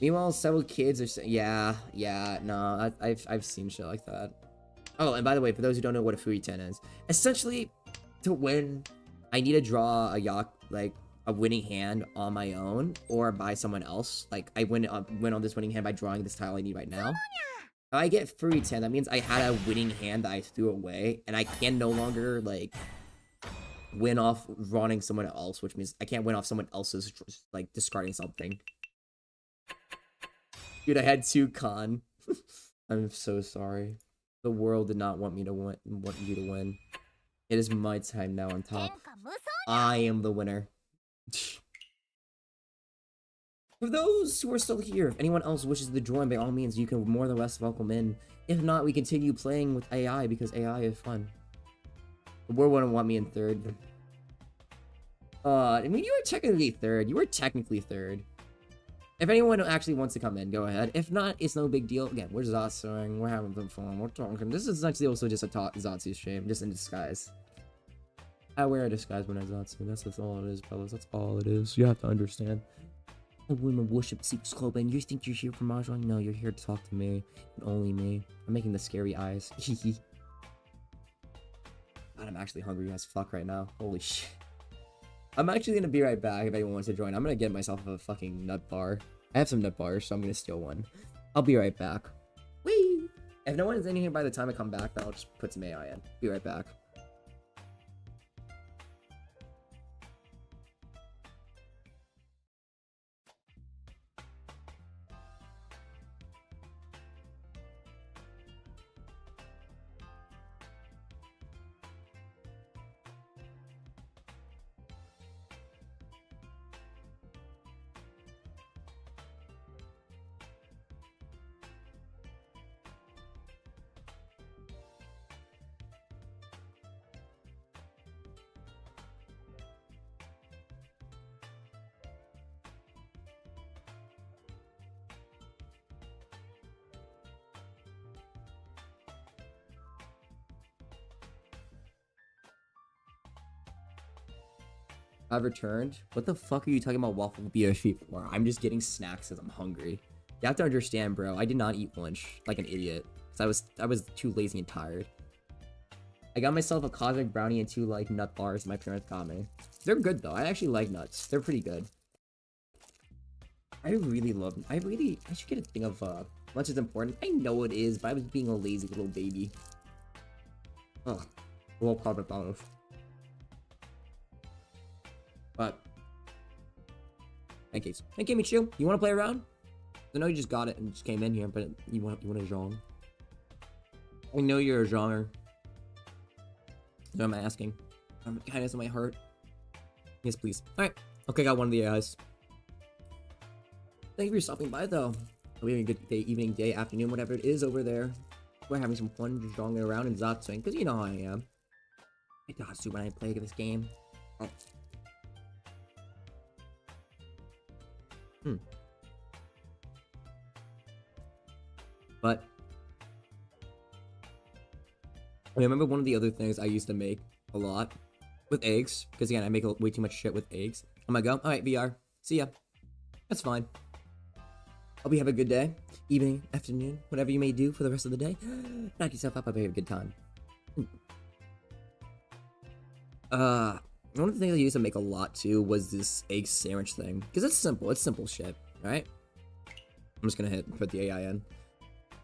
Meanwhile, several kids are yeah, no, I've seen shit like that. Oh, and by the way, for those who don't know what a Furi-ten is, essentially, to win, I need to draw a winning hand on my own or by someone else. Like, I win on this winning hand by drawing this tile I need right now. If I get Furi-ten, that means I had a winning hand that I threw away, and I can no longer, like, win off drawing someone else, which means I can't win off someone else's, like, discarding something. Dude, I had 2 con. I'm so sorry. The world did not want me to win. Want you to win. It is my time now on top. I am the winner. For those who are still here, if anyone else wishes to join, by all means, you can more than less welcome in. If not, we continue playing with AI because AI is fun. The world wouldn't want me in 3rd. I mean, you were technically 3rd. You were technically 3rd. If anyone actually wants to come in, go ahead. If not, it's no big deal. Again, we're Zatsuing, we're having some fun, we're talking. This is actually also just a Zatsu stream, just in disguise. I wear a disguise when I Zatsu, that's all it is, fellas. That's all it is. You have to understand. A women worship Secrets Club, and you think you're here for Mahjong? No, you're here to talk to me, and only me. I'm making the scary eyes. God, I'm actually hungry as fuck right now. Holy shit. I'm actually gonna be right back if anyone wants to join. I'm gonna get myself a fucking nut bar. I have some nut bars, so I'm gonna steal one. I'll be right back. Whee! If no one is in here by the time I come back, then I'll just put some AI in. Be right back. I've returned. What the fuck are you talking about waffle BFE for? I'm just getting snacks because I'm hungry. You have to understand, bro. I did not eat lunch like an idiot. Cause I was too lazy and tired. I got myself a cosmic brownie and 2 like nut bars my parents got me. They're good though. I actually like nuts. They're pretty good. I should get a thing of lunch is important. I know it is, but I was being a lazy little baby. Ugh. Roll cosmic brownies. But pancakes. Hey, Michu, you want to play around? I know you just got it and just came in here, but you want a zhong. I know you're a zhonger. So I'm asking. I'm kindness in my heart. Yes, please. All right. Okay, got one of the AIs. Thank you for stopping by, though. Hope you're having a good day, evening, day, afternoon, whatever it is over there. We're having some fun just zhonging around in Zatsuing, because you know how I am. I Zatsu when I play this game. Oh. But I remember one of the other things I used to make a lot with eggs, because again I make way too much shit with eggs. I'm gonna go, alright VR, see ya. That's fine. Hope you have a good day, evening, afternoon, whatever you may do for the rest of the day. Knock yourself up, I hope you have a good time. One of the things I used to make a lot too was this egg sandwich thing. Because it's simple shit, right? I'm just gonna put the AI in.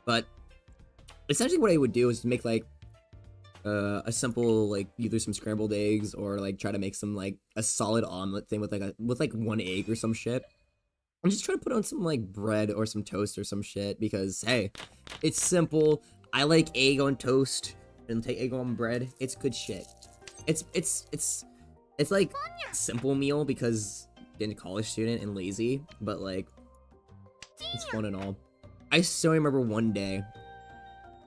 But essentially what I would do is make like a simple like either some scrambled eggs or like try to make some like a solid omelet thing with like 1 egg or some shit. I'm just trying to put on some like bread or some toast or some shit because hey, it's simple. I like egg on toast and take egg on bread. It's good shit. It's like a simple meal because being a college student and lazy, but like it's fun and all. I still remember one day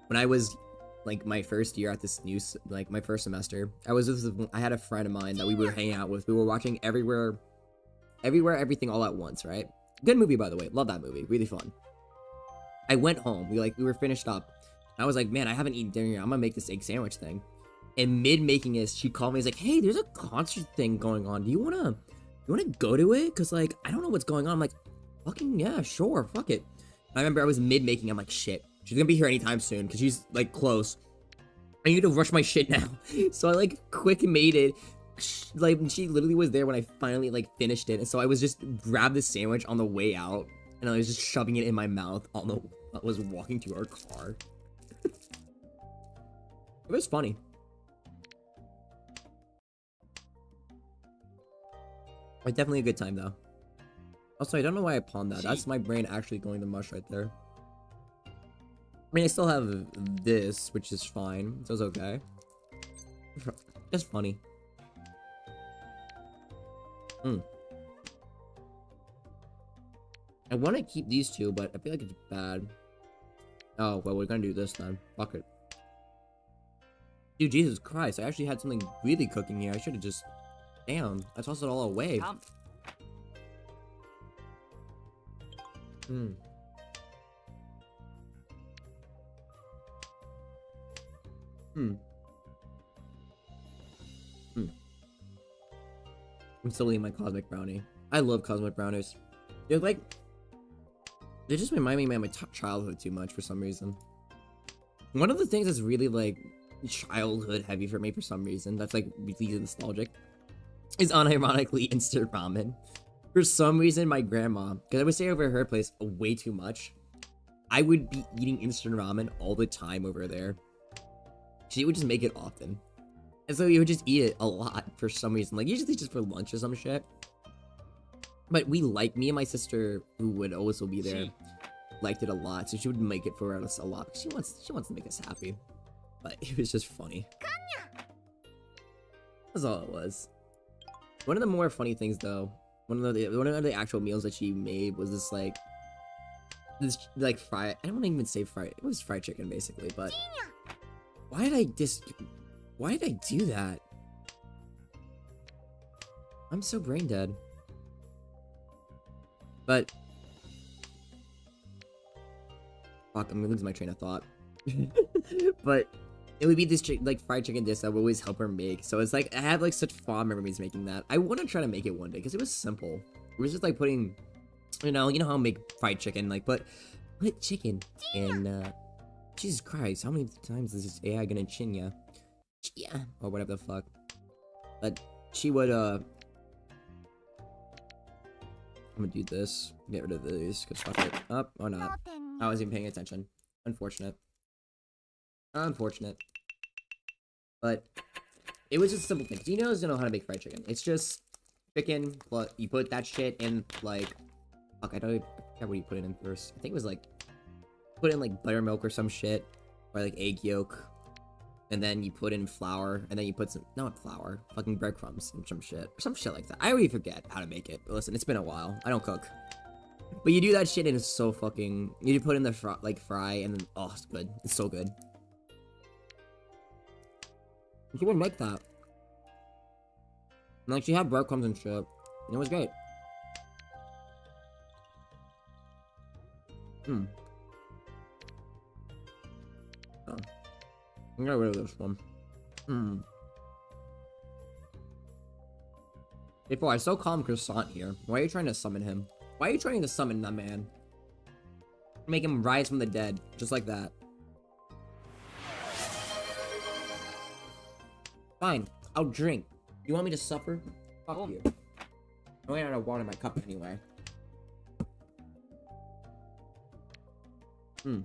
when I was like my first year at this new like my first semester. I had a friend of mine that we were hanging out with. We were watching Everywhere, Everything All at Once, right? Good movie, by the way. Love that movie. Really fun. I went home. We were finished up. I was like, man, I haven't eaten dinner yet. I'm gonna make this egg sandwich thing. And mid making this, she called me. She's like, hey, there's a concert thing going on. Do you wanna go to it? Cause like I don't know what's going on. I'm like, fucking yeah, sure, fuck it. And I remember I was mid making. I'm like, shit, she's gonna be here anytime soon because she's like close. I need to rush my shit now. So I like quick made it. Like she literally was there when I finally like finished it, and so I was just grabbed the sandwich on the way out, and I was just shoving it in my mouth on the. I was walking to our car. It was funny. But definitely a good time though. Also, I don't know why I pawned that. That's my brain actually going to mush right there. I mean, I still have this, which is fine. So it's okay. Just funny. I want to keep these two, but I feel like it's bad. Oh, well, we're gonna do this then. Fuck it. Dude, Jesus Christ. I actually had something really cooking here. I should have just... Damn. I tossed it all away. Hmm. Hmm. Hmm. I'm still eating my cosmic brownie. I love cosmic brownies. They're like, they just remind me of my childhood too much for some reason. One of the things that's really like childhood heavy for me for some reason, that's like really nostalgic, is unironically instant ramen. For some reason, my grandma, because I would stay over at her place way too much, I would be eating instant ramen all the time over there. She would just make it often. And so you would just eat it a lot for some reason, like usually just for lunch or some shit. But me and my sister, who would also be there, liked it a lot, so she would make it for us a lot. She wants to make us happy. But it was just funny. That's all it was. One of the more funny things though, one of the actual meals that she made was this like fried, I don't even say fried, it was fried chicken basically, but why did I do that? I'm so brain dead. But fuck, I'm gonna lose my train of thought. But it would be this like fried chicken dish that would always help her make. So it's like I have like such fond memories making that. I want to try to make it one day because it was simple. It was just like putting, you know how I make fried chicken, like put chicken in. Jesus Christ, how many times is this AI gonna chin ya? Yeah, or whatever the fuck. But she would I'm gonna do this. Get rid of these because fuck it. Up or not? I wasn't even paying attention. Unfortunate. Unfortunate. But it was just a simple thing. Do you know how to make fried chicken? It's just chicken, but you put that shit in like, fuck, I forget what you put it in first. I think it was like, put in like buttermilk or some shit, or like egg yolk, and then you put in flour, and then you put some, not flour, fucking breadcrumbs and some shit like that. I already forget how to make it. But listen, it's been a while. I don't cook. But you do that shit and it's so fucking, you put in the fry, and then, oh, it's good. It's so good. She wouldn't make that. And, like, she had breadcrumbs and shit. And it was great. Oh. I'm gonna get rid of this one. Before, I so calm Croissant here. Why are you trying to summon him? Why are you trying to summon that man? Make him rise from the dead. Just like that. Fine, I'll drink. You want me to suffer? Fuck you. I ran out of water in my cup anyway. I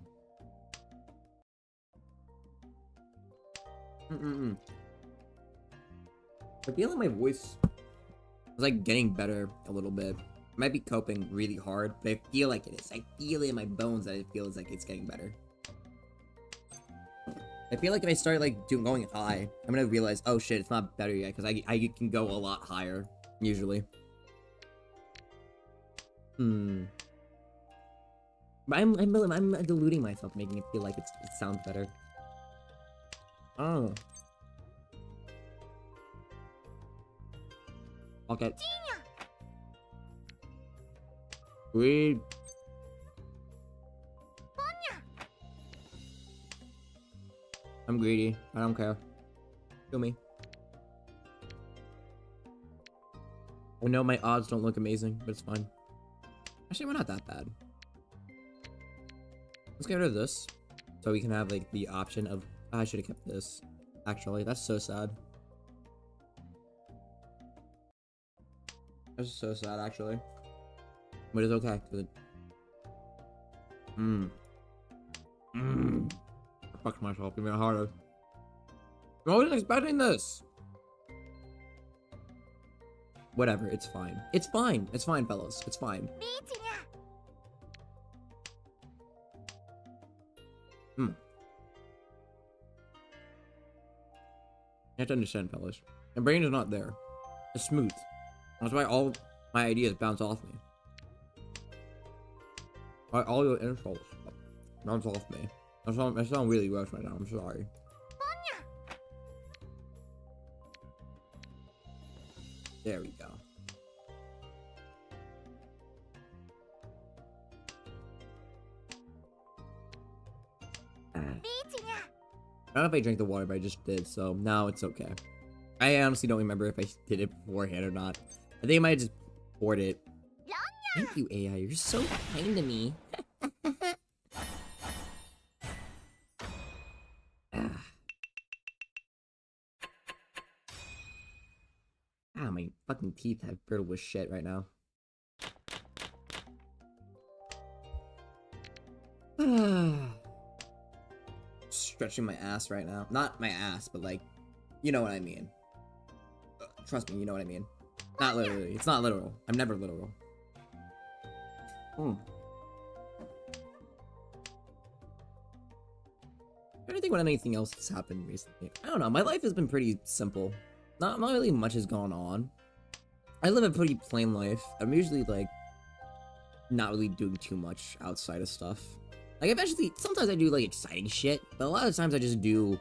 feel like my voice is like getting better a little bit. I might be coping really hard, but I feel like it is. I feel it in my bones that it feels like it's getting better. I feel like if I start like going high, I'm gonna realize, oh shit, it's not better yet, because I can go a lot higher usually. But I'm deluding myself, making it feel like it sounds better. Oh. Okay. Greed. I'm greedy. I don't care. Kill me. I know my odds don't look amazing, but it's fine. Actually, we're not that bad. Let's get rid of this, so we can have like the option of. Oh, I should have kept this. Actually, that's so sad. That's so sad, actually. But it's okay. I fucked myself even harder. I wasn't expecting this. Whatever, it's fine. It's fine. It's fine, fellas. It's fine. You have to understand, fellas. My brain is not there. It's smooth. That's why all my ideas bounce off me. Why all your insults bounce off me. I sound really gross right now. I'm sorry. There we go. I don't know if I drank the water, but I just did, so now it's okay. I honestly don't remember if I did it beforehand or not. I think I might have just poured it. Thank you, AI. You're so kind to me. Ah, my fucking teeth have brittle with shit right now. Stretching my ass right now. Not my ass, but like, you know what I mean. Trust me, you know what I mean. Not literally. It's not literal. I'm never literal. I'm trying to think what anything else has happened recently. I don't know. My life has been pretty simple. Not really much has gone on. I live a pretty plain life. I'm usually like not really doing too much outside of stuff. Like eventually, sometimes I do like exciting shit, but a lot of times I just do.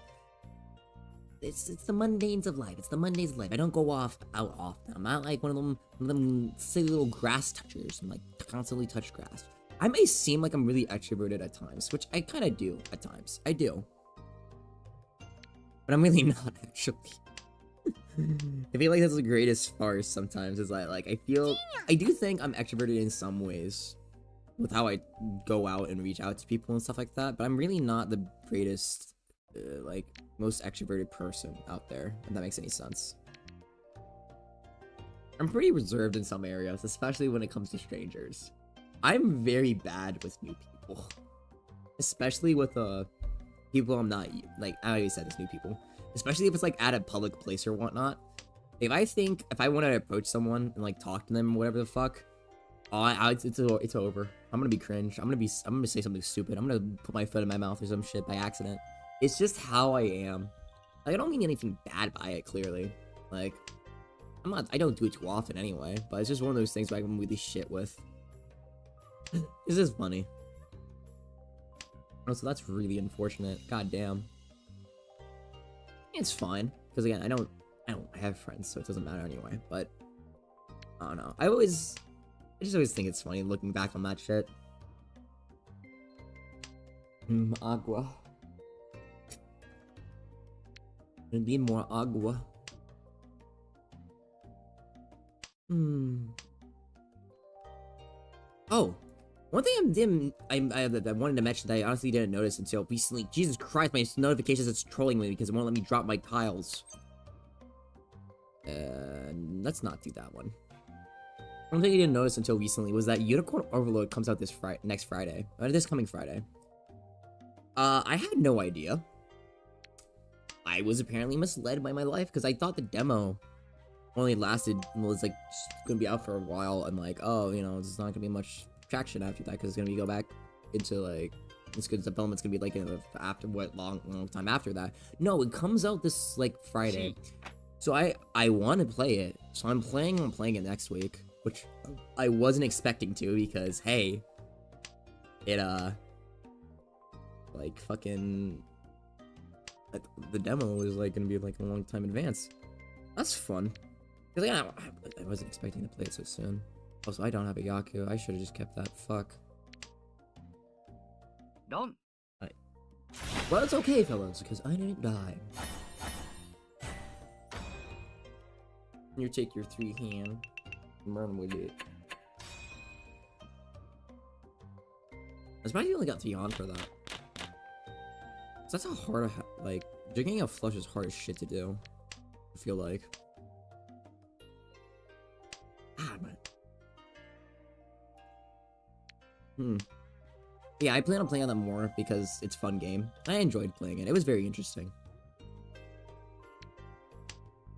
It's the mundanes of life. It's the mundanes of life. I don't go out often. I'm not like one of them silly little grass touchers and like constantly touch grass. I may seem like I'm really extroverted at times, which I kind of do at times. I do, but I'm really not actually. I feel like that's the greatest farce sometimes. Is like I do think I'm extroverted in some ways, with how I go out and reach out to people and stuff like that. But I'm really not the greatest, like most extroverted person out there. If that makes any sense. I'm pretty reserved in some areas, especially when it comes to strangers. I'm very bad with new people, especially with people I'm not like. I already said this, new people. Especially if it's like at a public place or whatnot. If I want to approach someone and like talk to them or whatever the fuck, it's over. I'm gonna be cringe. I'm gonna say something stupid. I'm gonna put my foot in my mouth or some shit by accident. It's just how I am. Like I don't mean anything bad by it. Clearly, like I don't do it too often anyway. But it's just one of those things where I can really shit with. This is funny. Oh, so that's really unfortunate. God damn. It's fine, because again, I don't have friends, so it doesn't matter anyway, but I don't know. I just always think it's funny looking back on that shit. Agua. I need more agua. Oh, one thing I wanted to mention that I honestly didn't notice until recently. Jesus Christ, my notifications is trolling me because it won't let me drop my tiles. Let's not do that one. One thing I didn't notice until recently was that Unicorn Overload comes out next Friday. This coming Friday. I had no idea. I was apparently misled by my life because I thought the demo only was like gonna be out for a while and like, oh, you know, it's not gonna be much traction after that because it's gonna go back into like development's gonna be like after what long time after that. No, it comes out this like Friday. So I want to play it, so I'm planning on playing it next week, which I wasn't expecting to because hey, it like fucking the demo was like gonna be like a long time in advance. That's fun. Cause yeah, I wasn't expecting to play it so soon. Also, I don't have a Yaku. I should have just kept that. Fuck. Don't. Well, it's okay, fellas, because I didn't die. You take your 3 hand and run with it. I suppose you only got 3 on for that. So that's how hard, like, drinking a flush is hard as shit to do. I feel like. Ah, man. Yeah, I plan on playing on that more because it's a fun game. I enjoyed playing it. It was very interesting.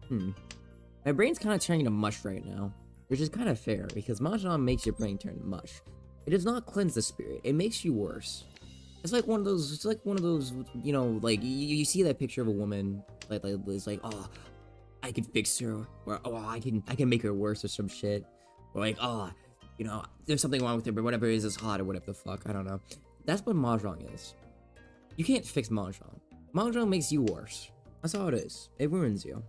My brain's kind of turning to mush right now, which is kind of fair because Mahjong makes your brain turn to mush. It does not cleanse the spirit. It makes you worse. It's like one of those. You know, like you see that picture of a woman, like it's like, oh, I can fix her, or oh, I can make her worse or some shit, or like, oh, you know, there's something wrong with her, but whatever it is hot or whatever the fuck. I don't know. That's what Mahjong is. You can't fix Mahjong. Mahjong makes you worse. That's all it is. It ruins you.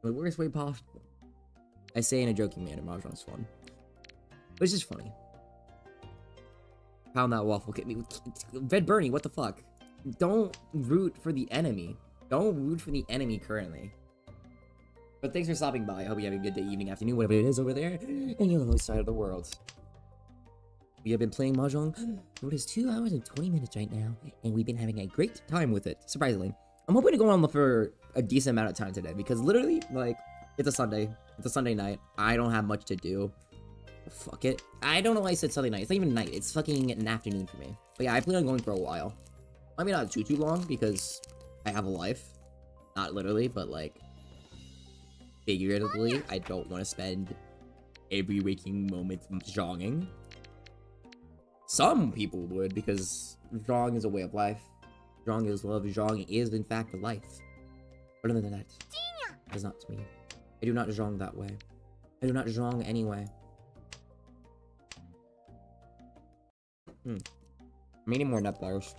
The worst way possible. I say in a joking manner, Mahjong's fun. But it's just funny. Pound that waffle, get me with Red Bernie, what the fuck? Don't root for the enemy. Don't root for the enemy currently. But thanks for stopping by. I hope you have a good day, evening, afternoon, whatever it is over there, and you're on the other side of the world. We have been playing Mahjong for it is 2 hours and 20 minutes right now, and we've been having a great time with it, surprisingly. I'm hoping to go on for a decent amount of time today, because literally, like, it's a Sunday night, I don't have much to do. Fuck it. I don't know why I said Sunday night, it's not even night, it's fucking an afternoon for me. But yeah, I plan on going for a while. I mean, not too long, because I have a life. Not literally, but like, figuratively, I don't want to spend every waking moment jogging. Some people would, because jogging is a way of life. Jogging is love. Jogging is, in fact, a life. But other than that, that is not me. I do not jong that way. I do not jong anyway. I need more nut bars.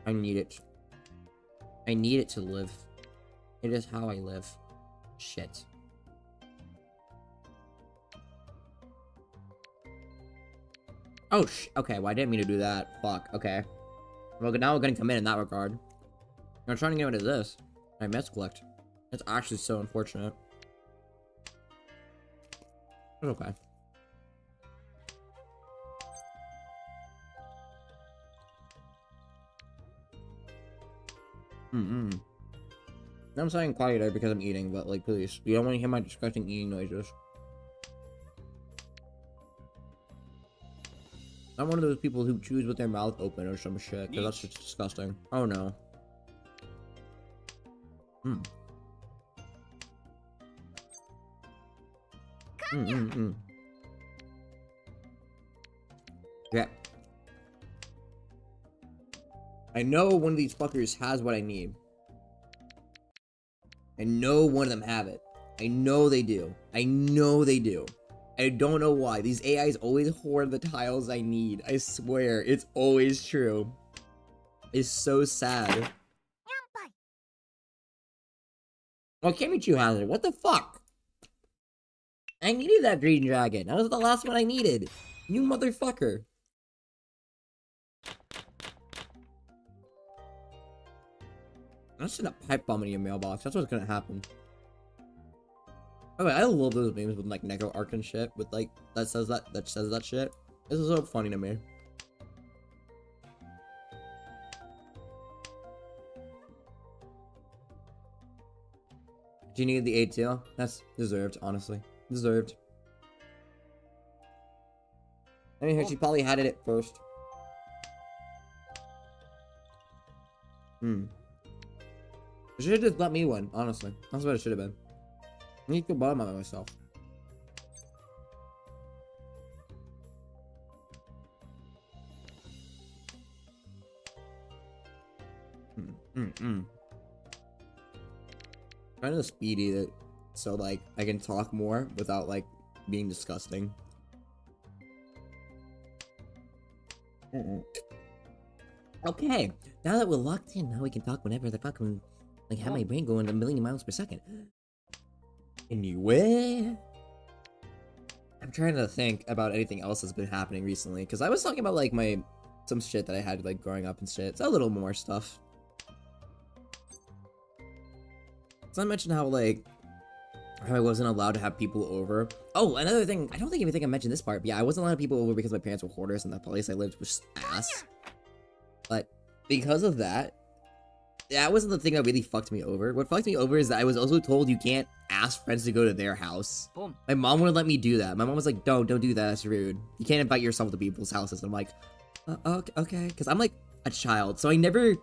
I need it. I need it to live. It is how I live. Shit. Oh, okay, well, I didn't mean to do that. Fuck, okay. Well, now we're gonna come in that regard. I'm trying to get rid of this. I misclicked. It's actually so unfortunate. It's okay. I'm saying quieter because I'm eating, but, like, please. You don't want to hear my disgusting eating noises. I'm one of those people who chews with their mouth open or some shit, because that's just disgusting. Oh no. Yeah. I know one of these fuckers has what I need. I know one of them have it. I know they do. I know they do. I don't know why. These AIs always hoard the tiles I need. I swear, it's always true. It's so sad. Well, Kimichu has it. What the fuck? I needed that green dragon. That was the last one I needed. You motherfucker. I'm just gonna pipe bomb in your mailbox. That's what's gonna happen. Oh, I love those memes with like Neko Arc and shit with like that says that shit. This is so funny to me. Do you need the 8 too? That's deserved, honestly. Deserved. I mean, she probably had it at first. It should have just let me win, honestly. That's what it should have been. I need to feel bad about myself. Trying to speedy it so like I can talk more without like being disgusting. Okay, now that we're locked in, now we can talk whenever the fuck we like have my brain going a million miles per second. Anyway, I'm trying to think about anything else that's been happening recently, because I was talking about like some shit that I had like growing up and shit. It's a little more stuff. So I mentioned how like how I wasn't allowed to have people over. Oh, another thing, I don't even think I mentioned this part, but yeah, I wasn't allowed to have people over because my parents were hoarders and the place I lived was ass. But because of that, that wasn't the thing that really fucked me over. What fucked me over is that I was also told you can't ask friends to go to their house. Boom. My mom wouldn't let me do that. My mom was like, don't do that, that's rude. You can't invite yourself to people's houses. And I'm like, okay. Because I'm like a child, so I never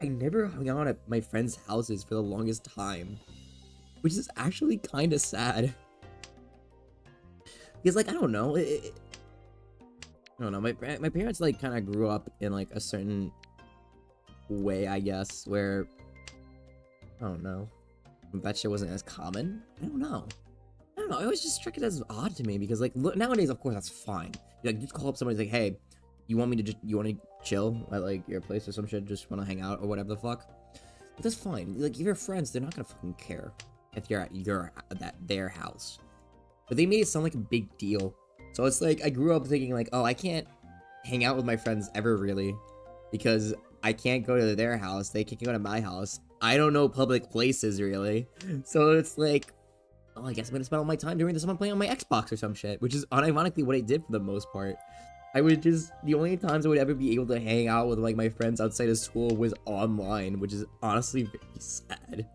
hung out at my friends' houses for the longest time. Which is actually kind of sad. Because like, I don't know. I don't know, my parents like kind of grew up in like a certain way, I guess, where I don't know, that shit wasn't as common. I don't know. I always just struck it as odd to me because like nowadays, of course, that's fine. You like just call up somebody like, hey, you want to chill at like your place or some shit, just want to hang out or whatever the fuck. But that's fine. Like if you're friends, they're not gonna fucking care if you're at their house. But they made it sound like a big deal. So it's like I grew up thinking like, oh, I can't hang out with my friends ever really because I can't go to their house. They can't go to my house. I don't know public places, really. So it's like, oh, I guess I'm gonna spend all my time during this time playing on my Xbox or some shit, which is unironically what I did for the most part. I would just, the only times I would ever be able to hang out with like my friends outside of school was online, which is honestly very sad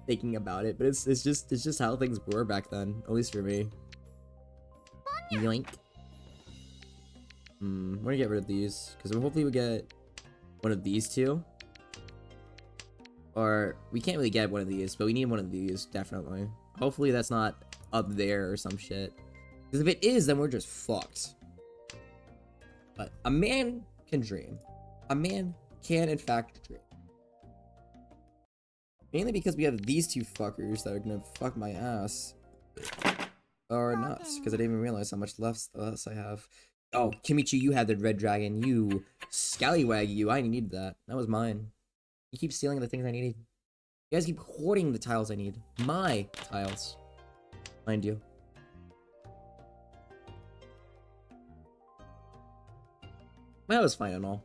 thinking about it. But it's just how things were back then, at least for me. Yoink. We're gonna get rid of these because hopefully we get one of these two. Or we can't really get one of these, but we need one of these definitely. Hopefully that's not up there or some shit. Because if it is, then we're just fucked. But a man can dream. A man can, in fact, dream. Mainly because we have these two fuckers that are gonna fuck my ass. Or not, because I didn't even realize how much less I have. Oh, Kimichi, you had the red dragon. You scallywag, you. I need that. That was mine. You keep stealing the things I needed. You guys keep hoarding the tiles I need. My tiles. Mind you. That was fine and all.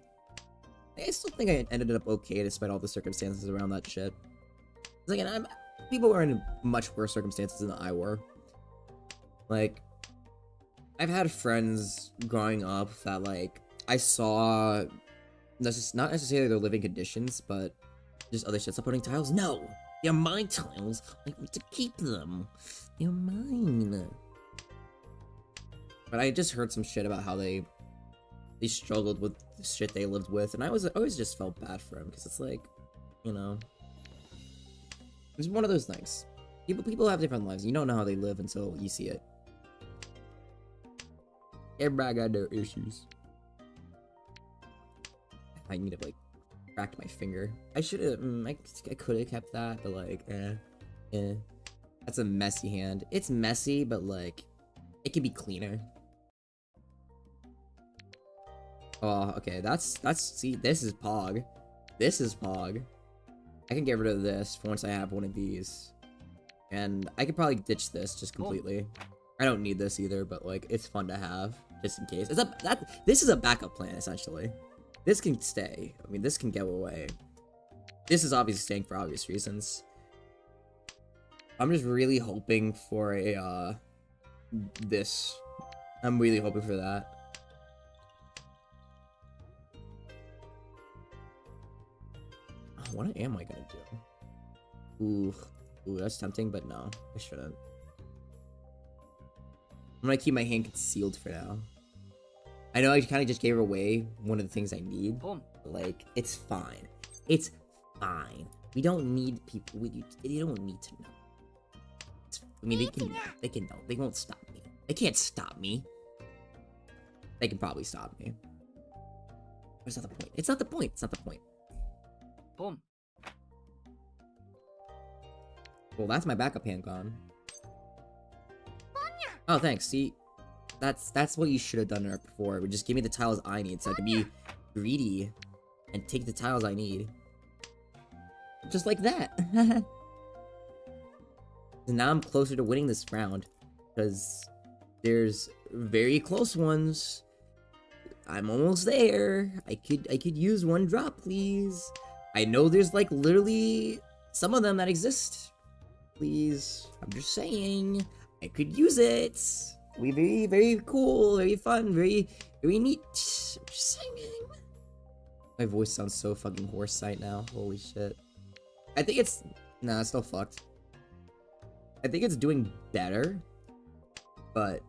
I still think I ended up okay despite all the circumstances around that shit. Again, people were in much worse circumstances than I were. Like, I've had friends growing up that, like, I saw, not necessarily their living conditions, but just other shit. Stop putting tiles? No! They're my tiles! I want to keep them! They're mine! But I just heard some shit about how they struggled with the shit they lived with, and I always just felt bad for them, because it's like, you know, it's one of those things. People have different lives. You don't know how they live until you see it. Everybody got their issues. I need to, like, crack my finger. I should have, I could have kept that, but, like, That's a messy hand. It's messy, but, like, it could be cleaner. Oh, okay, see, this is Pog. This is Pog. I can get rid of this for once I have one of these. And I could probably ditch this just completely. I don't need this either, but, like, it's fun to have, just in case. This is a backup plan, essentially. This can stay. I mean, this can go away. This is obviously staying for obvious reasons. I'm just really hoping for a, this. I'm really hoping for that. What am I gonna do? Ooh, that's tempting, but no, I shouldn't. I'm gonna keep my hand concealed for now. I know I kind of just gave away one of the things I need. But, like, it's fine. It's fine. We don't need people. You don't need to know. I mean, they can know. They won't stop me. They can't stop me. They can probably stop me. But it's not the point. It's not the point. It's not the point. Boom. Well, that's my backup hand gone. Oh, thanks. See, that's what you should have done before. Just give me the tiles I need, so I can be greedy and take the tiles I need. Just like that. And now I'm closer to winning this round, because there's very close ones. I'm almost there. I could use one drop, please. I know there's, like, literally some of them that exist. Please. I'm just saying. I could use it. It'd be very, very cool, very fun, very, very neat. I'm just saying. My voice sounds so fucking hoarse right now. Holy shit. I think it's... Nah, it's still fucked. I think it's doing better. But...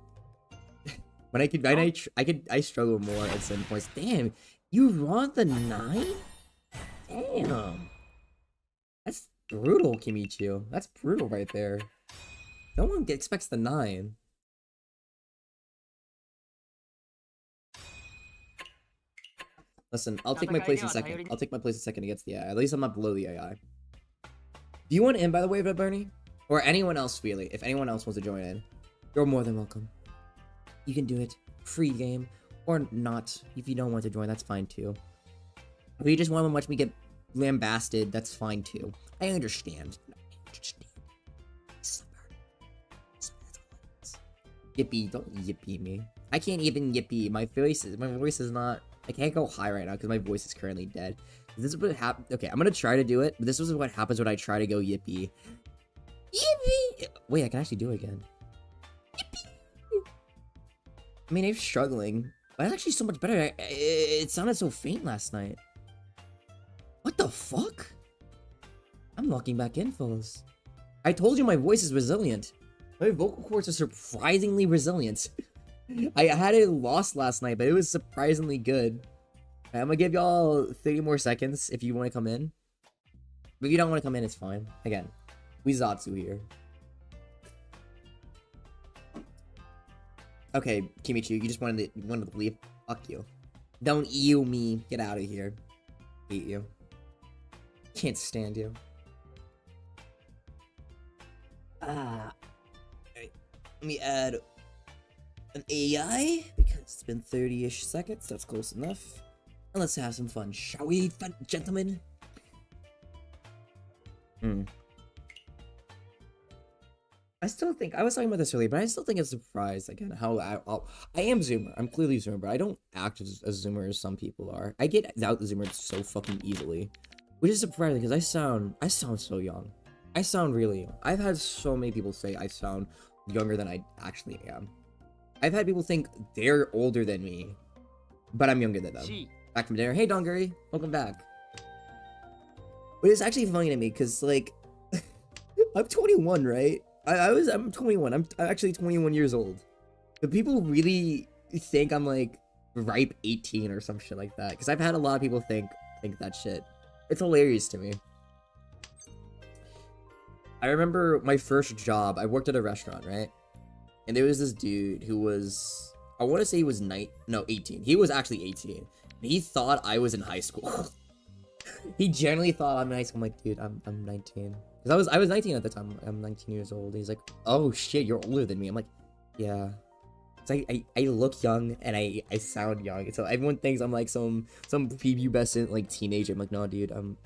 when I struggle more at certain points. Damn, you want the 9? Damn. That's brutal, Kimichi. That's brutal right there. No one expects the 9. Listen, I'll take my place in second. I'll take my place in second against the AI. At least I'm not below the AI. Do you want in, by the way, Red Bernie? Or anyone else, really? If anyone else wants to join in, you're more than welcome. You can do it. Free game. Or not. If you don't want to join, that's fine too. If you just want to watch me get lambasted, that's fine too. I understand. I understand. Yippee, don't yippee me. I can't even yippee. My voice is not I can't go high right now because my voice is currently dead. This is what happened. Okay, I'm gonna try to do it, but this is what happens when I try to go yippee. Yippee! Wait, I can actually do it again. Yippee! I mean, I'm struggling, but it's actually so much better. It sounded so faint last night. What the fuck? I'm locking back in, fellas. I told you my voice is resilient. My vocal cords are surprisingly resilient. I had it lost last night, but it was surprisingly good. I'm gonna give y'all 30 more seconds if you want to come in. But if you don't want to come in, it's fine. Again, we Zatsu here. Okay, Kimichi, you just wanted to leave. Fuck you. Don't you me. Get out of here. Hate you. Can't stand you. Let me add an AI because it's been 30-ish seconds. That's close enough. And let's have some fun, shall we, gentlemen? I still think, I was talking about this earlier, but I still think it's surprised again how I am Zoomer. I'm clearly Zoomer, but I don't act as Zoomer as some people are. I get out the Zoomer so fucking easily, which is surprising because I sound so young. I sound really young. I've had so many people say I sound younger than I actually am. I've had people think they're older than me, but I'm younger than them. Back from dinner. Hey, Donguri, welcome back. But it's actually funny to me because, like, I'm 21, right? I'm 21. I'm actually 21 years old. But people really think I'm like ripe 18 or some shit like that. Because I've had a lot of people think that shit. It's hilarious to me. I remember my first job. I worked at a restaurant, right? And there was this dude who was, I want to say he was 18. He was actually 18. And he thought I was in high school. He generally thought I'm in high school. I'm like, dude, I'm 19. Because I was 19 at the time. I'm 19 years old. He's like, oh shit, you're older than me. I'm like, yeah. I look young and I sound young. So everyone thinks I'm like some prepubescent like teenager. I'm like, no, dude, I'm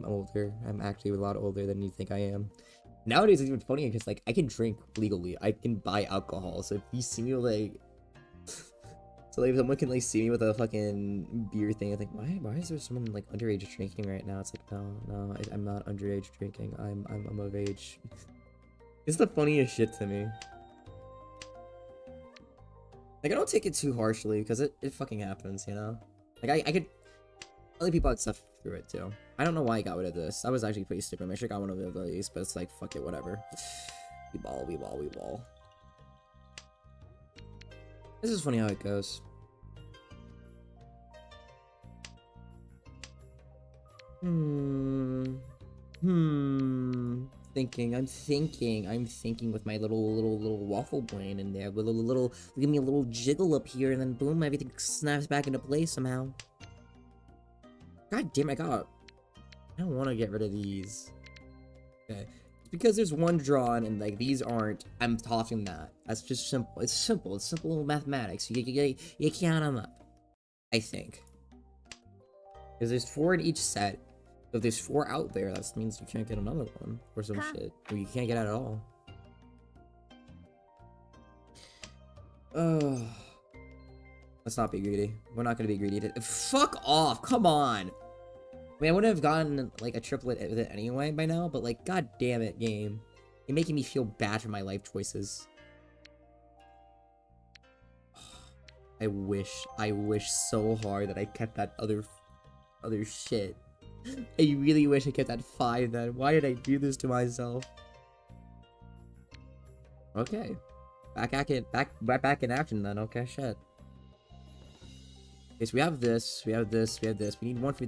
older. I'm actually a lot older than you think I am. Nowadays it's even funnier because like I can drink legally. I can buy alcohol. So if you see me like, so like if someone can like see me with a fucking beer thing, I think, why is there someone like underage drinking right now? It's like, no, I'm not underage drinking. I'm of age. It's the funniest shit to me. Like I don't take it too harshly because it fucking happens, you know. Like I could other people had stuff through it too. I don't know why I got rid of this. That was actually pretty stupid. I should have got one of these, but it's like fuck it, whatever. We ball. This is funny how it goes. I'm thinking with my little waffle brain in there. With a little, give me a little jiggle up here, and then boom, everything snaps back into place somehow. God damn it, I don't want to get rid of these. Okay. Because there's one drawn and like these aren't, I'm tossing that. That's just simple. It's simple mathematics. You count them up, I think. Because there's 4 in each set. So if there's 4 out there, that means you can't get another one or some shit. Or you can't get it at all. Oh, let's not be greedy. We're not gonna be greedy. Fuck off! Come on. I mean, I would have gotten like a triplet with it anyway by now, but like, god damn it, game. You're making me feel bad for my life choices. I wish so hard that I kept that other shit. I really wish I kept that 5 then. Why did I do this to myself? Okay. Back in action then. Okay, shit. Okay, so we have this. We need one for...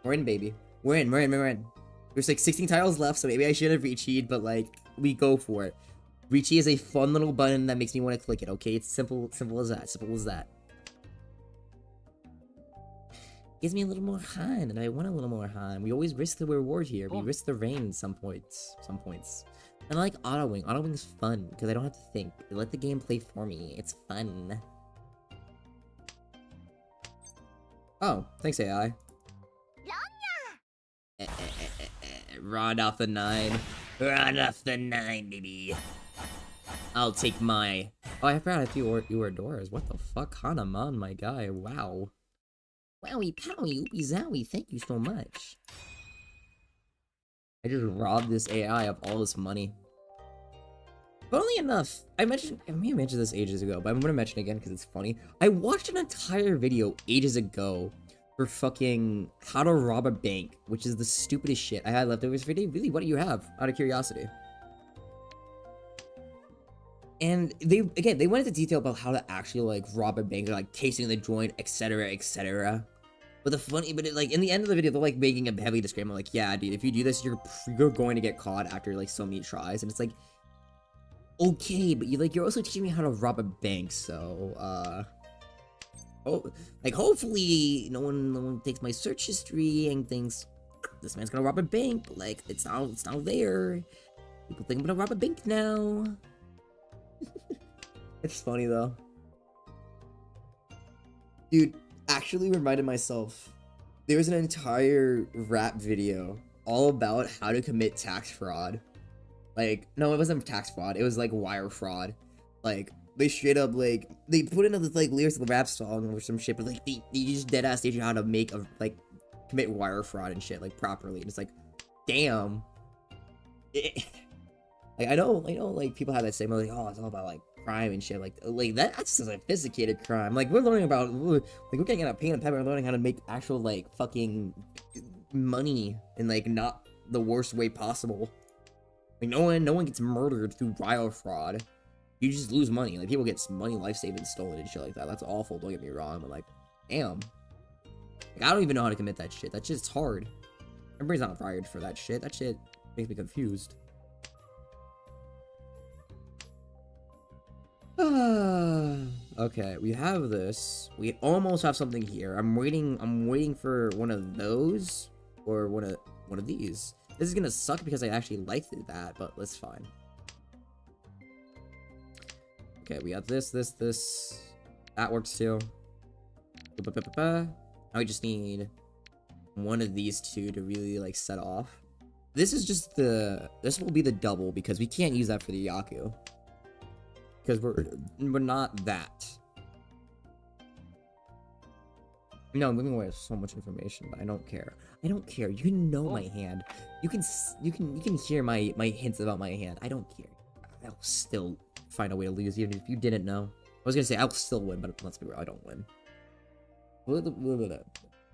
We're in, baby. We're in. There's like 16 tiles left, so maybe I should have reached, but like, we go for it. Reach is a fun little button that makes me want to click it, okay? It's simple as that. Gives me a little more Han, and I want a little more Han. We always risk the reward here. We risk the rain some points. And I like autoing. Autowing's fun, because I don't have to think. Let the game play for me. It's fun. Oh, thanks AI. Rod off the 9. Rod off the 9, baby. I'll take my... Oh, I forgot if you were doors. What the fuck? Hanaman, my guy. Wow. Wowie powie, oopie zowie, thank you so much. I just robbed this AI of all this money. Funnily enough, I may have mentioned this ages ago, but I'm gonna mention it again because it's funny. I watched an entire video ages ago for fucking how to rob a bank, which is the stupidest shit. I had leftovers for day. Really, what do you have? Out of curiosity. And they went into detail about how to actually like rob a bank, like casing the joint, etc., etc. But like in the end of the video, they're like making a heavy disclaimer, like, yeah, dude, if you do this, you're going to get caught after like so many tries, and it's like, okay, but you're also teaching me how to rob a bank, so hopefully no one takes my search history and thinks this man's gonna rob a bank, but like it's not there. People think I'm gonna rob a bank now. It's funny though. Dude, actually reminded myself, there was an entire rap video all about how to commit tax fraud. Like, no, it wasn't tax fraud, it was like wire fraud. Like, they straight up, like, they put in like lyrics of the rap song or some shit, but like they just dead ass teach you how to make a like commit wire fraud and shit like properly. And it's like, damn. Like I know like people have that same like, oh, it's all about like crime and shit, like that's a sophisticated crime. Like we're learning about we're getting out of paint and pepper and learning how to make actual like fucking money in like not the worst way possible. Like no one gets murdered through wire fraud. You just lose money. Like people get money life saving stolen and shit like that. That's awful, don't get me wrong, but like damn. Like I don't even know how to commit that shit. That shit's hard. My brain's not wired for that shit. That shit makes me confused. Okay, we have this. We almost have something here. I'm waiting for one of those or one of these. This is gonna suck because I actually liked that, but that's fine. Okay, we got this. That works too. Now we just need one of these two to really like set off. This is just this will be the double because we can't use that for the Yaku. Because we're not that. No, I'm giving away so much information, but I don't care. I don't care. You know my hand. You can hear my hints about my hand. I don't care. I'll still find a way to lose, even if you didn't know. I was gonna say I'll still win, but let's be real, I don't win.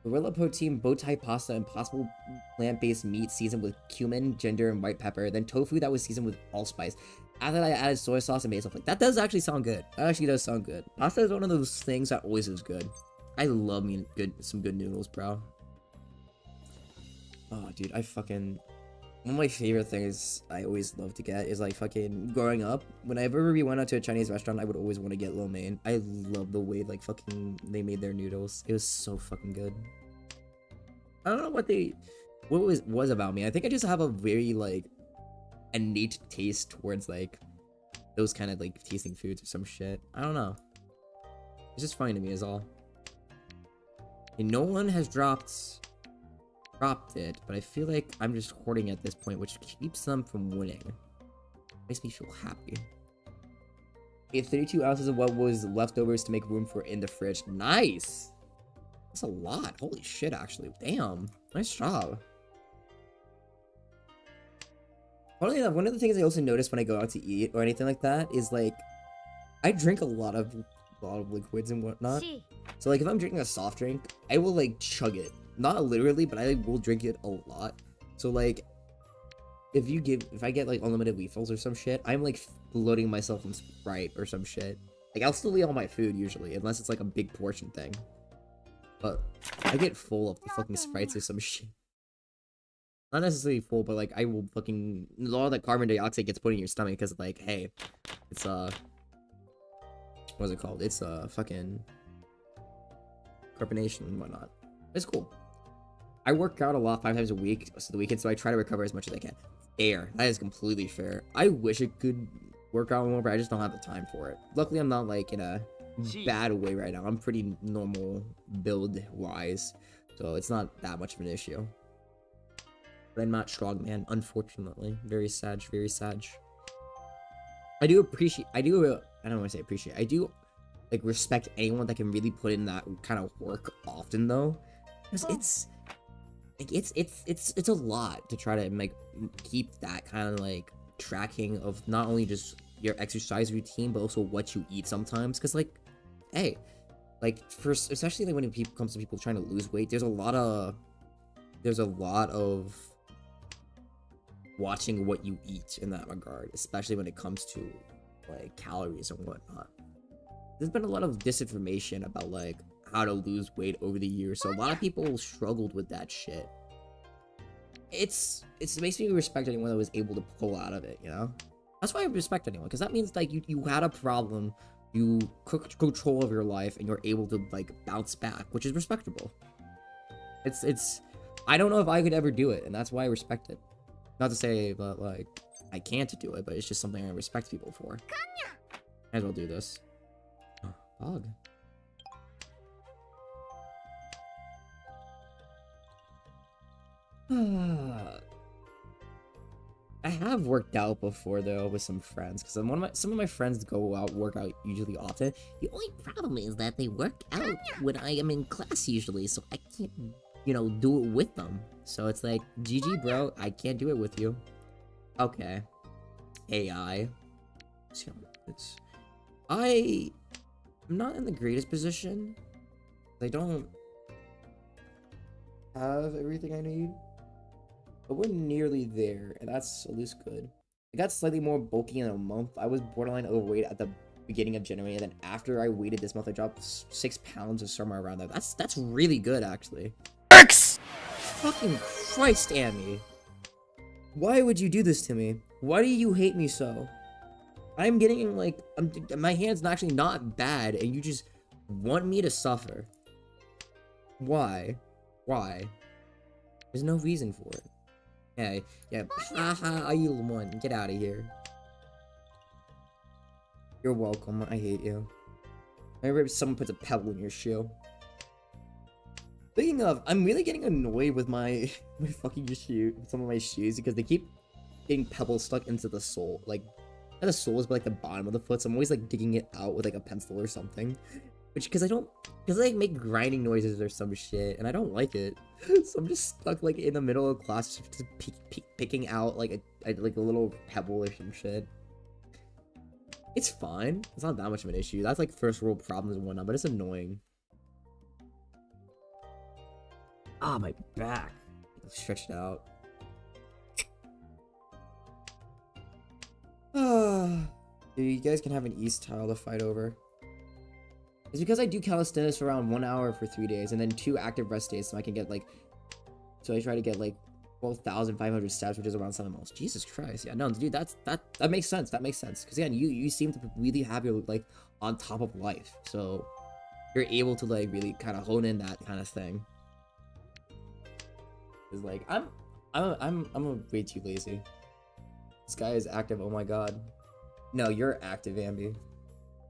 Gorilla protein, bow tie pasta, and possible plant-based meat seasoned with cumin, ginger, and white pepper. Then tofu that was seasoned with allspice. After that, I added soy sauce and basil. Like that does actually sound good. That actually does sound good. Pasta is one of those things that always is good. I love me some good noodles, bro. Oh, dude, one of my favorite things I always love to get is like fucking growing up. Whenever we went out to a Chinese restaurant, I would always want to get lo mein. I love the way like fucking they made their noodles. It was so fucking good. I don't know what was about me. I think I just have a very like innate taste towards like those kind of like tasting foods or some shit. I don't know. It's just funny to me is all. And no one has dropped it, but I feel like I'm just hoarding at this point, which keeps them from winning. Makes me feel happy. Okay, 32 ounces of what was leftovers to make room for in the fridge. Nice! That's a lot. Holy shit, actually. Damn. Nice job. Funnily enough, one of the things I also notice when I go out to eat or anything like that is like I drink a lot of liquids and whatnot. So like if I'm drinking a soft drink, I will like chug it. Not literally, but I will drink it a lot. So like if I get like unlimited refills or some shit, I'm like loading myself in Sprite or some shit. Like I'll still eat all my food usually, unless it's like a big portion thing. But I get full of the fucking Sprites or some shit. Not necessarily full, but like I will fucking a lot of that carbon dioxide gets put in your stomach because like, hey, it's what's it called? It's fucking carbonation and whatnot. It's cool. I work out a lot 5 times a week, so the weekend, so I try to recover as much as I can. Fair. That is completely fair. I wish I could work out more, but I just don't have the time for it. Luckily, I'm not like in a bad way right now. I'm pretty normal build-wise, so it's not that much of an issue. But I'm not strong, man, unfortunately. Very sad, very sad. I do appreciate, I don't want to say appreciate, I do, like, respect anyone that can really put in that kind of work often, though. Because it's, like, it's a lot to try to, like, keep that kind of, like, tracking of not only just your exercise routine, but also what you eat sometimes. Because, like, hey, like, first, especially, like, when it comes to people trying to lose weight, there's a lot of watching what you eat in that regard, especially when it comes to, like, calories and whatnot. There's been a lot of disinformation about, like, how to lose weight over the years, so a lot of people struggled with that shit. It makes me respect anyone that was able to pull out of it, you know? That's why I respect anyone, because that means, like, you had a problem, you took control of your life, and you're able to, like, bounce back, which is respectable. I don't know if I could ever do it, and that's why I respect it. Not to say that, like, I can't do it, but it's just something I respect people for. Might as well do this. Bug. I have worked out before, though, with some friends, because some of my friends go out work out usually often. The only problem is that they work out when I am in class usually, so I can't, you know, do it with them. So it's like, GG, bro, I can't do it with you. Okay. AI. Let's see how this. I'm not in the greatest position. I don't have everything I need. But we're nearly there, and that's at least good. I got slightly more bulky in a month. I was borderline overweight at the beginning of January, and then after I waited this month, I dropped 6 pounds or somewhere around there. That's really good, actually. X! Fucking Christ, Amy. Why would you do this to me? Why do you hate me so? I'm getting, like, my hand's actually not bad, and you just want me to suffer. Why? Why? There's no reason for it. Yeah, haha, are you one? Get out of here. You're welcome, I hate you. I remember if someone puts a pebble in your shoe. Speaking of, I'm really getting annoyed with my fucking shoe, some of my shoes, because they keep getting pebbles stuck into the sole. Like, not the soles, but like the bottom of the foot, so I'm always like digging it out with like a pencil or something. Which, because I like make grinding noises or some shit, and I don't like it. So I'm just stuck like in the middle of class, just picking out like a little pebble or some shit. It's fine. It's not that much of an issue. That's like first world problems and whatnot, but it's annoying. Ah, my back. Stretched out. You guys can have an East tile to fight over. It's because I do calisthenics for around 1 hour for 3 days, and then 2 active rest days, so I can get like, so I try to get like 12,500 steps, which is around 7 miles. Jesus Christ, yeah, no, dude, that makes sense. That makes sense, because again, you seem to really have your like on top of life, so you're able to like really kind of hone in that kind of thing. It's like I'm way too lazy. This guy is active. Oh my god. No, you're active, Ambi. I'm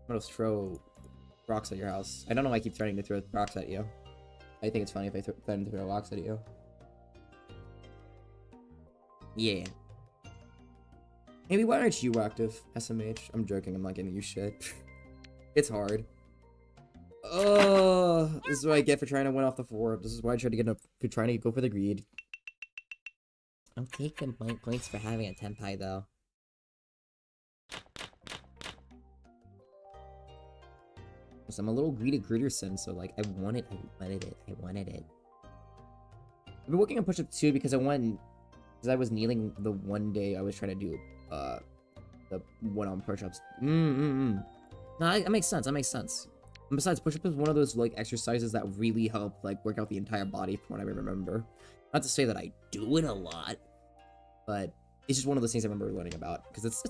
gonna throw rocks at your house. I don't know why I keep threatening to throw rocks at you. I think it's funny if I threaten to throw rocks at you. Yeah. Maybe why aren't you active, SMH? I'm joking. I'm not giving you shit. It's hard. Oh, this is what I get for trying to win off the 4. This is why I try to get trying to go for the greed. I'm taking points for having a tenpai though. So I'm a little greedy Gritterson, so like I wanted it. I've been working on push-up too because I was kneeling the one day I was trying to do the one-arm push-ups. No, that makes sense. That makes sense. And besides, push-up is one of those like exercises that really help like work out the entire body from what I remember. Not to say that I do it a lot, but it's just one of those things I remember learning about because it's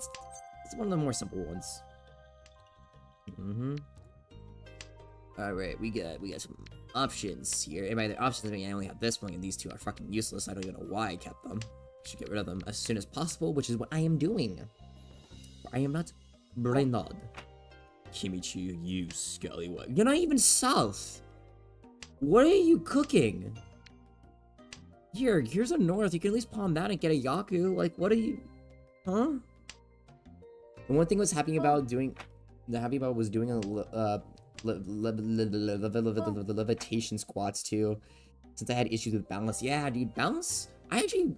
one of the more simple ones. Alright, we got some options here. And by the options, I mean I only have this one, and these two are fucking useless. I don't even know why I kept them. I should get rid of them as soon as possible, which is what I am doing. I am not Brainod. Kimichi, you scallywag. You're not even south. What are you cooking? Here's a north. You can at least pawn that and get a Yaku. Like, what are you... Huh? And one thing was happy about doing, was doing a levitation squats too, since I had issues with balance. Yeah, dude, balance. I think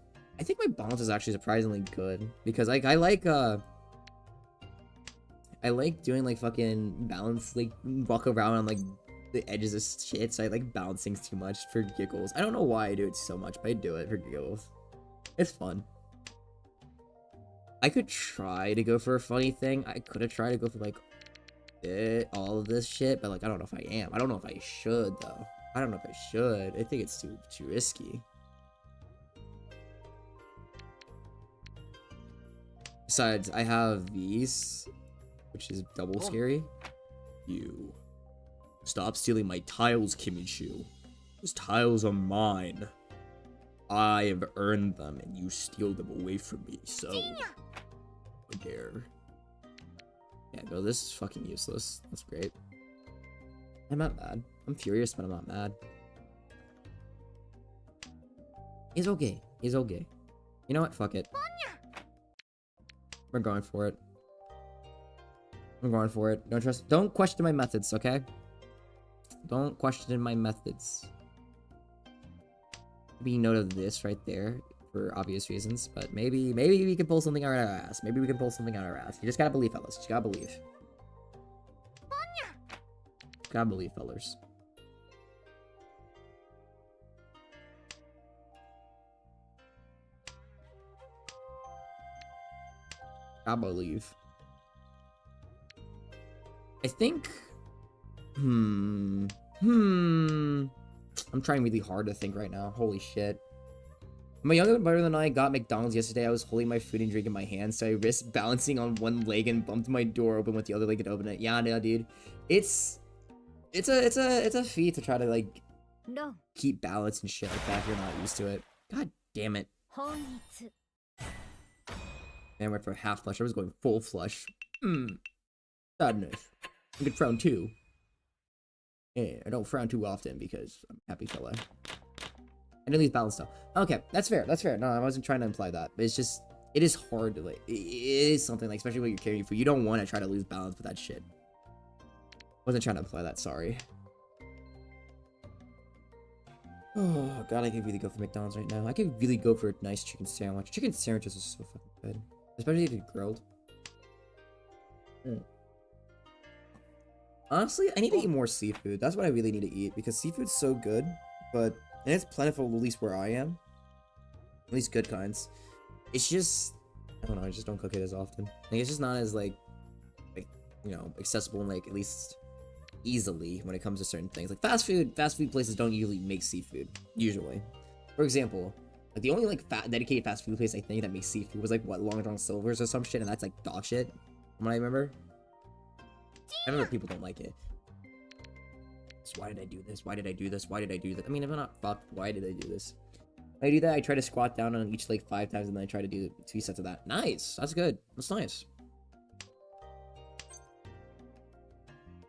my balance is actually surprisingly good because like I like doing like fucking balance, like walk around on like the edges of shit. So I like balancing too much for giggles. I don't know why I do it so much, but I do it for giggles. It's fun. I could try to go for a funny thing. I could have tried to go for like all of this shit, but like I don't know if I am. I don't know if I should though. I don't know if I should. I think it's too risky. Besides, I have these, which is double scary. You stop stealing my tiles, Kimichu. Those tiles are mine. I have earned them, and you steal them away from me. So, how dare? Yeah, no, this is fucking useless. That's great. I'm not mad. I'm furious, but I'm not mad. It's okay. It's okay. You know what? Fuck it. We're going for it. I'm going for it. Don't question my methods, okay? Don't question my methods. Maybe note of this right there for obvious reasons, but maybe we can pull something out of our ass. Maybe we can pull something out of our ass. You just gotta believe, fellas. You gotta believe. Gotta believe, fellas. I believe. I think. I'm trying really hard to think right now. Holy shit. My younger brother and I got McDonald's yesterday. I was holding my food and drink in my hand, so I risked balancing on one leg and bumped my door open with the other leg and open it. Yeah, no, dude. It's a feat to try to like keep balance and shit like that if you're not used to it. God damn it. And I went for half flush. I was going full flush. Sadness. I could frown too. Yeah, I don't frown too often because I'm a happy fella. I didn't lose balance though. Okay, that's fair. That's fair. No, I wasn't trying to imply that. But it's just, it is hard to like, it is something like, especially when you're carrying food. You don't want to try to lose balance with that shit. Wasn't trying to imply that. Sorry. Oh god, I could really go for McDonald's right now. I could really go for a nice chicken sandwich. Chicken sandwiches are so fucking good. Especially if it's grilled. Honestly, I need to eat more seafood. That's what I really need to eat, because seafood's so good, but and it's plentiful, at least where I am. At least good kinds. It's just, I don't know, I just don't cook it as often. Like, it's just not as, like, you know, accessible and, like, at least easily when it comes to certain things. Like, fast food places don't usually make seafood, usually. For example, like, the only, like, dedicated fast food place I think that makes seafood was, like, what, Long John Silver's or some shit, and that's, like, dog shit, from what I remember. I remember people don't like it. So why did I do this? Why did I do this? Why did I do that? I mean, if I'm not fucked, why did I do this? When I do that, I try to squat down on each leg 5 times, and then I try to do 2 sets of that. Nice! That's good. That's nice.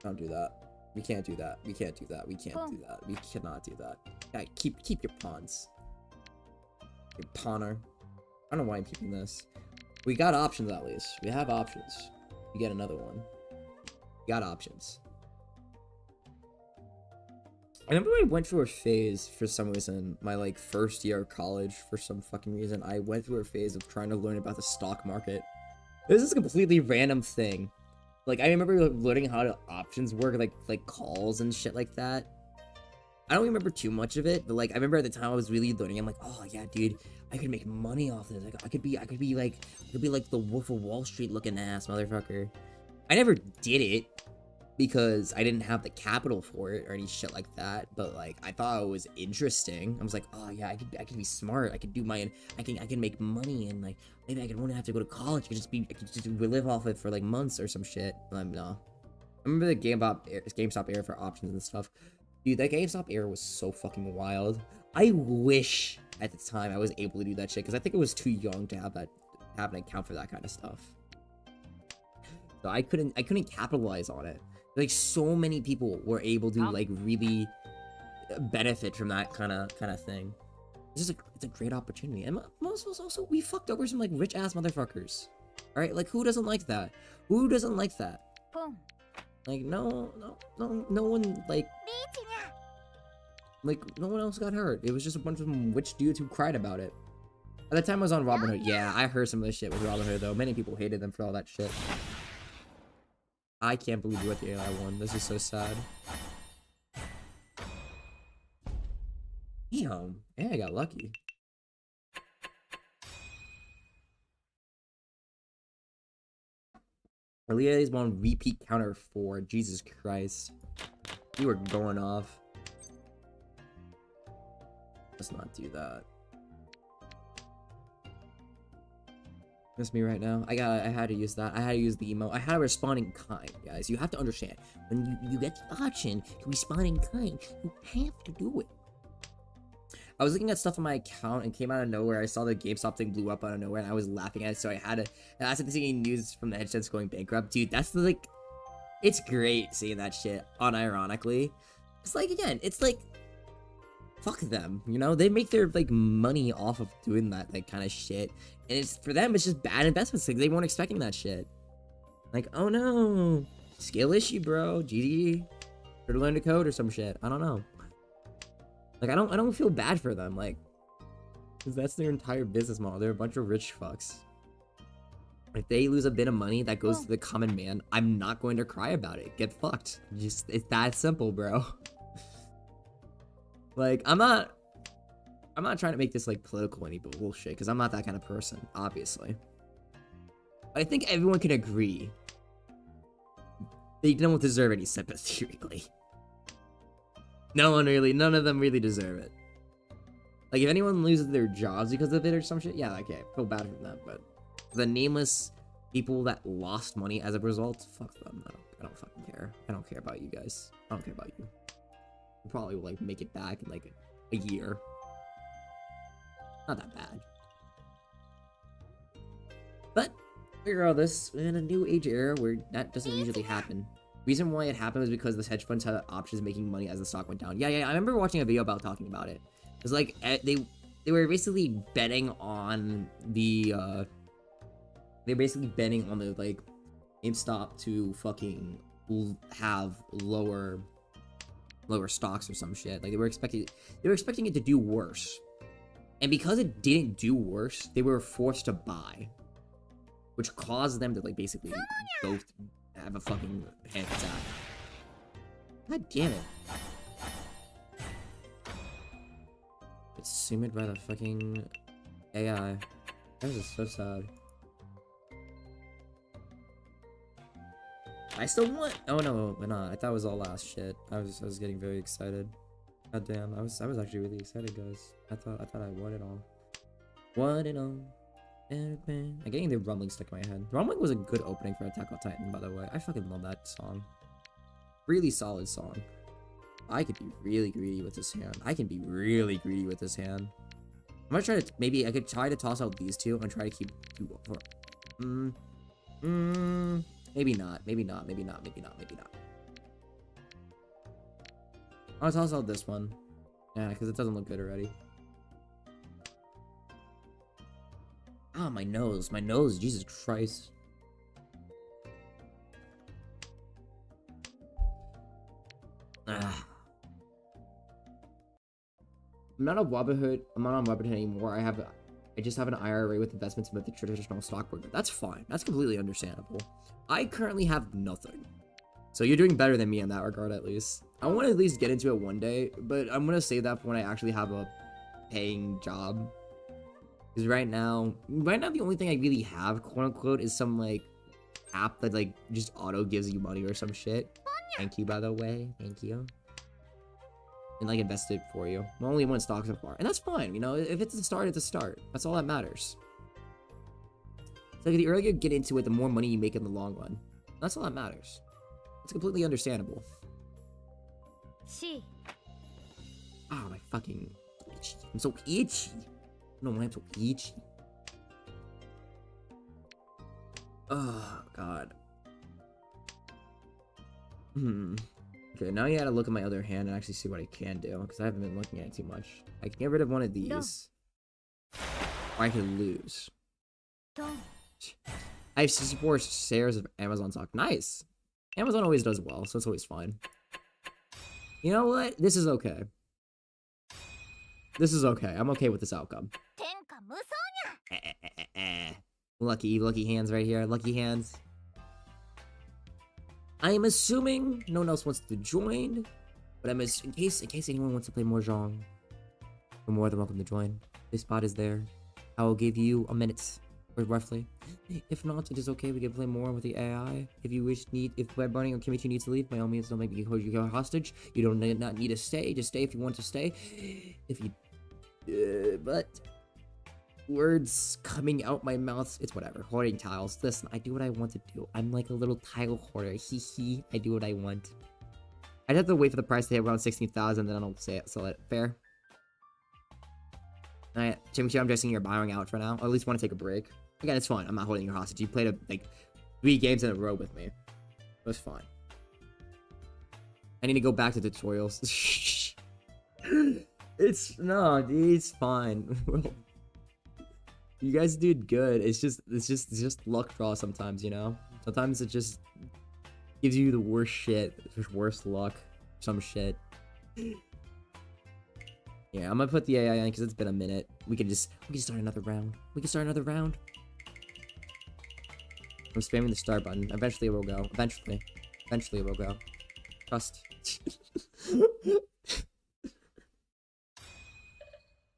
Don't do that. We can't do that. We can't do that. We can't do that. We cannot do that. Yeah, keep your pawns. Your pawner. I don't know why I'm keeping this. We got options at least. We have options. We get another one. We got options. I remember I went through a phase for some reason, my like first year of college, for some fucking reason, I went through a phase of trying to learn about the stock market. This is a completely random thing. Like, I remember learning how the options work, like calls and shit like that. I don't remember too much of it, but like I remember at the time I was really learning. I'm like, oh yeah, dude, I could make money off this. Like, I could be like the Wolf of Wall Street looking ass motherfucker. I never did it because I didn't have the capital for it or any shit like that. But like, I thought it was interesting. I was like, oh yeah, I could be smart. I could do my, I can make money, and like maybe I wouldn't have to go to college. I could just live off it for like months or some shit. No. I remember the GameStop era for options and stuff. Dude, that GameStop era was so fucking wild. I wish at the time I was able to do that shit, because I think I was too young to have an account for that kind of stuff. So I couldn't capitalize on it. Like, so many people were able to like really benefit from that kind of thing. It's a great opportunity. And also we fucked over some like rich ass motherfuckers. Alright, like, who doesn't like that? Who doesn't like that? Like, no one, like, no one else got hurt. It was just a bunch of witch dudes who cried about it. At the time I was on Robin Hood. Yeah, I heard some of this shit with Robin Hood, though. Many people hated them for all that shit. I can't believe we're at the AI one. This is so sad. Damn. Yeah, I got lucky. Aaliyah is on repeat counter 4. Jesus Christ. You were going off. Let's not do that. That's me right now. I had to use that. I had to use the emote. I had a respond in kind, guys. You have to understand. When you get the option to respond in kind, you have to do it. I was looking at stuff on my account and came out of nowhere. I saw the GameStop thing blew up out of nowhere and I was laughing at it, so I had to. And I started seeing news from the headsets going bankrupt. Dude, that's like, it's great seeing that shit unironically. It's like, again, it's like, fuck them, you know? They make their, like, money off of doing that, like, kind of shit. And it's, for them, it's just bad investments. Like, they weren't expecting that shit. Like, oh no. Skill issue, bro. GG. Should learn to code or some shit. I don't know. Like, I don't feel bad for them, like, because that's their entire business model. They're a bunch of rich fucks. If they lose a bit of money that goes to the common man, I'm not going to cry about it. Get fucked. Just, it's that simple, bro. Like, I'm not trying to make this, like, political any bullshit, because I'm not that kind of person, obviously. But I think everyone can agree they don't deserve any sympathy, really. None of them really deserve it. Like, if anyone loses their jobs because of it or some shit, yeah, okay, I feel bad for them, but the nameless people that lost money as a result, fuck them. No, I don't fucking care. I don't care about you guys. I don't care about you. You probably will, like, make it back in, like, a year. Not that bad. But, figure out this, we're in a new age era where that doesn't usually happen. Reason why it happened was because the hedge funds had options making money as the stock went down. Yeah, I remember watching a video about talking about it. It was like, they were basically betting on the, like, GameStop to fucking have lower stocks or some shit. Like, they were expecting it to do worse. And because it didn't do worse, they were forced to buy. Which caused them to, like, basically go have a fucking panic attack. God damn it. It's simulated by the fucking AI. That is so sad. I still want. Oh no, but not. I thought it was all last shit. I was getting very excited. God damn, I was actually really excited, guys. I thought I won it all. Won it all. I'm getting the rumbling stuck in my head. Rumbling was a good opening for Attack on Titan, by the way. I fucking love that song. Really solid song. I could be really greedy with this hand. I can be really greedy with this hand. I'm gonna try to, maybe I could try to toss out these two and try to keep two. Maybe not. I'll toss out this one. Yeah, because it doesn't look good already. Ah, my nose, Jesus Christ. Ah. I'm not on Robinhood anymore. I just have an IRA with investments with the traditional stock market. That's fine. That's completely understandable. I currently have nothing. So you're doing better than me in that regard, at least. I want to at least get into it one day, but I'm going to save that for when I actually have a paying job. Because right now, the only thing I really have, quote unquote, is some, like, app that, like, just auto gives you money or some shit. Thank you, by the way. Thank you. And, like, invest it for you. I'm only one stock so far. And that's fine, you know? If it's a start, it's a start. That's all that matters. So, like, the earlier you get into it, the more money you make in the long run. That's all that matters. It's completely understandable. Ah, my fucking itchy. I'm so itchy. I don't know why I'm so itchy. Oh, God. Okay, now you gotta look at my other hand and actually see what I can do, because I haven't been looking at it too much. I can get rid of one of these. Or I could lose. I have 64 shares of Amazon stock. Nice. Amazon always does well, so it's always fine. You know what? This is okay. This is okay. I'm okay with this outcome. Lucky hands right here. Lucky hands. I am assuming no one else wants to join, but in case anyone wants to play Mahjong, you're more than welcome to join. This spot is there. I will give you a minute, or roughly. If not, it is okay. We can play more with the AI. If you wish, if web running or community needs to leave, by all means, don't make me hold you hostage. You don't not need to stay. Just stay if you want to stay. If you, but words coming out my mouth, it's whatever. Hoarding tiles. Listen, I do what I want to do. I'm like a little tile hoarder. Hee hee. I do what I want. I'd have to wait for the price to hit around 16,000, then I'll sell it. Fair. Alright, Chimchi, I'm guessing you're bowing out for now. Or at least want to take a break. Again, it's fine. I'm not holding you hostage. You played like 3 games in a row with me. That's fine. I need to go back to tutorials. No, dude, it's fine. You guys did good. It's just luck draw sometimes, you know? Sometimes it just gives you the worst shit. Worst luck. Some shit. Yeah, I'm gonna put the AI in because it's been a minute. We can start another round. I'm spamming the start button. Eventually it will go. Eventually it will go. Trust.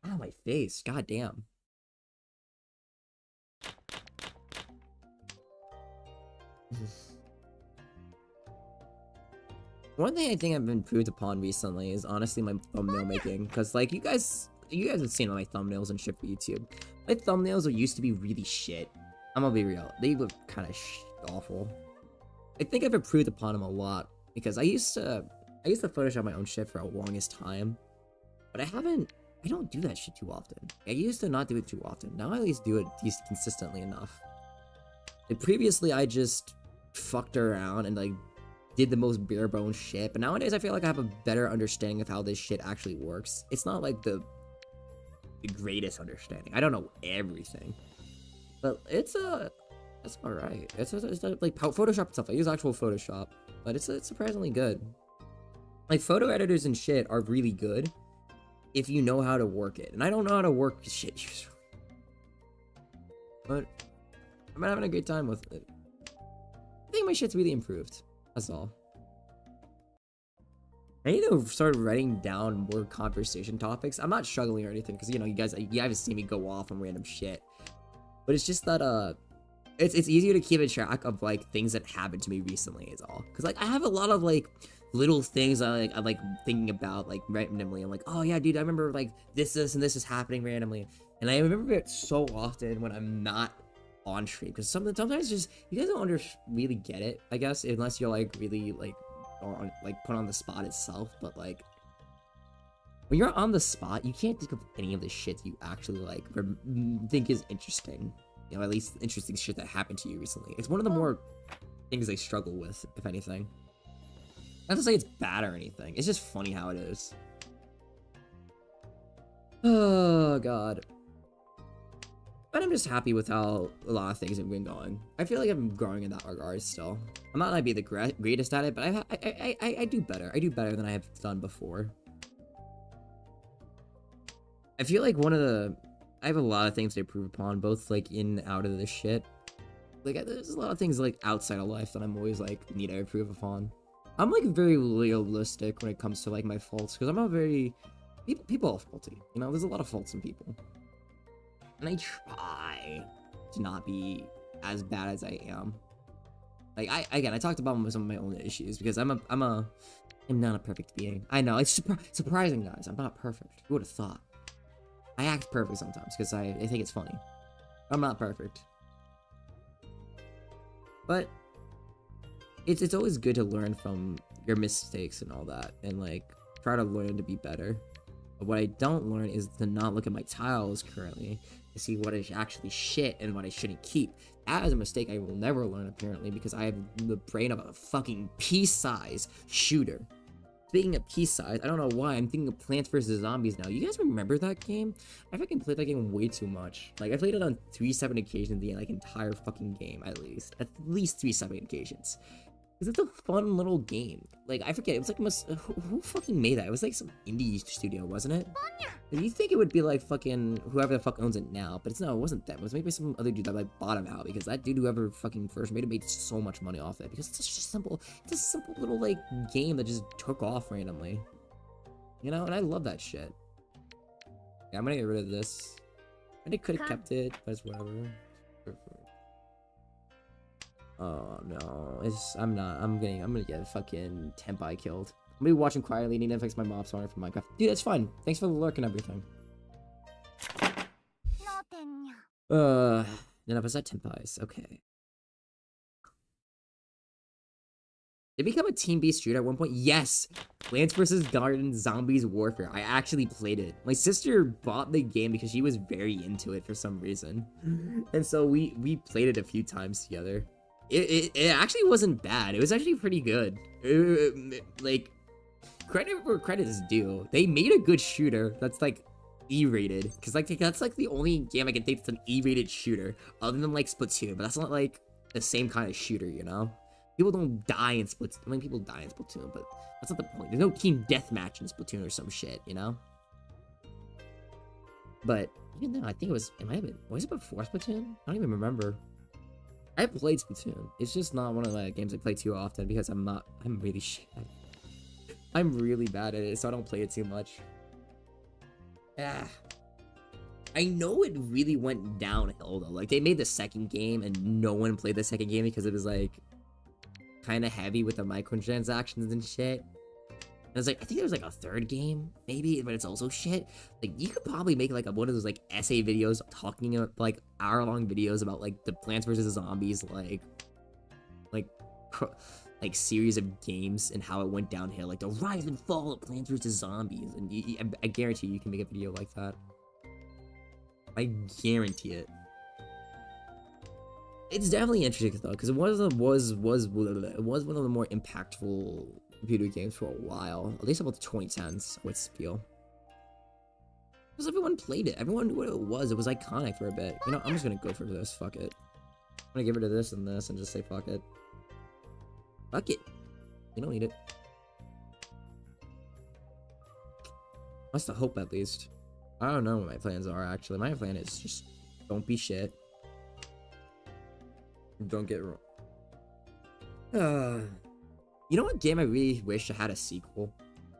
Ow, my face. God damn. One thing I think I've improved upon recently is honestly my thumbnail making, because like you guys have seen my thumbnails and shit for YouTube. My thumbnails used to be really shit. I'm gonna be real, they look kind of awful. I think I've improved upon them a lot because I used to Photoshop my own shit for the longest time, but I don't do that shit too often. I used to not do it too often. Now I at least do it consistently enough. And previously I just fucked around and like did the most bare bones shit, but nowadays I feel like I have a better understanding of how this shit actually works. It's not like the greatest understanding. I don't know everything, but it's alright. It's like Photoshop stuff. I use actual Photoshop, but it's surprisingly good. Like photo editors and shit are really good if you know how to work it, and I don't know how to work shit usually. But I'm having a great time with it. I think my shit's really improved. That's all. I need to start writing down more conversation topics. I'm not struggling or anything, because you know, you haven't seen me go off on random shit. But it's just that it's easier to keep a track of like things that happened to me recently is all. Because like I have a lot of like little things I'm like thinking about like randomly. I'm like, oh yeah, dude, I remember like this and this is happening randomly, and I remember it so often when I'm not on stream, because sometimes just you guys don't really get it, I guess, unless you're like really like put on the spot itself. But like when you're on the spot, you can't think of any of the shit you actually like think is interesting, you know, at least interesting shit that happened to you recently. It's one of the more things I struggle with, if anything. Not to say it's bad or anything, it's just funny how it is. Oh god. But I'm just happy with how a lot of things have been going. I feel like I'm growing in that regard still. I'm not gonna be the greatest at it, but I do better. I do better than I have done before. I feel like I have a lot of things to improve upon, both like in and out of this shit. Like there's a lot of things like outside of life that I'm always like need to improve upon. I'm like very realistic when it comes to like my faults, because I'm a very people are faulty. You know, there's a lot of faults in people. And I try to not be as bad as I am. Like I talked about some of my own issues because I'm not a perfect being. I know, it's surprising, guys. I'm not perfect. Who would have thought? I act perfect sometimes because I think it's funny. I'm not perfect. But it's always good to learn from your mistakes and all that, and like try to learn to be better. But what I don't learn is to not look at my tiles currently to see what is actually shit and what I shouldn't keep. That is a mistake I will never learn, apparently, because I have the brain of a fucking pea-size shooter. thinking of Peace Size. I don't know why. I'm thinking of Plants vs. Zombies now. You guys remember that game? I fucking played that game way too much. Like, I played it on 3 separate occasions the like entire fucking game, at least. At least 3 separate occasions. Because it's a fun little game. Like, I forget, it was like, who fucking made that? It was like some indie studio, wasn't it? You think it would be like fucking whoever the fuck owns it now, but it wasn't them. It was maybe some other dude that like bought him out, because that dude, whoever fucking first made it, made so much money off it, because it's just it's a simple little like game that just took off randomly. You know, and I love that shit. Yeah, I'm gonna get rid of this. I could have kept it, but it's whatever. Oh no, I'm gonna get fucking Tenpai killed. I'm gonna be watching quietly, need to fix my mob spawner for Minecraft. Dude, that's fine. Thanks for the lurk and everything. None of us are Tenpais. Okay. Did it become a team-based shooter at one point? Yes! Plants vs. Garden Zombies Warfare. I actually played it. My sister bought the game because she was very into it for some reason. And so we played it a few times together. It actually wasn't bad. It was actually pretty good. Like, credit where credit is due. They made a good shooter that's like E-rated, because like that's like the only game I can think that's an E-rated shooter other than like Splatoon, but that's not like the same kind of shooter, you know? People don't die in Splatoon. I mean, people die in Splatoon, but that's not the point. There's no team deathmatch in Splatoon or some shit, you know? But even though I think it might have been, was it before Splatoon? I don't even remember. I played Splatoon. It's just not one of the games I play too often because I'm really shit. I'm really bad at it, so I don't play it too much. I know it really went downhill though. Like, they made the second game and no one played the second game because it was like kind of heavy with the microtransactions and shit. And it's like, I think there was like a third game, maybe, but it's also shit. Like, you could probably make like one of those like essay videos talking about like hour-long videos about like the Plants vs. Zombies like series of games and how it went downhill, like the rise and fall of Plants vs. Zombies, and I guarantee you can make a video like that. I guarantee it. It's definitely interesting though, because it was one of the more impactful computer games for a while, at least about the 2010s, I would feel. Because everyone played it, everyone knew what it was. It was iconic for a bit. You know, I'm just gonna go for this. Fuck it. I'm gonna get rid of this and just say fuck it. Fuck it. You don't need it. That's the hope, at least. I don't know what my plans are, actually. My plan is just don't be shit. Don't get wrong. You know what game I really wish I had a sequel?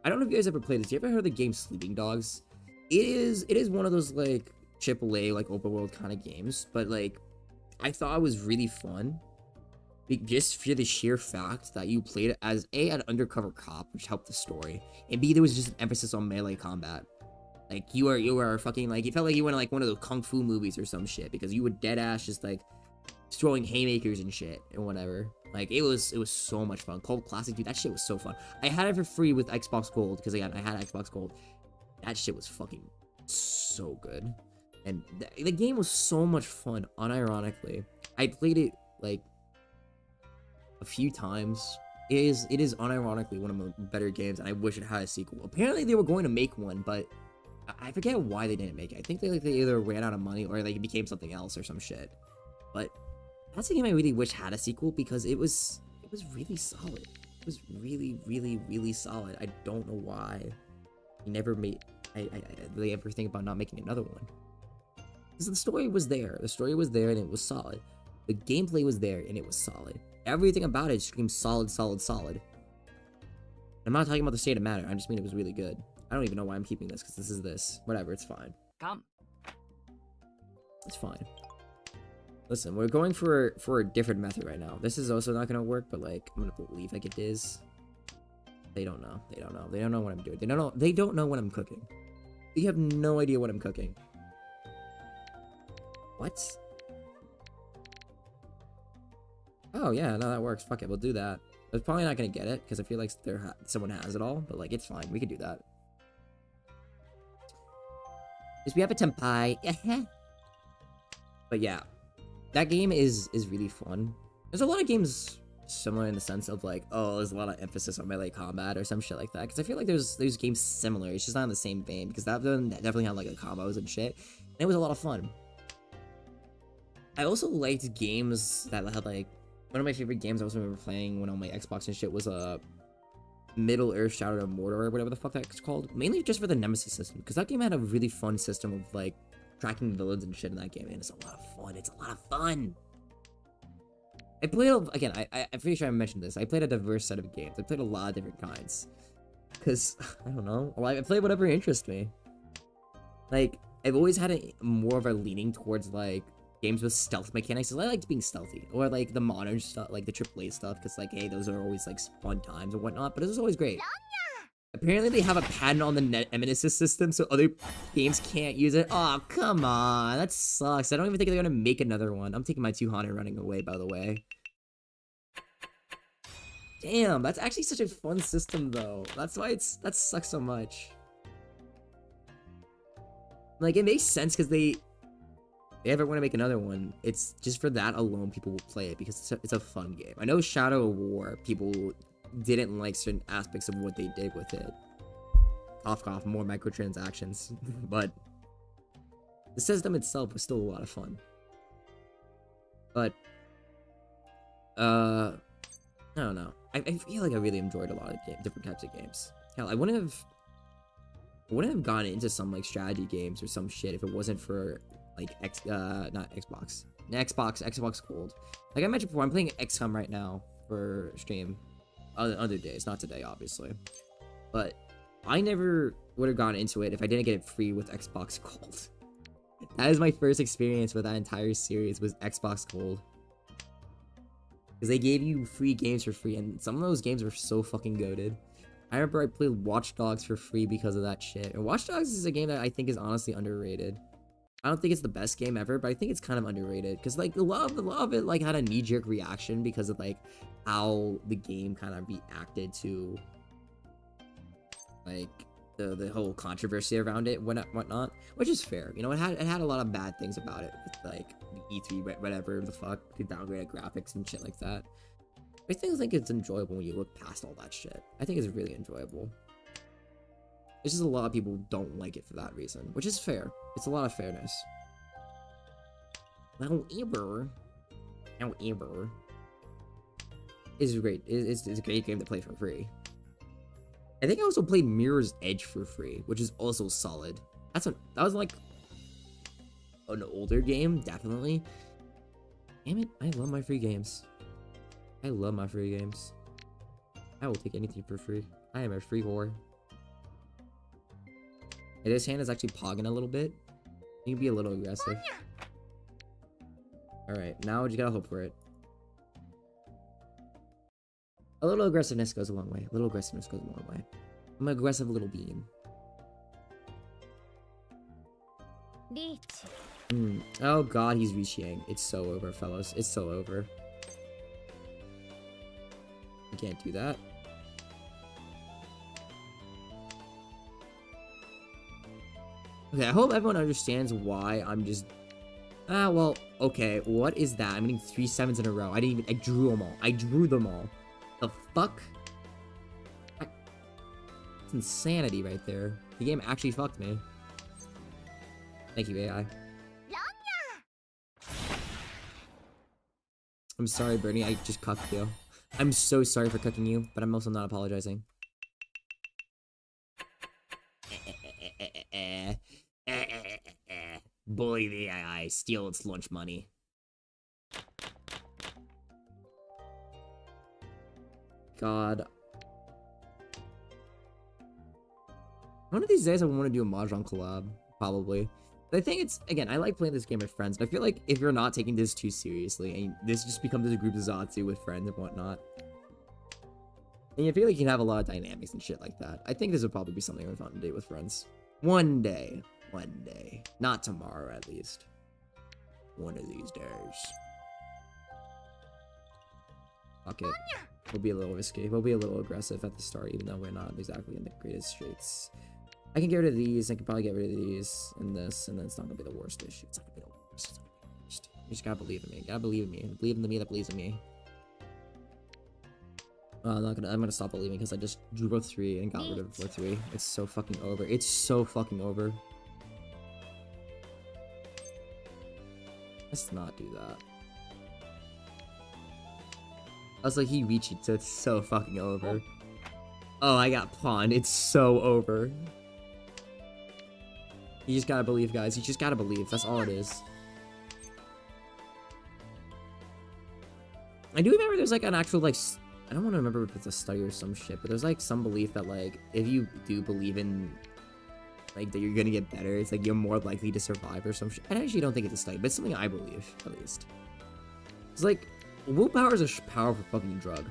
I don't know if you guys ever played this. You ever heard of the game Sleeping Dogs? It is one of those like AAA like open world kind of games, but like I thought it was really fun. Just for the sheer fact that you played it as an undercover cop, which helped the story, and B, there was just an emphasis on melee combat. Like you were fucking like, you felt like you were in like one of those kung fu movies or some shit, because you were dead ass just like throwing haymakers and shit and whatever. Like it was so much fun. Cold Classic, dude, that shit was so fun. I had it for free with Xbox Gold, because again, I had Xbox Gold. That shit was fucking so good, and the game was so much fun. Unironically, I played it like a few times. It is unironically one of the better games, and I wish it had a sequel. Apparently they were going to make one, but I forget why they didn't make it. I think they either ran out of money or like it became something else or some shit. But that's a game I really wish had a sequel, because it was really solid. It was really solid. I don't know why he never made. I really ever think about not making another one, because the story was there. The story was there and it was solid. The gameplay was there and it was solid. Everything about it screams solid. I'm not talking about the state of matter. I just mean it was really good. I don't even know why I'm keeping this, because this is this. Whatever, it's fine. Come. It's fine. Listen, we're going for a different method right now. This is also not gonna work, but like I'm gonna believe like it is. They don't know. They don't know. They don't know what I'm doing. They don't know what I'm cooking. They have no idea what I'm cooking. What? Oh yeah, no, that works. Fuck it, we'll do that. They're probably not gonna get it, because I feel like someone has it all, but like it's fine. We can do that. Because we have a Tenpai. But yeah, that game is really fun. There's a lot of games similar in the sense of like, oh, there's a lot of emphasis on melee combat or some shit like that. Because I feel like there's games similar. It's just not in the same vein. Because that one definitely had like the combos and shit. And it was a lot of fun. I also liked games that had like, one of my favorite games I was remember playing when on my Xbox and shit was Middle Earth Shadow of Mordor or whatever the fuck that's called. Mainly just for the Nemesis system. Because that game had a really fun system of like tracking villains and shit in that game. And it's a lot of fun. It's a lot of fun. I played, again, I'm pretty sure I mentioned this. I played a diverse set of games. I played a lot of different kinds. Because, I don't know. I played whatever interests me. Like, I've always had more of a leaning towards, like, games with stealth mechanics. I liked being stealthy. Or, like, the modern stuff, like the AAA stuff. Because, like, hey, those are always, like, fun times and whatnot. But it was always great. Apparently, they have a patent on the Nemesis system, so other games can't use it. Oh, come on. That sucks. I don't even think they're gonna make another one. I'm taking my 200 running away, by the way. Damn, that's actually such a fun system, though. That's why that sucks so much. Like, it makes sense because they ever want to make another one. It's just for that alone, people will play it because it's a fun game. I know Shadow of War, people didn't like certain aspects of what they did with it. Cough, more microtransactions. But the system itself was still a lot of fun. But, I don't know. I feel like I really enjoyed a lot of different types of games. Hell, I wouldn't have gone into some like strategy games or some shit if it wasn't for like not Xbox. Xbox Gold. Like I mentioned before, I'm playing XCOM right now for stream. Other days, not today, obviously. But I never would have gone into it if I didn't get it free with Xbox Gold. That is my first experience with that entire series, was Xbox Gold. Because they gave you free games for free, and some of those games were so fucking goated. I remember I played Watch Dogs for free because of that shit. And Watch Dogs is a game that I think is honestly underrated. I don't think it's the best game ever, but I think it's kind of underrated. Because, like, a lot of it, like, had a knee-jerk reaction because of, like, how the game kind of reacted to, like, the whole controversy around it and whatnot. Which is fair. You know, it had a lot of bad things about it. With, like, the E3, whatever the fuck, the downgraded graphics and shit like that. I think it's enjoyable when you look past all that shit. I think it's really enjoyable. It's just a lot of people don't like it for that reason, which is fair. It's a lot of fairness. However, it's great. It's a great game to play for free. I think I also played Mirror's Edge for free, which is also solid. That was like an older game, definitely. Damn it, I love my free games. I love my free games. I will take anything for free. I am a free whore. And this hand is actually pogging a little bit. You can be a little aggressive. Alright, now we just gotta hope for it. A little aggressiveness goes a long way. I'm an aggressive little bean. Oh god, he's reaching. It's so over, fellas. It's so over. You can't do that. Okay, I hope everyone understands why I'm just... well, okay, what is that? I'm getting 3 7s in a row. I drew them all. I drew them all. The fuck? It's insanity right there. The game actually fucked me. Thank you, AI. I'm sorry, Bernie, I just cucked you. I'm so sorry for cooking you, but I'm also not apologizing. Bully the AI, steal its lunch money. God. One of these days I want to do a Mahjong collab, probably. But I think it's, again, I like playing this game with friends, but I feel like if you're not taking this too seriously, and this just becomes a group of Zatsu with friends and whatnot, and I feel like you can have a lot of dynamics and shit like that. I think this would probably be something fun to do with friends. One day. Not tomorrow, at least. One of these days. Fuck it. We'll be a little risky. We'll be a little aggressive at the start, even though we're not exactly in the greatest straits. I can get rid of these. I can probably get rid of these and this, and then it's not gonna be the worst issue. It's not gonna be the worst. It's not gonna be the worst. You just gotta believe in me. You gotta believe in me. Believe in the me that believes in me. I'm gonna stop believing because I just drew a 3 and got rid of a 3. It's so fucking over. It's so fucking over. Let's not do that. I was like, he reached it, so it's so fucking over. Oh, I got pawned. It's so over. You just gotta believe, guys. You just gotta believe. That's all it is. I do remember there's like an actual like I don't want to remember if it's a study or some shit, but there's like some belief that like if you do believe in like that you're gonna get better, it's like you're more likely to survive or some shit. I actually don't think it's a study, but it's something I believe at least. It's like willpower is a powerful fucking drug.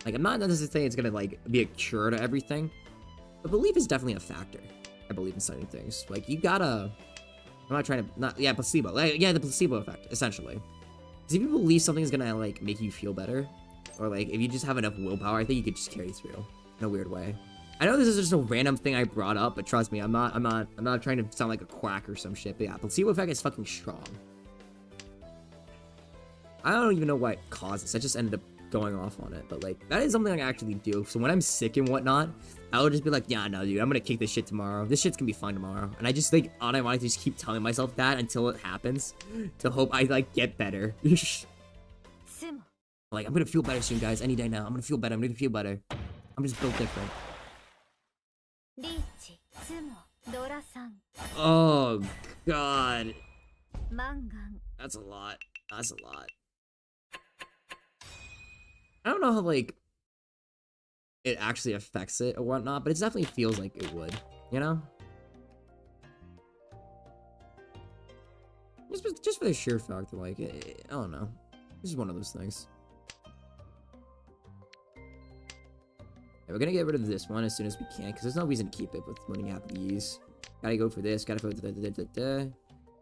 Like I'm not necessarily saying it's gonna like be a cure to everything, but belief is definitely a factor. I believe in certain things. Like you gotta. I'm not trying to not placebo. Like, yeah, the placebo effect essentially. Because if you believe something is gonna like make you feel better. Or like, if you just have enough willpower, I think you could just carry through in a weird way. I know this is just a random thing I brought up, but trust me, I'm not trying to sound like a quack or some shit. But yeah, placebo effect is fucking strong. I don't even know what caused this. I just ended up going off on it, but like that is something I actually do. So when I'm sick and whatnot, I would just be like, yeah, no, dude, I'm gonna kick this shit tomorrow. This shit's gonna be fine tomorrow, and I just like automatically just keep telling myself that until it happens, to hope I like get better. Like, I'm gonna feel better soon, guys. Any day now. I'm gonna feel better. I'm gonna feel better. I'm just built different. Oh, God. That's a lot. That's a lot. I don't know how, like, it actually affects it or whatnot, but it definitely feels like it would, you know? Just for the sheer fact that, like, I don't know. This is one of those things. Yeah, we're gonna get rid of this one as soon as we can, because there's no reason to keep it with running out of these. Gotta go for this, gotta go for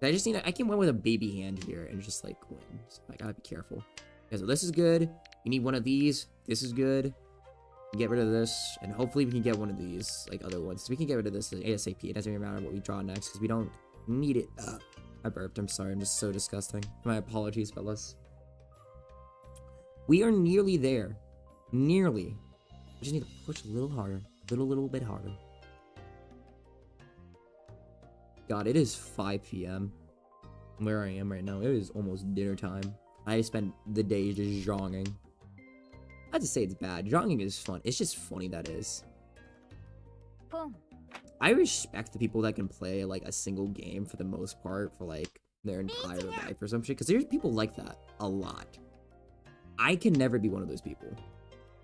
I just need I can win with a baby hand here and just like win. So I gotta be careful. Okay, so this is good. You need one of these. This is good. Get rid of this, and hopefully we can get one of these, like other ones. So we can get rid of this ASAP. It doesn't even matter what we draw next, because we don't need it. I burped, I'm sorry, I'm just so disgusting. My apologies, fellas. We are nearly there. Nearly. We just need to push a little harder. Little bit harder. God, it is 5 p.m. where I am right now. It is almost dinner time. I spent the day just jogging. I have to say it's bad. Jogging is fun. It's just funny that is. I respect the people that can play like a single game for the most part for like their entire life or some shit. Because there's people like that a lot. I can never be one of those people.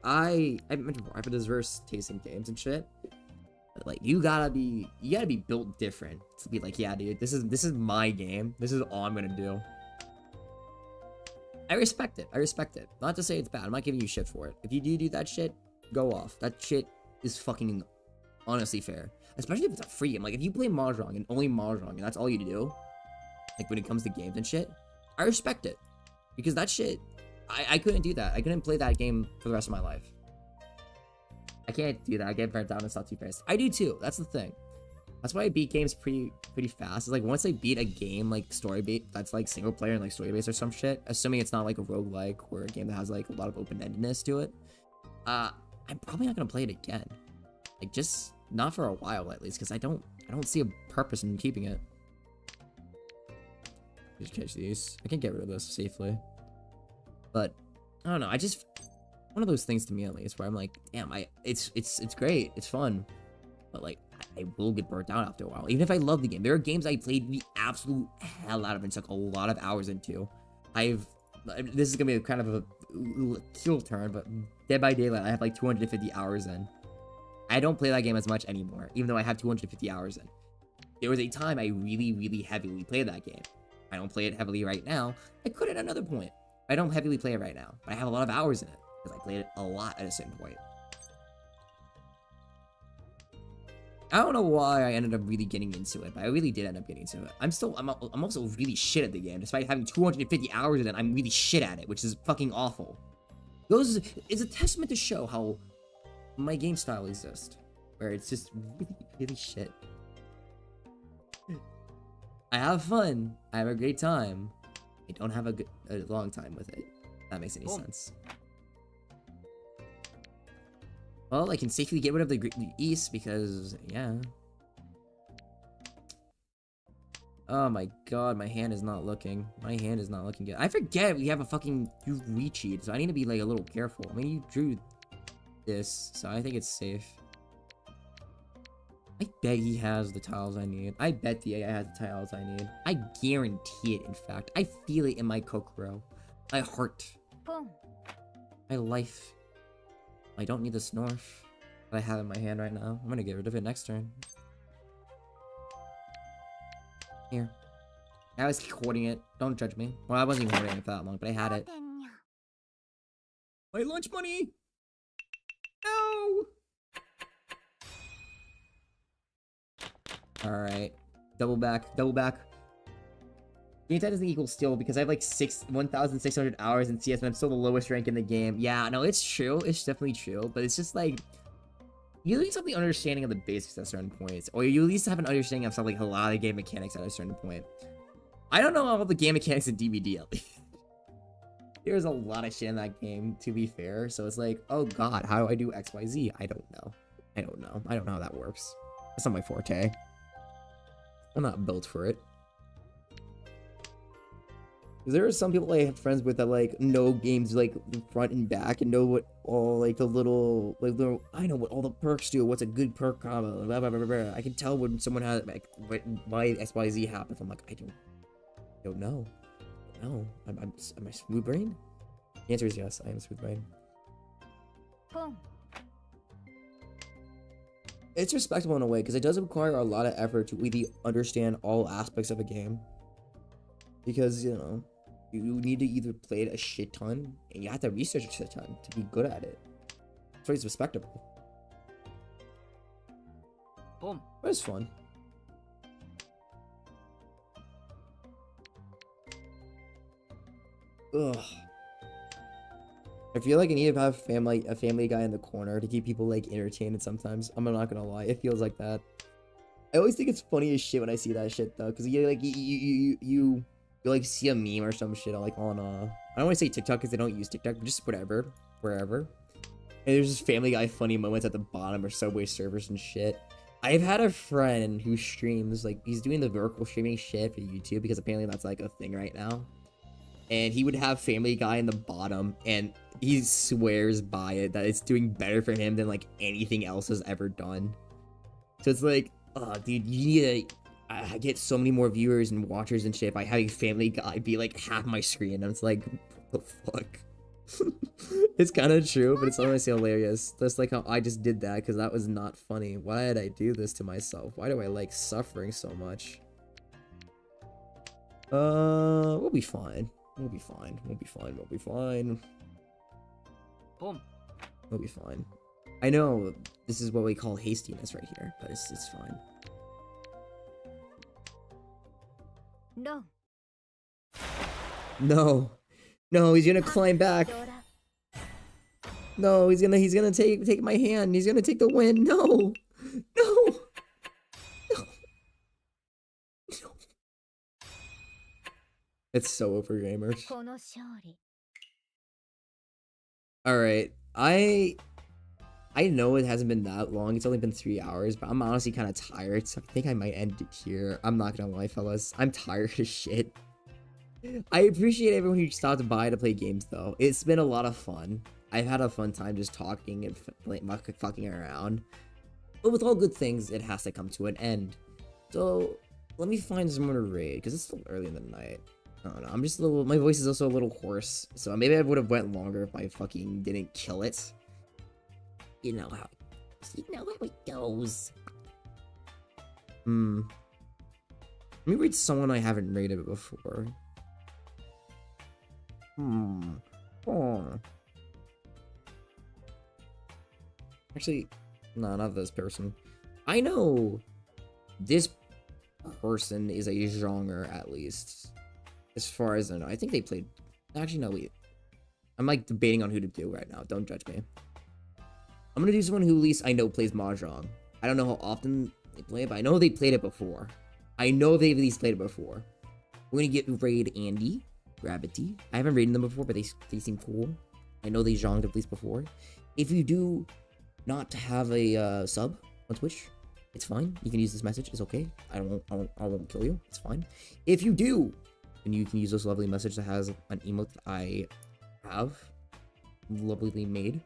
I mentioned before, I have a diverse taste in games and shit. But like you gotta be built different to be like, yeah, dude, this is my game. This is all I'm gonna do. I respect it. I respect it. Not to say it's bad. I'm not giving you shit for it. If you do that shit, go off. That shit is fucking honestly fair. Especially if it's a free game. Like if you play Mahjong and only Mahjong and that's all you do, like when it comes to games and shit, I respect it. Because that shit, I couldn't do that. I couldn't play that game for the rest of my life. I can't do that. I get burnt out and stuff too fast. I do too. That's the thing. That's why I beat games pretty fast. It's like once I beat a game like story-based, that's like single player and like story-based or some shit, assuming it's not like a roguelike or a game that has like a lot of open-endedness to it, I'm probably not gonna play it again. Like just not for a while at least, because I don't see a purpose in keeping it. Just catch these. I can get rid of this safely. But I don't know. I just one of those things to me at least where I'm like, damn, it's great, it's fun, but like I will get burnt out after a while. Even if I love the game, there are games I played the absolute hell out of and took a lot of hours into. This is gonna be kind of a heel turn, but Dead by Daylight I have like 250 hours in. I don't play that game as much anymore, even though I have 250 hours in. There was a time I really heavily played that game. I don't play it heavily right now. I could at another point. I don't heavily play it right now, but I have a lot of hours in it because I played it a lot at a certain point. I don't know why I ended up really getting into it, but I really did end up getting into it. I'm also really shit at the game. Despite having 250 hours in it, I'm really shit at it, which is fucking awful. It's a testament to show how my game style exists, where it's just really shit. I have fun. I have a great time. I don't have a long time with it. If that makes any sense. Well, I can safely get rid of the east because, yeah. Oh my god, my hand is not looking. My hand is not looking good. I forget we have a fucking recheat, so I need to be like a little careful. I mean, you drew this, so I think it's safe. I bet he has the tiles I need. I bet the AI has the tiles I need. I guarantee it, in fact. I feel it in my Kokoro. My heart. My life. I don't need the Snorf that I have in my hand right now. I'm gonna get rid of it next turn. Here. I was hoarding it. Don't judge me. Well, I wasn't hoarding it for that long, but I had it. My lunch money! No! Alright. Double back. Double back. Game time doesn't equal skill because I have like 1,600 hours in CS and I'm still the lowest rank in the game. Yeah, no, it's true. It's definitely true. But it's just like, you at least have the understanding of the basics at certain points. Or you at least have an understanding of something like a lot of game mechanics at a certain point. I don't know all the game mechanics in DVD at least. There's a lot of shit in that game, to be fair. So it's like, oh god, how do I do XYZ? I don't know. I don't know. I don't know how that works. That's not my forte. I'm not built for it. There are some people I have friends with that like know games like front and back and know what all like the little I know what all the perks do. What's a good perk combo? Blah, blah, blah, blah, blah. I can tell when someone has like why XYZ happens. I'm like I don't know. No, am I smooth brain? The answer is yes. I am smooth brain. It's respectable in a way because it does require a lot of effort to really understand all aspects of a game. Because, you know, you need to either play it a shit ton, and you have to research a shit ton to be good at it. So it's respectable. Boom. But it's fun. Ugh. I feel like I need to have a family guy in the corner to keep people like entertained sometimes. I'm not gonna lie, it feels like that. I always think it's funny as shit when I see that shit though, because you like you like see a meme or some shit like on I don't want to say TikTok because they don't use TikTok, but just whatever, wherever. And there's just Family Guy funny moments at the bottom or Subway servers and shit. I've had a friend who streams like he's doing the vertical streaming shit for YouTube because apparently that's like a thing right now. And he would have Family Guy in the bottom, and he swears by it that it's doing better for him than like anything else has ever done. So it's like, oh, dude, you need to. I get so many more viewers and watchers and shit by having Family Guy be like half my screen. And it's like, what the fuck? It's kind of true, but it's honestly hilarious. Just like how I just did that because that was not funny. Why did I do this to myself? Why do I like suffering so much? We'll be fine. We'll be fine. We'll be fine. We'll be fine. Boom. We'll be fine. I know this is what we call hastiness right here, but it's fine. No. No. No, he's gonna climb back. No, he's gonna take my hand. He's gonna take the win. No. No. No. No. It's so over, gamers. Alright. I know it hasn't been that long. It's only been 3 hours, but I'm honestly kind of tired, so I think I might end it here. I'm not gonna lie, fellas. I'm tired as shit. I appreciate everyone who stopped by to play games, though. It's been a lot of fun. I've had a fun time just talking and fucking around. But with all good things, it has to come to an end. So, let me find someone to raid, because it's still early in the night. I don't know, I'm just a little... My voice is also a little hoarse, so maybe I would have went longer if I fucking didn't kill it. You know how it goes. Let me read someone I haven't rated before. Actually, no, not this person. I know this person is a genre, at least. As far as I know. I think they played... Actually, no, wait. I'm, like, debating on who to do right now. Don't judge me. I'm gonna do someone who at least I know plays Mahjong. I don't know how often they play it, but I know they played it before. I know they've at least played it before. We're gonna get raid Andy, Gravity. I haven't raided them before, but they seem cool. I know they zhonged at least before. If you do not to have a sub on Twitch, it's fine. You can use this message. It's okay. I won't kill you. It's fine. If you do, then you can use this lovely message that has an emote that I have lovely made.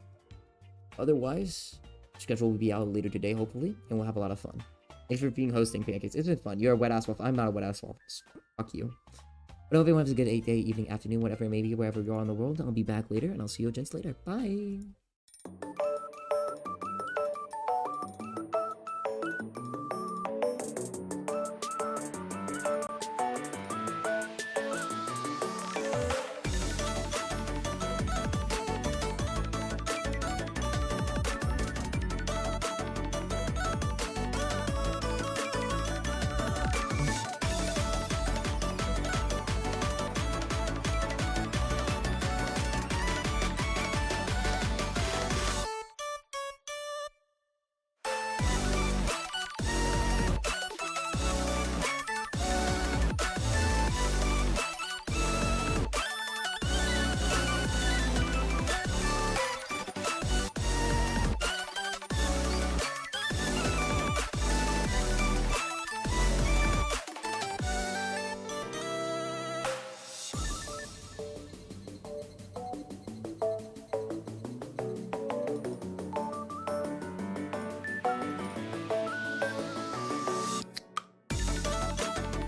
Otherwise, schedule will be out later today, hopefully, and we'll have a lot of fun. Thanks for being hosting Pancakes. It's been fun. You're a wet ass waffle. I'm not a wet ass waffle. Fuck you. But I hope everyone has a good day, evening, afternoon, whatever it may be, wherever you are in the world. I'll be back later, and I'll see you gents later. Bye.